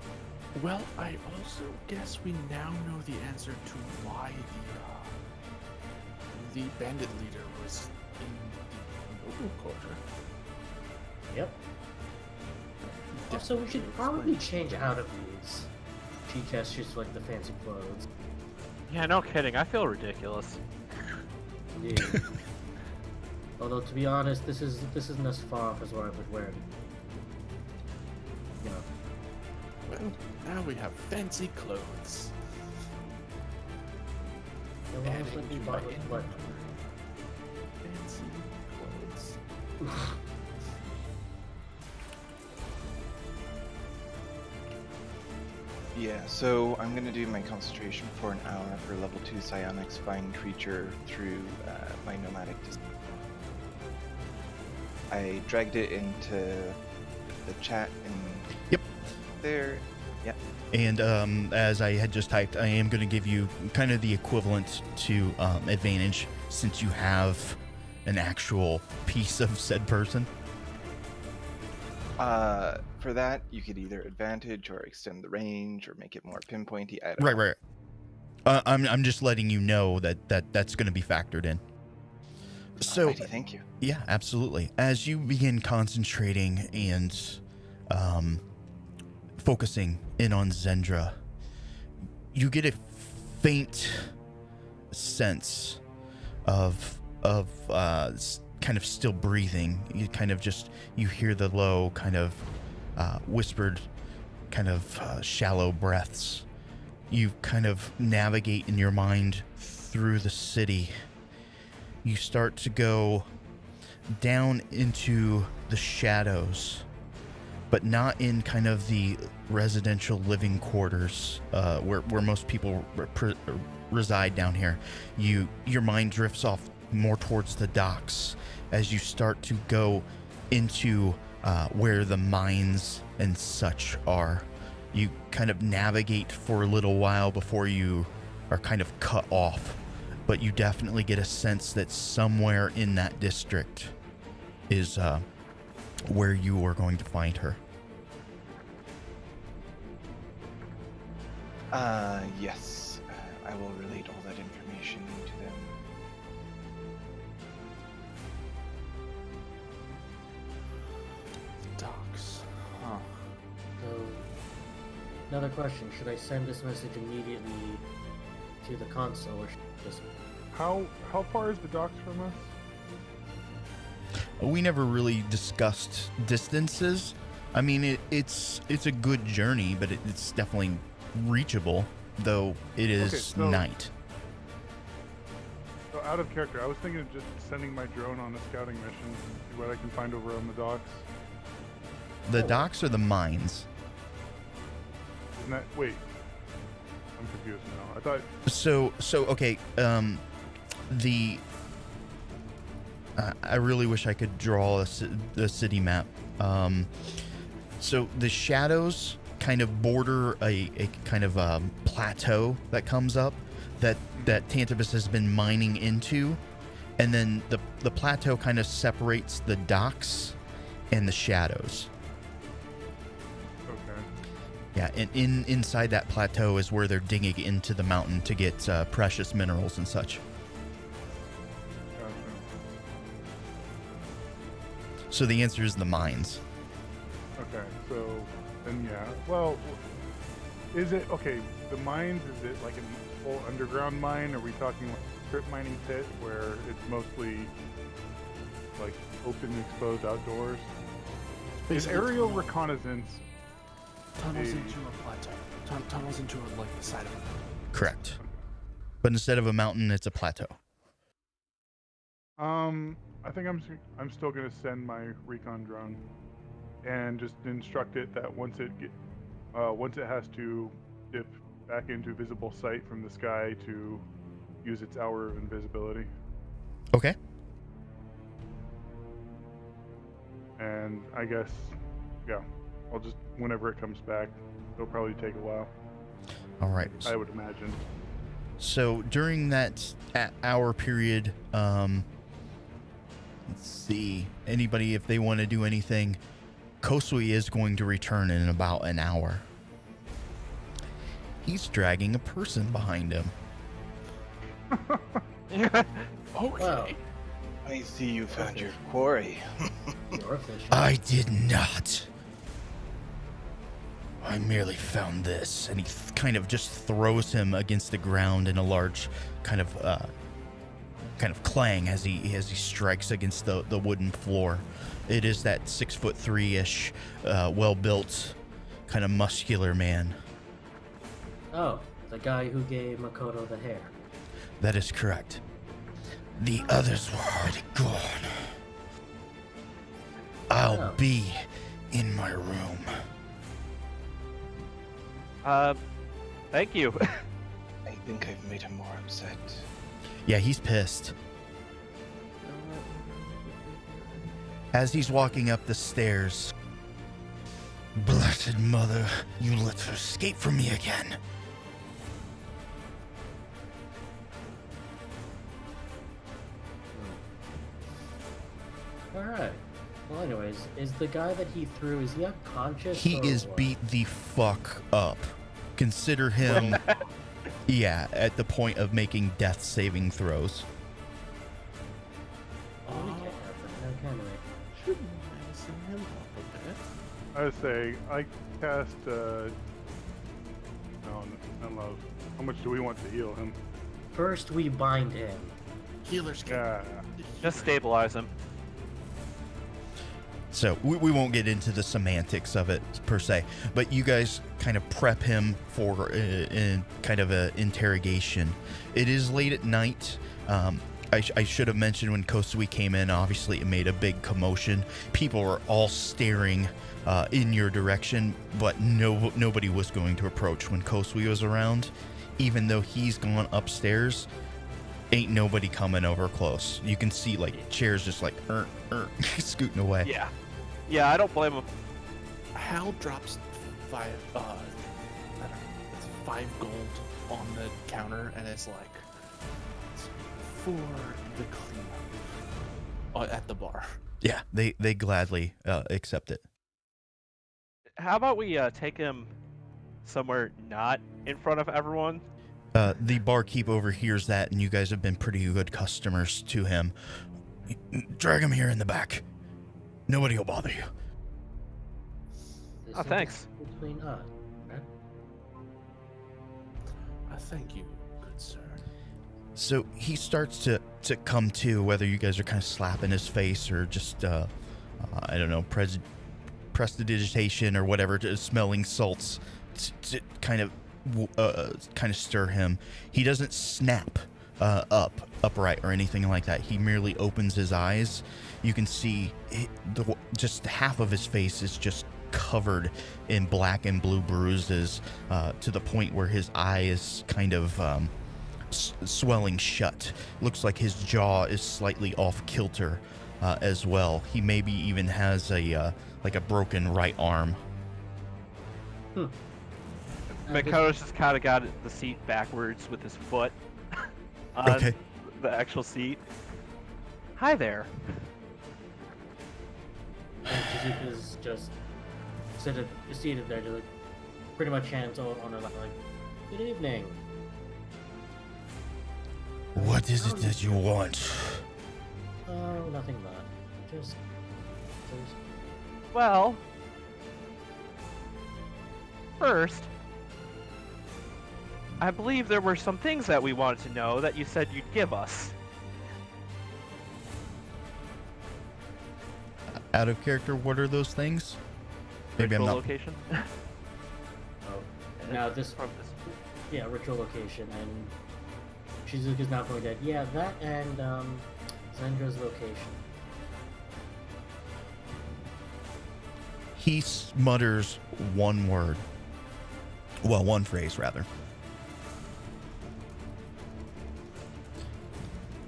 Well, I also guess we now know the answer to why the bandit leader was in the noble quarter. Yep. Also, we should probably change out of these. She gestures like the fancy clothes. Yeah, no kidding. I feel ridiculous. Indeed. Although, to be honest, this isn't as far off as what I would wear. You know. Well, now we have fancy clothes. And what else would be bought with what? Fancy clothes. Yeah, so I'm gonna do my concentration for an hour for level 2 psionics, find creature through my nomadic display. I dragged it into the chat and Yep. there. Yeah. And as I had just typed, I am going to give you kind of the equivalent to advantage since you have an actual piece of said person. For that, you could either advantage or extend the range or make it more pinpointy. I don't know. Right. I'm just letting you know that's going to be factored in. So, Alrighty, thank you. yeah, absolutely. As you begin concentrating and focusing in on Zendra, you get a faint sense of kind of still breathing. You hear the low kind of whispered kind of shallow breaths. You kind of navigate in your mind through the city. You start to go down into the shadows, but not in kind of the residential living quarters where most people reside down here. Your mind drifts off more towards the docks as you start to go into where the mines and such are. You kind of navigate for a little while before you are kind of cut off, but you definitely get a sense that somewhere in that district is where you are going to find her. Yes. I will relate all that information to them. Docks. Huh. So, Another question: should I send this message immediately to the console, or should I just? How far is the docks from us? We never really discussed distances. I mean, it's a good journey, but it's definitely reachable, though it is Okay, so- night. So out of character, I was thinking of just sending my drone on a scouting mission and see what I can find over on the docks. The docks or the mines? Isn't that... Wait. I'm confused now. I thought... So okay. I really wish I could draw the city map. So the shadows kind of border a kind of plateau that comes up that Tantibus has been mining into, and then the plateau kind of separates the docks and the shadows. Okay. Yeah, and inside that plateau is where they're digging into the mountain to get precious minerals and such. Gotcha. So the answer is the mines. Okay, so then yeah. Well, is it okay? The mines, is it like a full underground mine? Are we talking like a strip mining pit where it's mostly like open, exposed outdoors? Is Basically, aerial tunnel- reconnaissance? tunnels a- into a plateau. Tunnels into like the side of a mountain. Correct. But instead of a mountain, it's a plateau. I think I'm still gonna send my recon drone and just instruct it that once it has to dip back into visible sight from the sky to use its hour of invisibility. Okay. And I guess, yeah, I'll just, whenever it comes back, it'll probably take a while, All right. I would imagine. So during that hour period, let's see, anybody, if they want to do anything, Kosui is going to return in about an hour. He's dragging a person behind him. Okay. Wow. I see you found your quarry. You're efficient. I did not. I merely found this, and he kind of just throws him against the ground in a large kind of clang as he strikes against the wooden floor. It is that 6'3" well-built, kind of muscular man. Oh, the guy who gave Makoto the hair. That is correct. The others were already gone. I'll Oh. be in my room. Thank you. I think I've made him more upset. Yeah, he's pissed. As he's walking up the stairs, blessed mother, you let her escape from me again. Alright. Well, anyways, is the guy that he threw, is he unconscious? He or is what? beat the fuck up. Consider him, yeah, at the point of making death saving throws. Oh, we can't have that now, can we? Shouldn't medicine him up a bit. I would say I cast no, love. How much do we want to heal him? First, we bind him. Healer's kit. Yeah. Just stabilize him. So we won't get into the semantics of it per se, but you guys kind of prep him for kind of an interrogation. It is late at night. I should have mentioned when Kosui came in, obviously it made a big commotion. People were all staring in your direction, but nobody was going to approach when Kosui was around. Even though he's gone upstairs, ain't nobody coming over close. You can see like chairs just like scooting away. Yeah. Yeah, I don't blame him. Hal drops I don't know, it's 5 gold on the counter, and it's like, it's for the cleanup at the bar. Yeah, they gladly accept it. How about we take him somewhere not in front of everyone? The barkeep overhears that, and you guys have been pretty good customers to him. Drag him here in the back. Nobody will bother you. This Oh, is thanks. Between us. Right? Thank you, good sir. So he starts to come to, whether you guys are kind of slapping his face or just, I don't know, prestidigitation or whatever, smelling salts to kind of stir him. He doesn't snap upright or anything like that. He merely opens his eyes. You can see just half of his face is just covered in black and blue bruises, to the point where his eye is kind of swelling shut. Looks like his jaw is slightly off kilter as well. He maybe even has a broken right arm. Macabre just kind of got the seat backwards with his foot on the actual seat. Hi there. And Shizuka's just seated there, just like, pretty much hands on her lap, like, good evening. What is it that you want? Oh, nothing much. Just... Well, first, I believe there were some things that we wanted to know that you said you'd give us. Out of character, what are those things? Maybe Ritual I'm not. location. Oh, now this... Yeah, ritual location, and Shizuka's not going dead. Yeah, that and Zendra's location. He mutters one word. Well, one phrase, rather.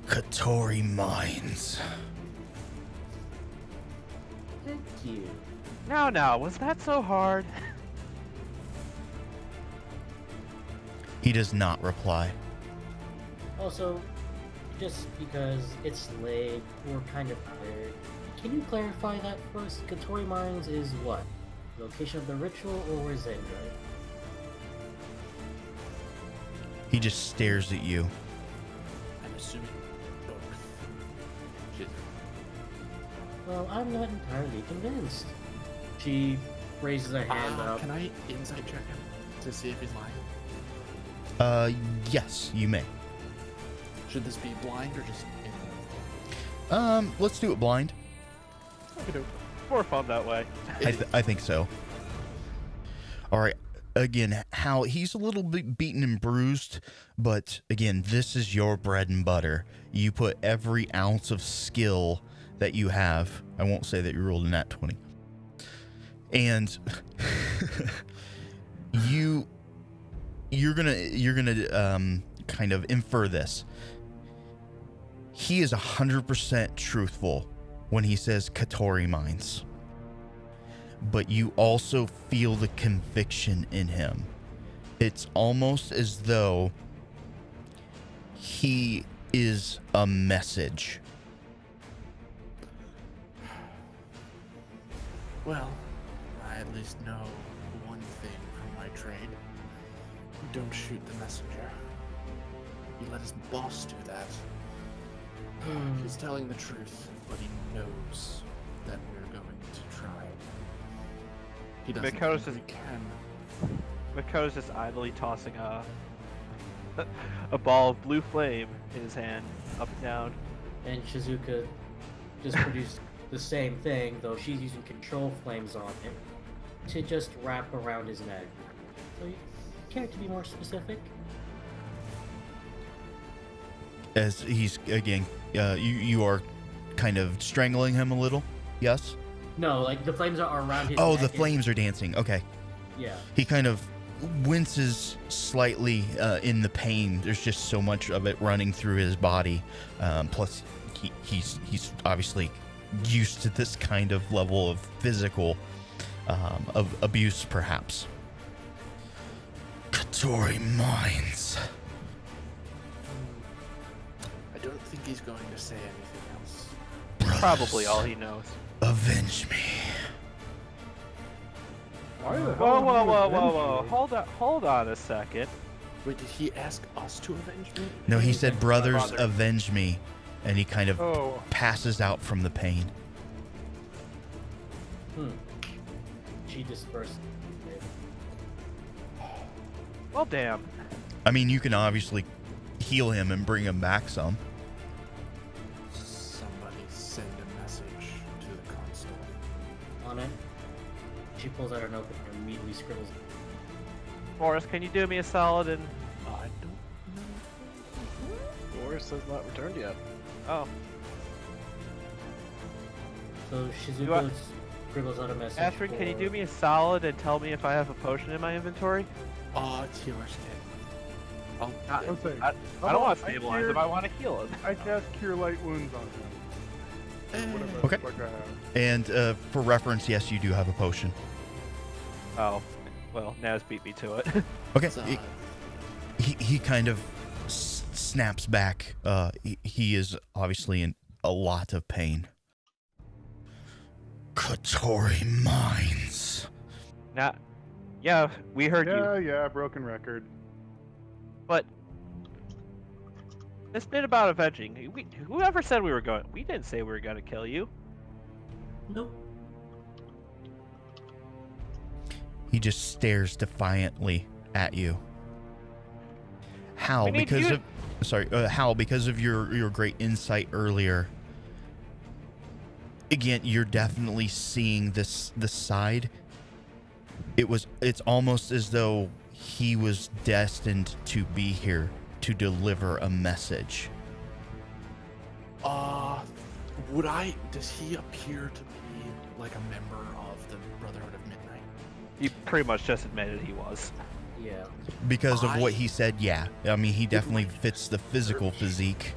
Katori Mines. Thank you. Now, was that so hard? He does not reply. Also, just because it's late, we're kind of tired. Can you clarify that first? Katori Mines is what? Location of the ritual or Zendra? He just stares at you. I'm assuming both. Well, I'm not entirely convinced. She raises her hand up. Can I insight check him to see if he's lying? Yes, you may. Should this be blind or just... Let's do it blind. Okay, more fun that way. I think so. All right. Again, how he's a little bit beaten and bruised, but again, this is your bread and butter. You put every ounce of skill that you have. I won't say that you rolled a nat 20. And you're gonna kind of infer this. He is 100% truthful when he says Katori Mines. But you also feel the conviction in him. It's almost as though he is a message. Well, I at least know one thing from my trade. Don't shoot the messenger. He let his boss do that. He's telling the truth, but he knows that we're going to try. He doesn't Makoto's think we can. Makoto's just idly tossing a ball of blue flame in his hand, up and down. And Shizuka just produced the same thing, though she's using control flames on him to just wrap around his neck. So you care to be more specific? As he's, again, you are kind of strangling him a little, yes? No, like the flames are around his Oh, neck. the flames are dancing, okay. Yeah. He kind of winces slightly in the pain. There's just so much of it running through his body. Plus, he's obviously used to this kind of level of physical of abuse, perhaps. Katori Mines. I don't think he's going to say anything else. Brothers, Probably all he knows. avenge me. Why the hell Whoa, whoa, would you whoa, avenge whoa, whoa! me? Hold on a second. Wait, did he ask us to avenge me? No, he said, brothers, Brother. avenge me. And he kind of Oh, passes out from the pain. She dispersed. Well, damn. I mean, you can obviously heal him and bring him back some. Somebody send a message to the constable. On it. She pulls out her notebook and immediately scribbles. Boris, can you do me a solid and... I don't know. Boris has not returned yet. Oh, So Do Shizuko scribbles out a message. Astrid, can you do for- me a solid and tell me if I have a potion in my inventory? It's healer's kit. I'll Okay. I don't want to I stabilize him, I want to heal him. I cast Cure Light Wounds on him. Whatever Okay. the fuck I have. And for reference, yes, you do have a potion. Oh, well, Naz beat me to it. Okay. So, He kind of snaps back. He is obviously in a lot of pain. Katori Mines. Now, yeah, we heard you, Yeah, broken record. but this bit about avenging, whoever said we were going, we didn't say we were going to kill you. Nope. He just stares defiantly at you. Hal, We need because you- of Hal, because of your great insight earlier. Again, you're definitely seeing this side. It's almost as though he was destined to be here to deliver a message. does he appear to be like a member of the Brotherhood of Midnight? He pretty much just admitted he was. Yeah. Because of what I- he said, yeah. I mean, he definitely fits the physical physique.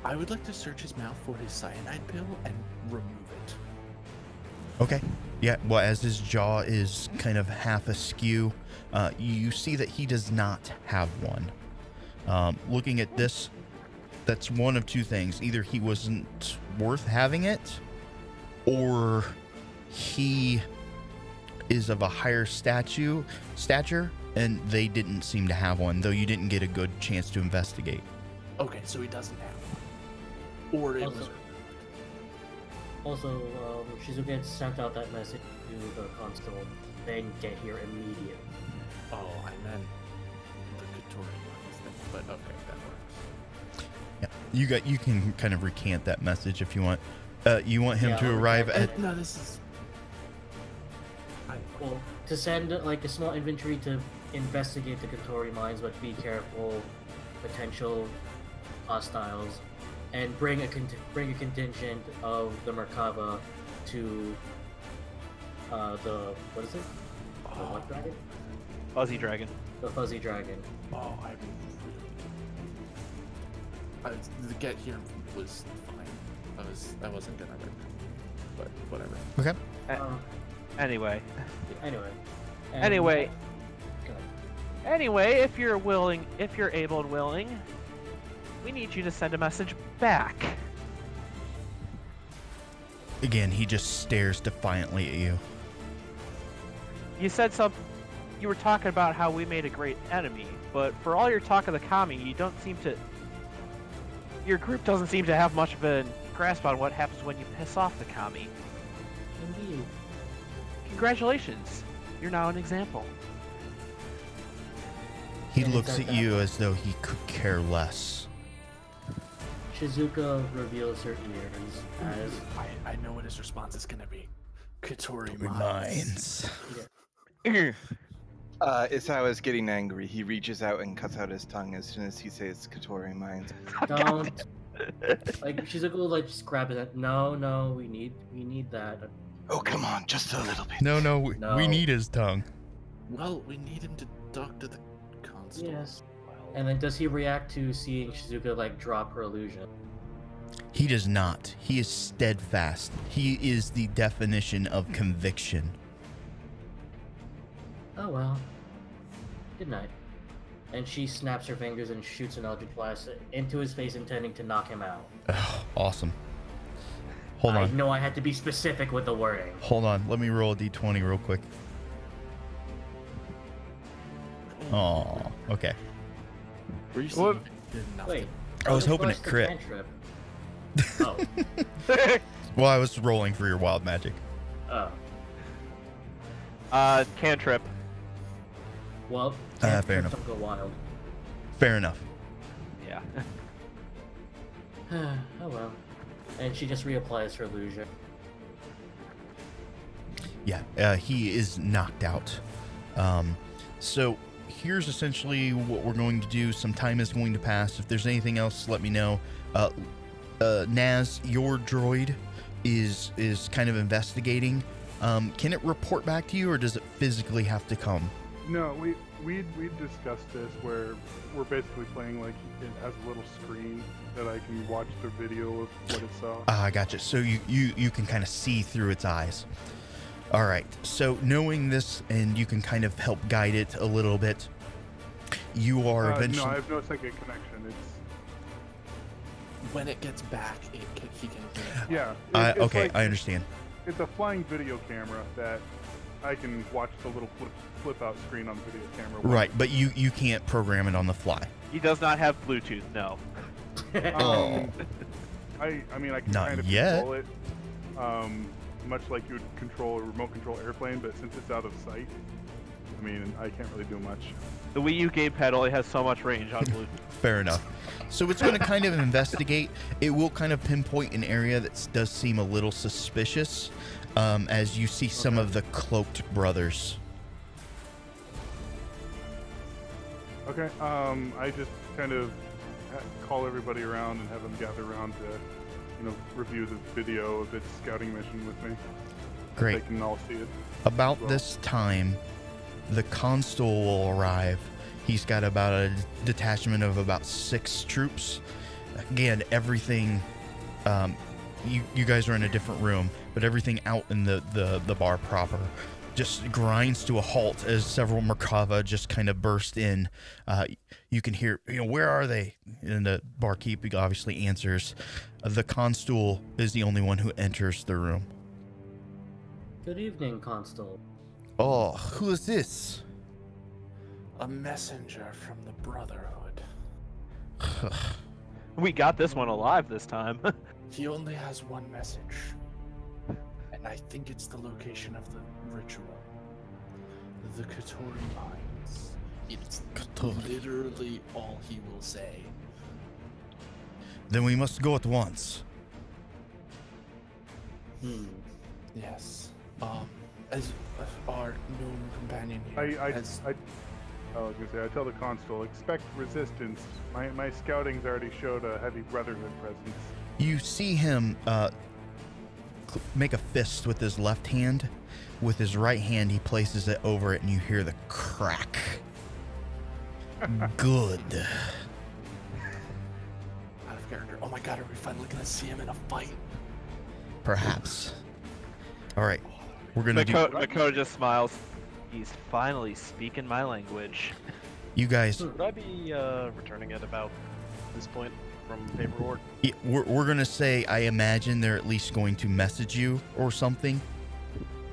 I would like to search his mouth for his cyanide pill and remove it. Okay. Yeah, well, as his jaw is kind of half askew, you see that he does not have one. Looking at this, that's one of two things. Either he wasn't worth having it, or he is of a higher stature, and they didn't seem to have one, though you didn't get a good chance to investigate. Okay, so he doesn't have one. Or it was. Also, Shizuka had sent out that message to the constable. Then get here immediately. Oh, I meant the Katori Mines thing, but okay, that works. Yeah, you can kind of recant that message if you want. You want him Yeah, to I'll arrive recant at... No, this is. Well, to send like a small infantry to investigate the Katori mines, but be careful, potential hostiles, and bring a contingent of the Merkava to the what is it? The what dragon? Fuzzy Dragon. The fuzzy dragon. Oh, the get here was fine. I wasn't gonna rip, but whatever. Okay. Anyway. Anyway. Anyway. Go ahead. Anyway, if you're able and willing, we need you to send a message back. Again, he just stares defiantly at you. You were talking about how we made a great enemy, but for all your talk of the kami, your group doesn't seem to have much of a grasp on what happens when you piss off the kami. Indeed. Congratulations, you're now an example. He And looks it's at you as though he could care less. Shizuka reveals her ears as I know what his response is gonna be. Katori Mines. Isao is getting angry. He reaches out and cuts out his tongue as soon as he says Katori Mines. don't like Shizuka will like just grab it. No, we need that. Oh, come on, just a little bit. No, No. we need his tongue. Well, we need him to talk to the constable. Yes. And then does he react to seeing Shizuka like drop her illusion? He does not. He is steadfast. He is the definition of conviction. Oh well. Good night. And she snaps her fingers and shoots an eldritch blast into his face, intending to knock him out. Ugh, awesome. Hold I on. know I had to be specific with the wording. Hold on. Let me roll a d20 real quick. Oh, okay. Were you What? saying he did nothing? Wait. I was hoping Eldritch it blast crit. the cantrip. Well, I was rolling for your wild magic. Oh. Oh. Cantrip. Well, fair cantrips enough. don't go wild. Fair enough. Yeah. Oh well. And she just reapplies her illusion. Yeah, he is knocked out. So here's essentially what we're going to do. Some time is going to pass. If there's anything else, let me know. Naz, your droid is kind of investigating. Can it report back to you, or does it physically have to come? No, we discussed this where we're basically playing like it has a little screen that I can watch the video of what it saw. Ah, gotcha. So you can kind of see through its eyes. All right. So knowing this, and you can kind of help guide it a little bit. You are eventually. No, I have no psychic connection. It's When it gets back, he can hear it. yeah. It's Okay, like- I understand. It's a flying video camera that I can watch the little flip out screen on the video camera. Right, but you can't program it on the fly. He does not have Bluetooth. No. Oh. I mean, I can Not kind of yet. control it, much like you would control a remote control airplane, but since it's out of sight, I mean, I can't really do much. The Wii U gamepad only has so much range on Bluetooth. Fair enough. So it's going to kind of investigate. It will kind of pinpoint an area that does seem a little suspicious, as you see some of the cloaked brothers. Okay, I just kind of call everybody around and have them gather around to, review the video of its scouting mission with me. Great. They can all see it. About as well. this time, the constable will arrive. He's got about a detachment of about 6 troops. Again, everything, you guys are in a different room, but everything out in the bar proper just grinds to a halt as several Merkava just kind of burst in. You can hear, where are they? And the barkeep obviously answers. The constable is the only one who enters the room. Good evening, Constable. Oh, who is this? A messenger from the Brotherhood. We got this one alive this time. He only has one message. And I think it's the location of the ritual. The Katori Mines. It's literally all he will say. Then we must go at once. Yes. As our known companion here I has... was gonna say, I tell the constable, expect resistance. My scouting's already showed a heavy Brotherhood presence. You see him make a fist with his left hand. With his right hand, he places it over it, and you hear the crack. Good. out of character. Oh my god, are we finally gonna see him in a fight? Perhaps. All right. We're going to do... Makoto just smiles. He's finally speaking my language. You guys... Would I be returning at about this point from paperwork? Yeah, we're going to say, I imagine they're at least going to message you or something.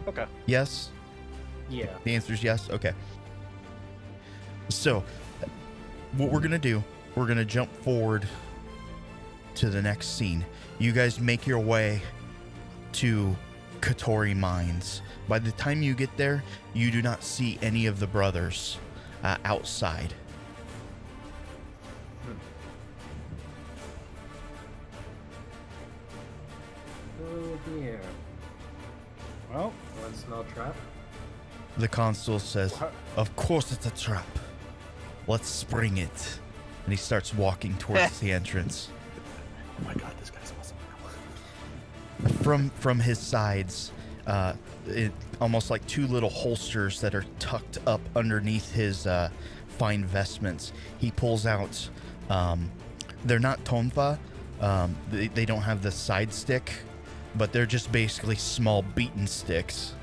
Okay. Yes? Yeah. The answer is yes? Okay. So, what we're going to do, we're going to jump forward to the next scene. You guys make your way to Katori Mines. By the time you get there, you do not see any of the brothers outside. Oh dear. Well, One smell trap. The constable says, Wha- of course it's a trap. Let's spring it. And he starts walking towards the entrance. Oh my god, this guy's awesome. From his sides, almost like 2 little holsters that are tucked up underneath his fine vestments, he pulls out, they're not tonfa, they don't have the side stick, but they're just basically small beaten sticks.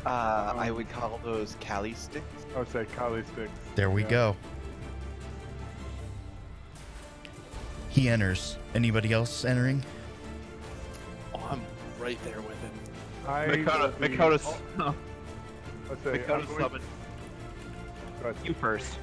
I would call those Kali sticks. I would say Kali sticks. There we Yeah. go. He enters. Anybody else entering? Oh, I'm right there with him. Makoto's Let's say, Makoto's summoned go ahead. you first.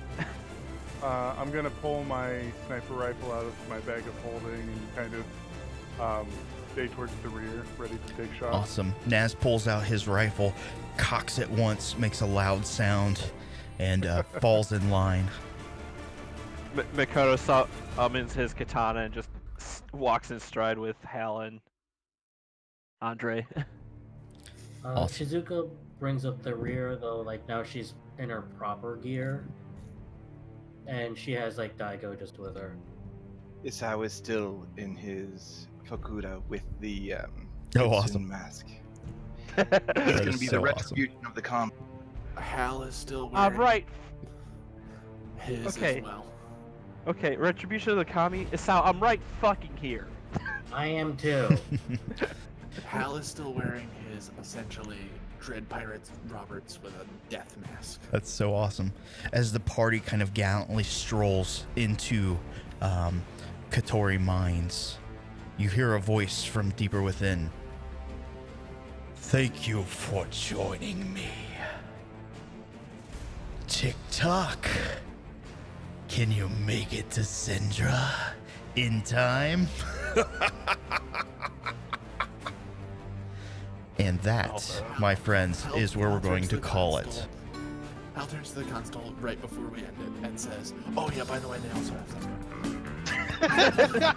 I'm gonna pull my sniper rifle out of my bag of holding and kind of stay towards the rear, ready to take shots. Awesome. Naz pulls out his rifle, cocks it once, makes a loud sound, and falls in line. Makoto summons his katana and just walks in stride with Hal and Andre. Awesome. Shizuka brings up the rear though, like now she's in her proper gear, and she has like Daigo just with her. Isao is still in his Fukuda with the awesome. mask. That It's going is to be so the awesome. retribution of the calm. Hal is still wearing Right. his Okay. as well. Okay, Retribution of the Kami. Isao, I'm right fucking here. I am too. Hal is still wearing his essentially Dread Pirates Roberts with a death mask. That's so awesome. As the party kind of gallantly strolls into Katori Mines, you hear a voice from deeper within. Thank you for joining me. Tick-tock. Can you make it to Syndra in time? And that, my friends, is where we're going to call it. Hal turns to the console right before we end it and says, "Oh yeah, by the way, they also have that."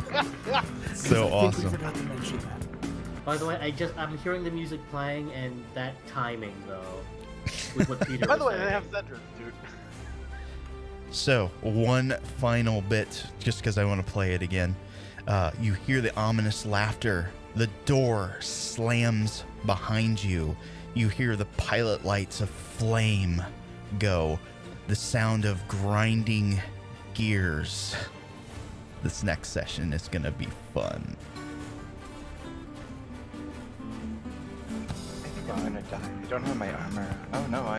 So I think we awesome. forgot to mention that. By the way, I'm hearing the music playing and that timing though, with what Peter By the was way, they saying. have Cedric, dude. So, one final bit, just because I want to play it again. You hear the ominous laughter. The door slams behind you. You hear the pilot lights of flame go. The sound of grinding gears. This next session is going to be fun. I think I'm going to die. I don't have my armor. Oh no,